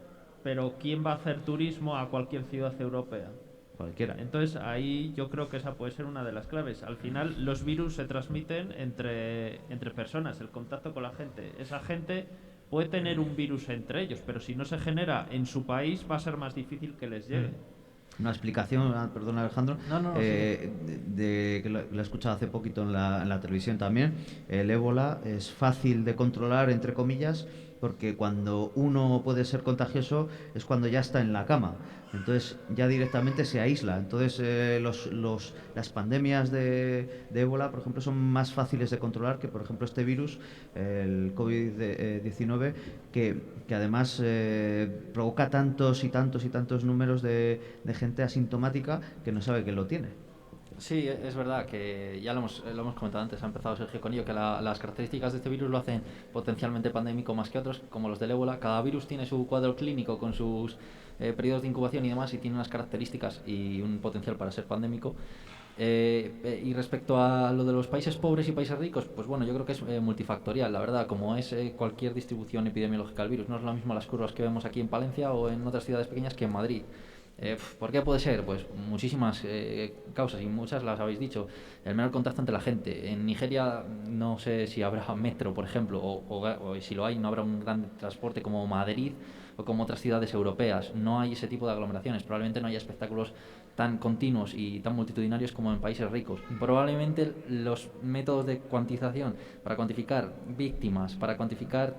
Pero ¿quién va a hacer turismo a cualquier ciudad europea? Cualquiera. Entonces ahí yo creo que esa puede ser una de las claves. Al final los virus se transmiten entre personas, el contacto con la gente. Esa gente puede tener un virus entre ellos, pero si no se genera en su país va a ser más difícil que les llegue. Una explicación, perdón Alejandro, No, que lo he escuchado hace poquito en la televisión también. El ébola es fácil de controlar, entre comillas, porque cuando uno puede ser contagioso es cuando ya está en la cama. Entonces ya directamente se aísla. Entonces las pandemias de ébola, por ejemplo, son más fáciles de controlar que, por ejemplo, este virus, el COVID-19, que además provoca tantos y tantos números de gente asintomática que no sabe que lo tiene. Sí, es verdad que ya lo hemos comentado antes, ha empezado Sergio con ello, que las características de este virus lo hacen potencialmente pandémico más que otros, como los del ébola. Cada virus tiene su cuadro clínico con sus periodos de incubación y demás, y tiene unas características y un potencial para ser pandémico. Y respecto a lo de los países pobres y países ricos, pues bueno, yo creo que es multifactorial, la verdad, como es cualquier distribución epidemiológica del virus. No es lo mismo las curvas que vemos aquí en Palencia o en otras ciudades pequeñas que en Madrid. ¿Por qué puede ser? Pues muchísimas causas, y muchas las habéis dicho. El menor contacto entre la gente. En Nigeria no sé si habrá metro, por ejemplo, o si lo hay, no habrá un gran transporte como Madrid o como otras ciudades europeas. No hay ese tipo de aglomeraciones. Probablemente no haya espectáculos tan continuos y tan multitudinarios como en países ricos. Probablemente los métodos de cuantización para cuantificar víctimas, para cuantificar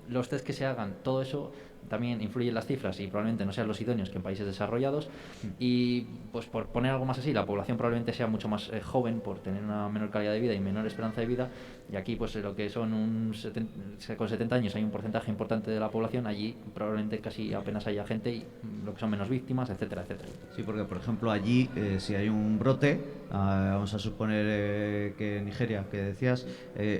los test que se hagan, todo eso también influye en las cifras y probablemente no sean los idóneos que en países desarrollados. Y pues por poner algo más así, la población probablemente sea mucho más joven por tener una menor calidad de vida y menor esperanza de vida, y aquí pues lo que son con 70 años hay un porcentaje importante de la población, allí probablemente casi apenas haya gente y lo que son menos víctimas, etcétera, etcétera. Sí, porque por ejemplo allí si hay un brote, vamos a suponer que en Nigeria, que decías,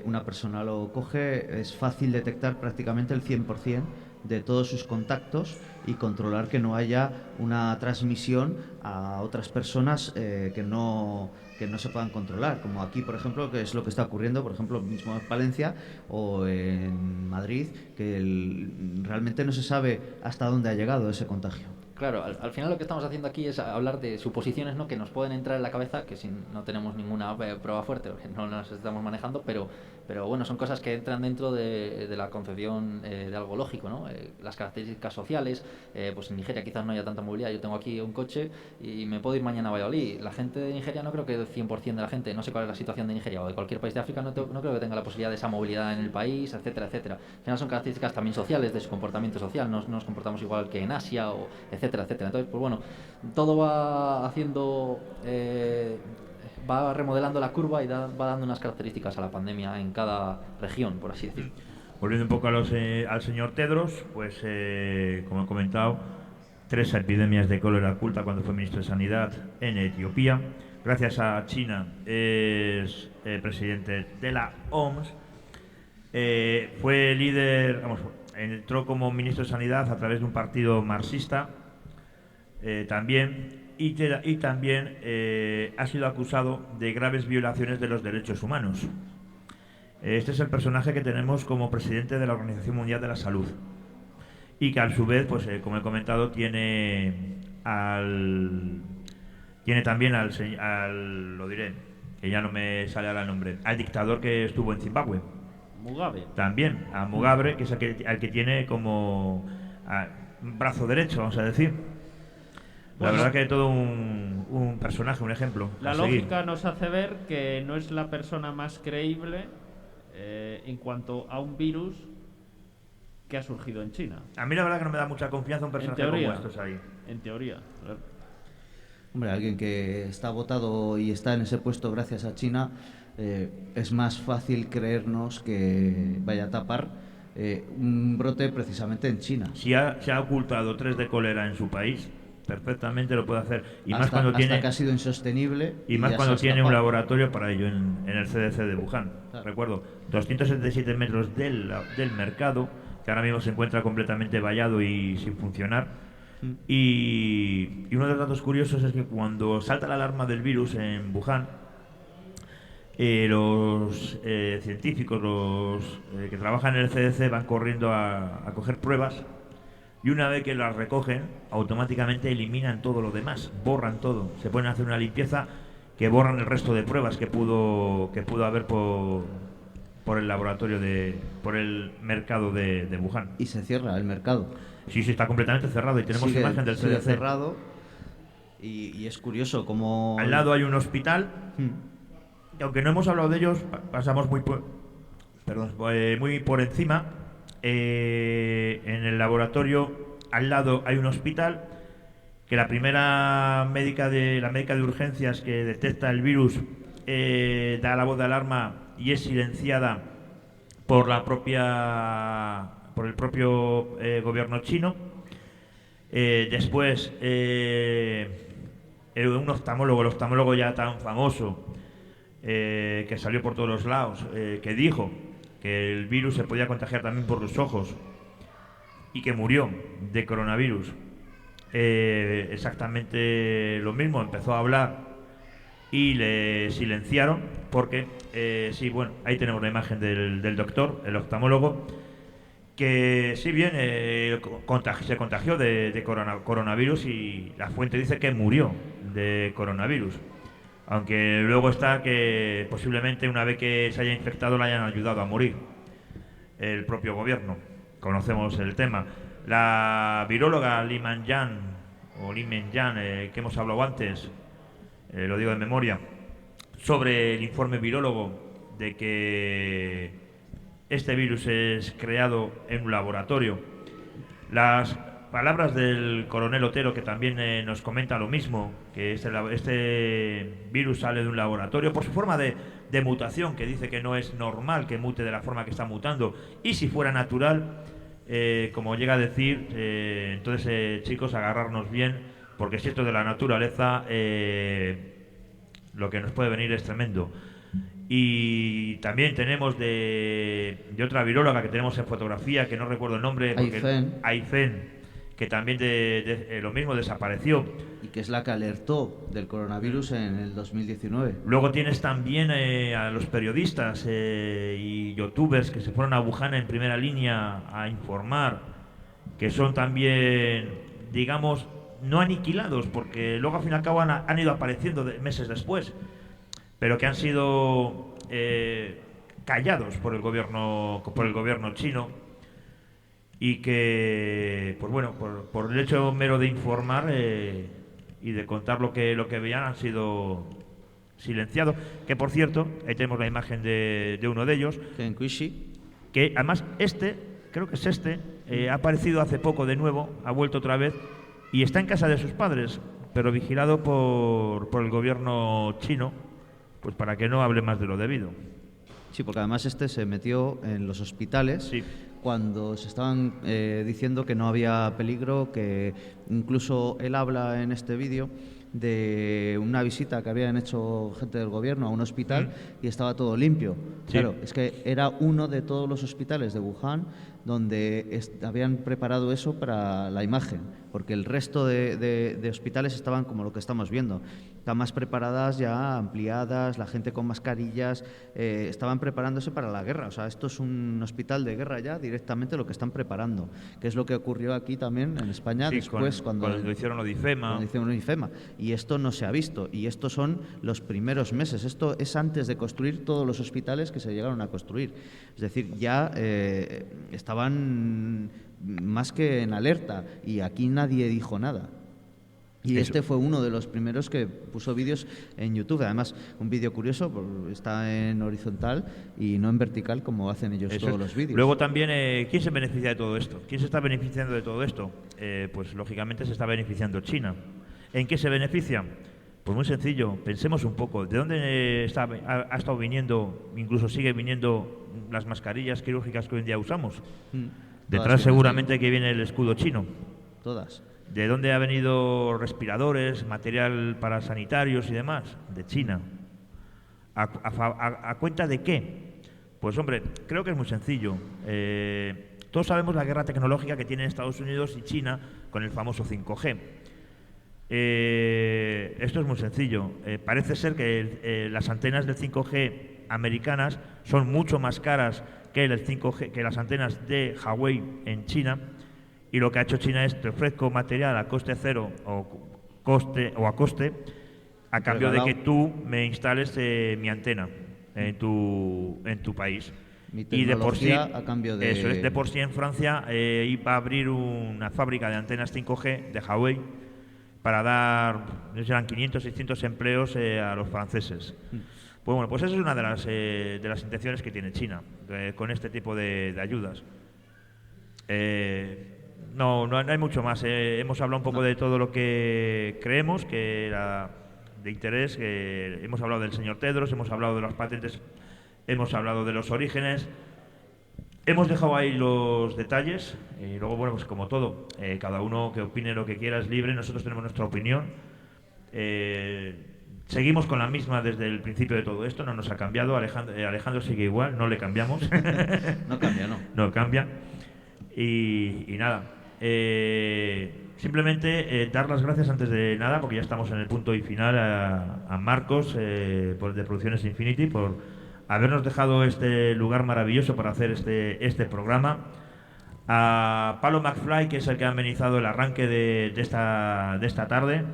una persona lo coge, es fácil detectar prácticamente el 100% de todos sus contactos y controlar que no haya una transmisión a otras personas que no se puedan controlar, como aquí, por ejemplo, que es lo que está ocurriendo, por ejemplo, mismo en Palencia o en Madrid, que realmente no se sabe hasta dónde ha llegado ese contagio. Claro, al final lo que estamos haciendo aquí es hablar de suposiciones, ¿no?, que nos pueden entrar en la cabeza, que si no tenemos ninguna prueba fuerte, porque no las estamos manejando, pero bueno, son cosas que entran dentro de la concepción de algo lógico, ¿no? Las características sociales, pues en Nigeria quizás no haya tanta movilidad. Yo tengo aquí un coche y me puedo ir mañana a Valladolid. La gente de Nigeria, no creo que el 100% de la gente, no sé cuál es la situación de Nigeria o de cualquier país de África, no creo que tenga la posibilidad de esa movilidad en el país, etcétera, etcétera. Al final son características también sociales, de su comportamiento social, no nos comportamos igual que en Asia, o etcétera, etcétera. Entonces, pues bueno, todo va haciendo... va remodelando la curva y va dando unas características a la pandemia en cada región, por así decirlo. Volviendo un poco al señor Tedros, pues como he comentado, 3 epidemias de cólera oculta cuando fue ministro de Sanidad en Etiopía. Gracias a China es presidente de la OMS. Fue líder, entró como ministro de Sanidad a través de un partido marxista también. y también ha sido acusado de graves violaciones de los derechos humanos. Este es el personaje que tenemos como presidente de la Organización Mundial de la Salud y que a su vez, pues como he comentado, tiene también lo diré, que ya no me sale ahora el nombre, al dictador que estuvo en Zimbabue. Mugabe. También a Mugabe, que es al que tiene como brazo derecho, vamos a decir. La Bueno, verdad que todo un personaje, un ejemplo. La a seguir. lógica nos hace ver que no es la persona más creíble en cuanto a un virus que ha surgido en China. A mí la verdad que no me da mucha confianza un personaje como estos ahí. En teoría. Hombre, alguien que está votado y está en ese puesto gracias a China, es más fácil creernos que vaya a tapar un brote precisamente en China. Si se ha ocultado 3 de cólera en su país, perfectamente lo puede hacer. Y más cuando hasta tiene que ha sido insostenible. y más ya cuando se ha tiene un escapado. laboratorio para ello en el CDC de Wuhan. Claro. Recuerdo, 277 metros del mercado, que ahora mismo se encuentra completamente vallado y sin funcionar. Y uno de los datos curiosos es que cuando salta la alarma del virus en Wuhan, los científicos, los que trabajan en el CDC, van corriendo a coger pruebas, y una vez que las recogen, automáticamente eliminan todo lo demás, borran todo, se pueden hacer una limpieza que borran el resto de pruebas que pudo haber por el laboratorio por el mercado de Wuhan. Y se cierra el mercado. Sí, está completamente cerrado y tenemos Sigue- imagen del sigue CDC. cerrado. Y es curioso cómo... Al lado hay un hospital. Y aunque no hemos hablado de ellos, pasamos muy por encima. En el laboratorio al lado hay un hospital que la médica de urgencias que detecta el virus da la voz de alarma y es silenciada por el propio gobierno chino. Después un oftalmólogo, el oftalmólogo ya tan famoso, que salió por todos los lados, que dijo que el virus se podía contagiar también por los ojos y que murió de coronavirus. Exactamente lo mismo, empezó a hablar y le silenciaron porque, ahí tenemos la imagen del doctor, el oftalmólogo, que si bien se contagió de coronavirus y la fuente dice que murió de coronavirus. Aunque luego está que posiblemente una vez que se haya infectado le hayan ayudado a morir el propio gobierno. Conocemos el tema. La viróloga Li Mengyan, que hemos hablado antes, lo digo de memoria, sobre el informe virólogo de que este virus es creado en un laboratorio. Las palabras del coronel Otero, que también nos comenta lo mismo, que este virus sale de un laboratorio por su forma de mutación, que dice que no es normal que mute de la forma que está mutando, y si fuera natural, como llega a decir, entonces chicos, agarrarnos bien, porque si esto de la naturaleza, lo que nos puede venir es tremendo. Y también tenemos de otra viróloga que tenemos en fotografía, que no recuerdo el nombre, Aifen, que también lo mismo desapareció. Y que es la que alertó del coronavirus en el 2019. Luego tienes también a los periodistas y youtubers que se fueron a Wuhan en primera línea a informar, que son también, digamos, no aniquilados, porque luego al fin y al cabo han ido apareciendo meses después, pero que han sido callados por el gobierno chino, y que, pues bueno, por el hecho mero de informar y de contar lo que veían, han sido silenciados. Que por cierto, ahí tenemos la imagen de uno de ellos, Ken Kuishi, que además creo que es ha aparecido hace poco de nuevo, ha vuelto otra vez y está en casa de sus padres, pero vigilado por el gobierno chino, pues para que no hable más de lo debido. Sí, porque además se metió en los hospitales. Sí. Cuando se estaban diciendo que no había peligro, que incluso él habla en este vídeo de una visita que habían hecho gente del gobierno a un hospital y estaba todo limpio. Sí. Claro, es que era uno de todos los hospitales de Wuhan donde habían preparado eso para la imagen, porque el resto de hospitales estaban como lo que estamos viendo, camas preparadas ya, ampliadas, la gente con mascarillas, estaban preparándose para la guerra. O sea, esto es un hospital de guerra ya, directamente lo que están preparando, que es lo que ocurrió aquí también en España Sí, después cuando hicieron lo de IFEMA. cuando hicieron un IFEMA. Y esto no se ha visto, y estos son los primeros meses. Esto es antes de construir todos los hospitales que se llegaron a construir. Es decir, ya estaban más que en alerta, y aquí nadie dijo nada. Y Eso. este fue uno de los primeros que puso vídeos en YouTube. Además, un vídeo curioso, está en horizontal y no en vertical como hacen ellos Eso todos es. los vídeos. Luego también, ¿quién se beneficia de todo esto? ¿Quién se está beneficiando de todo esto? Pues lógicamente se está beneficiando China. ¿En qué se beneficia? Pues muy sencillo, pensemos un poco. ¿De dónde ha estado viniendo, incluso sigue viniendo, las mascarillas quirúrgicas que hoy en día usamos? Detrás Todas seguramente que viene el escudo chino. Todas. ¿De dónde ha venido respiradores, material para sanitarios y demás? De China. ¿A cuenta de qué? Pues hombre, creo que es muy sencillo. Todos sabemos la guerra tecnológica que tienen Estados Unidos y China con el famoso 5G. Esto es muy sencillo. Parece ser que las antenas del 5G americanas son mucho más caras que el 5G, que las antenas de Huawei en China. Y lo que ha hecho China es: te ofrezco material a coste cero o a coste a cambio de que tú me instales mi antena en tu país. Mi Y de por sí, tecnología a cambio de... eso es, de por sí en Francia iba a abrir una fábrica de antenas 5G de Huawei para dar, no sé, eran 500, 600 empleos a los franceses. Pues bueno, pues esa es una de las intenciones que tiene China con este tipo de ayudas. No hay mucho más. Hemos hablado un poco de todo lo que creemos que era de interés. Hemos hablado del señor Tedros, hemos hablado de las patentes, hemos hablado de los orígenes. Hemos dejado ahí los detalles. Y luego, bueno, pues como todo, cada uno que opine lo que quiera es libre. Nosotros tenemos nuestra opinión. Seguimos con la misma desde el principio de todo esto. No nos ha cambiado. Alejandro sigue igual, no le cambiamos. No cambia, ¿no? No cambia. Y nada, simplemente dar las gracias antes de nada, porque ya estamos en el punto y final, a Marcos de Producciones Infinity por habernos dejado este lugar maravilloso para hacer este programa, a Palo McFly, que es el que ha amenizado el arranque de esta tarde,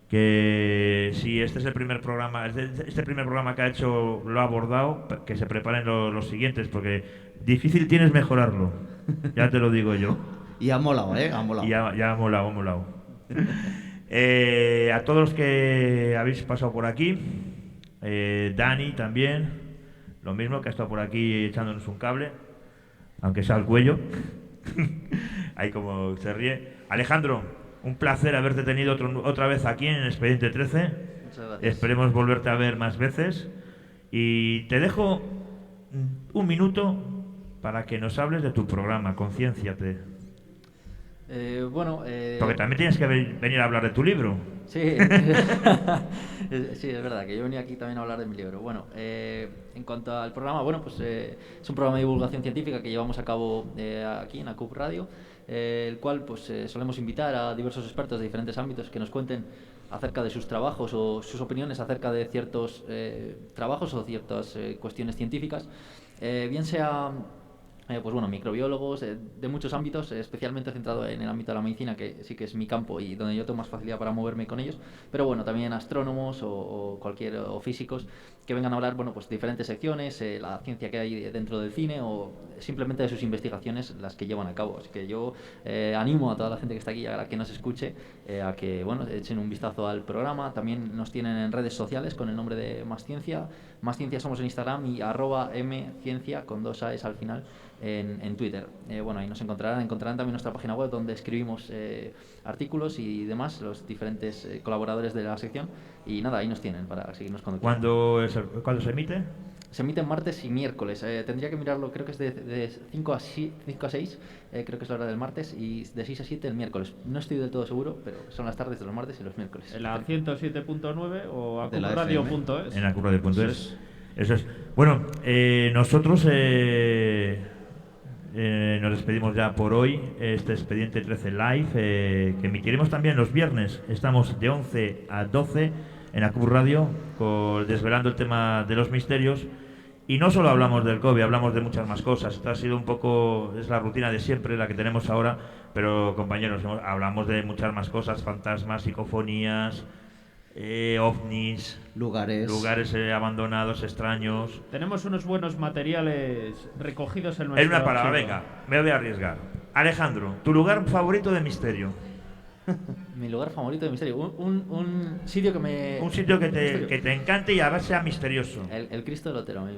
que si este es el primer programa, este primer programa que ha hecho lo ha abordado, que se preparen los siguientes, porque difícil tienes mejorarlo, ya te lo digo yo. Y ha molado, ha molado. Y ya ha molado. A todos los que habéis pasado por aquí, Dani también, lo mismo, que ha estado por aquí echándonos un cable, aunque sea al cuello. Ahí como se ríe. Alejandro, un placer haberte tenido otra vez aquí en Expediente 13. Muchas gracias. Esperemos volverte a ver más veces. Y te dejo un minuto para que nos hables de tu programa, Concienciate. Porque también tienes que venir a hablar de tu libro. Sí, sí, es verdad que yo venía aquí también a hablar de mi libro. Bueno, en cuanto al programa, bueno, pues es un programa de divulgación científica que llevamos a cabo aquí en ACUP Radio, el cual pues solemos invitar a diversos expertos de diferentes ámbitos que nos cuenten acerca de sus trabajos o sus opiniones acerca de ciertos trabajos o ciertas cuestiones científicas, bien sea pues bueno, microbiólogos de muchos ámbitos, especialmente centrado en el ámbito de la medicina, que sí que es mi campo y donde yo tengo más facilidad para moverme con ellos, pero bueno, también astrónomos o físicos que vengan a hablar, bueno, pues de diferentes secciones, la ciencia que hay dentro del cine o simplemente de sus investigaciones, las que llevan a cabo. Así que yo animo a toda la gente que está aquí, a la que nos escuche, a que, bueno, echen un vistazo al programa. También nos tienen en redes sociales con el nombre de Más Ciencia. Más Ciencia somos en Instagram y @mciencia con 2 A's al final en Twitter. Bueno, ahí nos encontrarán también nuestra página web donde escribimos artículos y demás, los diferentes colaboradores de la sección. Y nada, ahí nos tienen para seguirnos conduciendo. ¿Cuándo se emite? Se emiten martes y miércoles. Tendría que mirarlo, creo que es de 5 a 6, creo que es la hora del martes, y de 6 a 7 el miércoles. No estoy del todo seguro, pero son las tardes de los martes y los miércoles. En la 107.9 o De la acupradio.es. En acupradio.es. Eso es. Bueno, nosotros nos despedimos ya por hoy. Este Expediente 13 Live, que emitiremos también los viernes. Estamos de 11 a 12 en ACUB Radio, desvelando el tema de los misterios. Y no solo hablamos del COVID, hablamos de muchas más cosas. Esta ha sido un poco, es la rutina de siempre, la que tenemos ahora. Pero, compañeros, hablamos de muchas más cosas: fantasmas, psicofonías, ovnis, lugares abandonados, extraños. Tenemos unos buenos materiales recogidos en nuestro En una palabra, archivo. venga, me voy a arriesgar. Alejandro, ¿tu lugar favorito de misterio? Mi lugar favorito de misterio. Un sitio que me. Un sitio que misterio. te encante y a ver sea misterioso. El Cristo del Otero a mí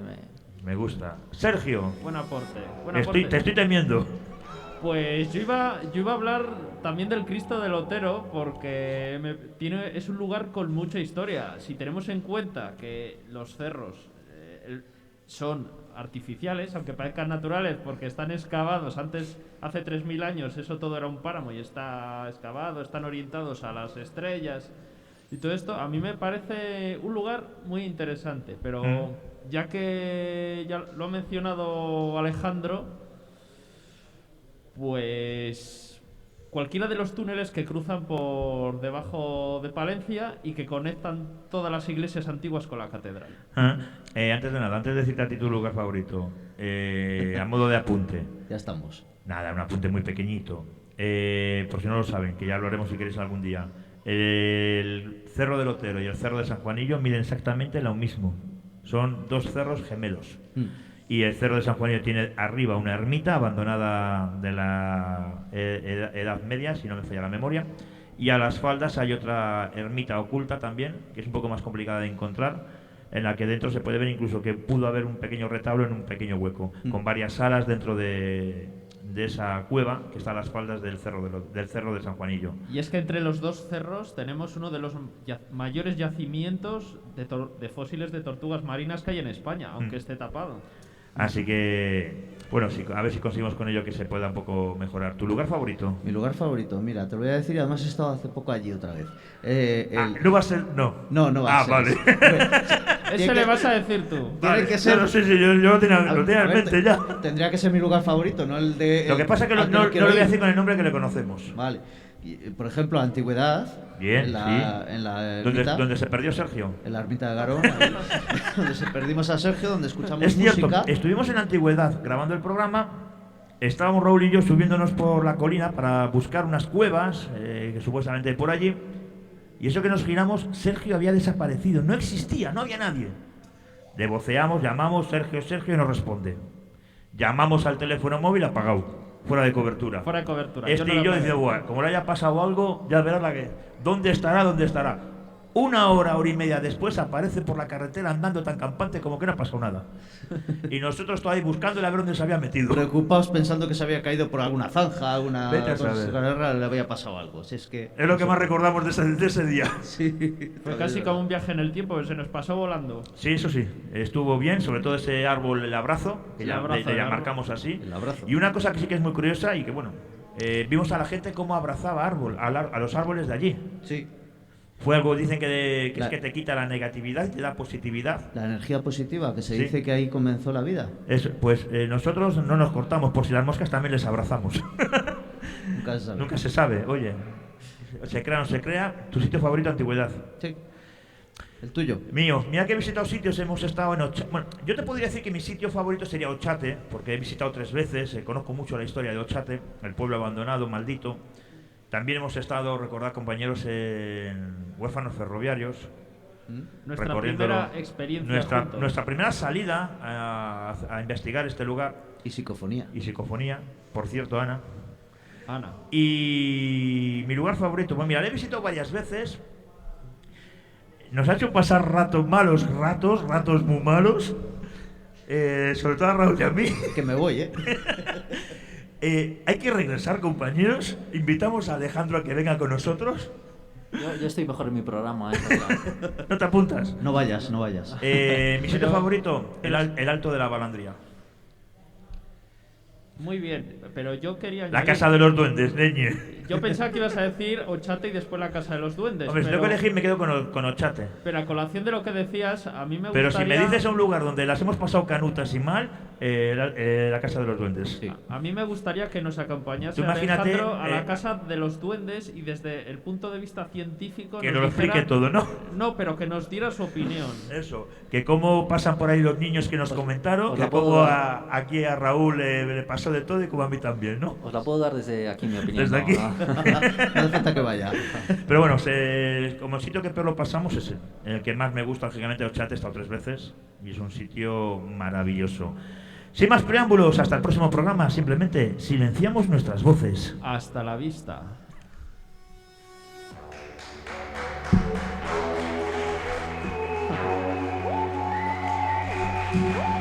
Me gusta. Sergio, Buen aporte. te estoy temiendo. Pues yo iba a hablar también del Cristo del Otero porque es un lugar con mucha historia. Si tenemos en cuenta que los cerros son artificiales, aunque parezcan naturales porque están excavados. Hace 3000 años eso todo era un páramo y está excavado, están orientados a las estrellas y todo esto, a mí me parece un lugar muy interesante, pero ya que ya lo ha mencionado Alejandro, pues cualquiera de los túneles que cruzan por debajo de Palencia y que conectan todas las iglesias antiguas con la catedral. Antes de nada, antes de decirte a ti tu lugar favorito, a modo de apunte. Ya estamos. Nada, un apunte muy pequeñito. Por si no lo saben, que ya lo haremos si queréis algún día. El Cerro del Otero y el Cerro de San Juanillo miden exactamente lo mismo. Son dos cerros gemelos. Y el Cerro de San Juanillo tiene arriba una ermita abandonada de la Edad Media, si no me falla la memoria. Y a las faldas hay otra ermita oculta también, que es un poco más complicada de encontrar, en la que dentro se puede ver incluso que pudo haber un pequeño retablo en un pequeño hueco, con varias salas dentro de esa cueva que está a las faldas del cerro de San Juanillo. Y es que entre los dos cerros tenemos uno de los mayores yacimientos de fósiles de tortugas marinas que hay en España, aunque esté tapado. Así que, bueno, a ver si conseguimos con ello que se pueda un poco mejorar. ¿Tu lugar favorito? Mi lugar favorito, mira, te lo voy a decir, además he estado hace poco allí otra vez. ¿No va a ser? No. No va a ser. Vale. Ese le vas a decir tú. Tiene que ser. No, sí, yo lo tenía en mente ya. Tendría que ser mi lugar favorito, no el de. Lo que pasa es que no lo voy a decir con el nombre que le conocemos. Vale. Por ejemplo, Antigüedad. Bien, en la ermita, ¿Dónde se perdió Sergio? En la ermita de Garón, ahí, donde se perdimos a Sergio, donde escuchamos Es cierto, música. estuvimos en la Antigüedad grabando el programa. Estábamos Raúl y yo subiéndonos por la colina para buscar unas cuevas que supuestamente hay por allí. Y eso que nos giramos, Sergio había desaparecido. No existía, no había nadie. Le voceamos, llamamos, Sergio, y nos responde. Llamamos al teléfono móvil apagado. Fuera de cobertura. Fuera de cobertura. Este y yo decimos, bueno, como le haya pasado algo, ya verás ¿dónde estará? 1 hora, hora y media después aparece por la carretera andando tan campante como que no ha pasado nada. Y nosotros todavía buscándole a ver dónde se había metido. Preocupados pensando que se había caído por alguna zanja, alguna Vete a saber. cosa, le había pasado algo. Si es lo que más recordamos de ese día. Sí. Fue casi como un viaje en el tiempo, que se nos pasó volando. Sí, eso sí. Estuvo bien, sobre todo ese árbol, el abrazo, que ya marcamos así. El abrazo. Y una cosa que sí que es muy curiosa y que, bueno, vimos a la gente cómo abrazaba a los árboles de allí. Sí. Fue algo, dicen que es que te quita la negatividad y te da positividad. La energía positiva, que se Sí. dice que ahí comenzó la vida. Pues nosotros no nos cortamos, por si las moscas también les abrazamos. Nunca se sabe. Nunca se sabe, oye. Se crea o no se crea, tu sitio favorito, Antigüedad. Sí. El tuyo. Mío, mira que he visitado sitios, hemos estado en Ochate. Bueno, yo te podría decir que mi sitio favorito sería Ochate, porque he visitado 3 veces, conozco mucho la historia de Ochate, el pueblo abandonado, maldito. También hemos estado, recordad compañeros, en Huérfanos Ferroviarios. Nuestra primera experiencia juntos. Nuestra primera salida a investigar este lugar. Y psicofonía. Y psicofonía, por cierto, Ana. Ana. Y mi lugar favorito, pues mira, le he visitado varias veces. Nos ha hecho pasar ratos malos, ratos muy malos. Sobre todo a Raúl y a mí. Que me voy, Hay que regresar, compañeros. Invitamos a Alejandro a que venga con nosotros. Yo estoy mejor en mi programa. ¿No te apuntas? No vayas. Mi sitio favorito, el Alto de la Balandría. Muy bien, pero yo quería La añadir- casa de los duendes, leñe. Yo pensaba que ibas a decir Ochate y después la Casa de los Duendes. Hombre, si pero, tengo que elegir me quedo con Ochate. pero a colación de lo que decías, a mí me gustaría... Pero si me dices a un lugar donde las hemos pasado canutas y mal, la Casa de los Duendes. Sí. A mí me gustaría que nos acompañase Tú imagínate, Alejandro a la Casa de los Duendes y desde el punto de vista científico Que nos lo explique todo, ¿no? No, pero que nos diera su opinión. Eso, que cómo pasan por ahí los niños que nos comentaron, os que la puedo cómo dar. aquí a Raúl le pasó de todo y como a mí también, ¿no? Os la puedo dar desde aquí, mi opinión. Desde ¿no? aquí. No hace falta que vaya. Pero bueno, como el sitio que peor lo pasamos es el que más me gusta, lógicamente, Ochate, he estado 3 veces y es un sitio maravilloso. Sin más preámbulos, hasta el próximo programa, simplemente silenciamos nuestras voces. Hasta la vista. Thank you.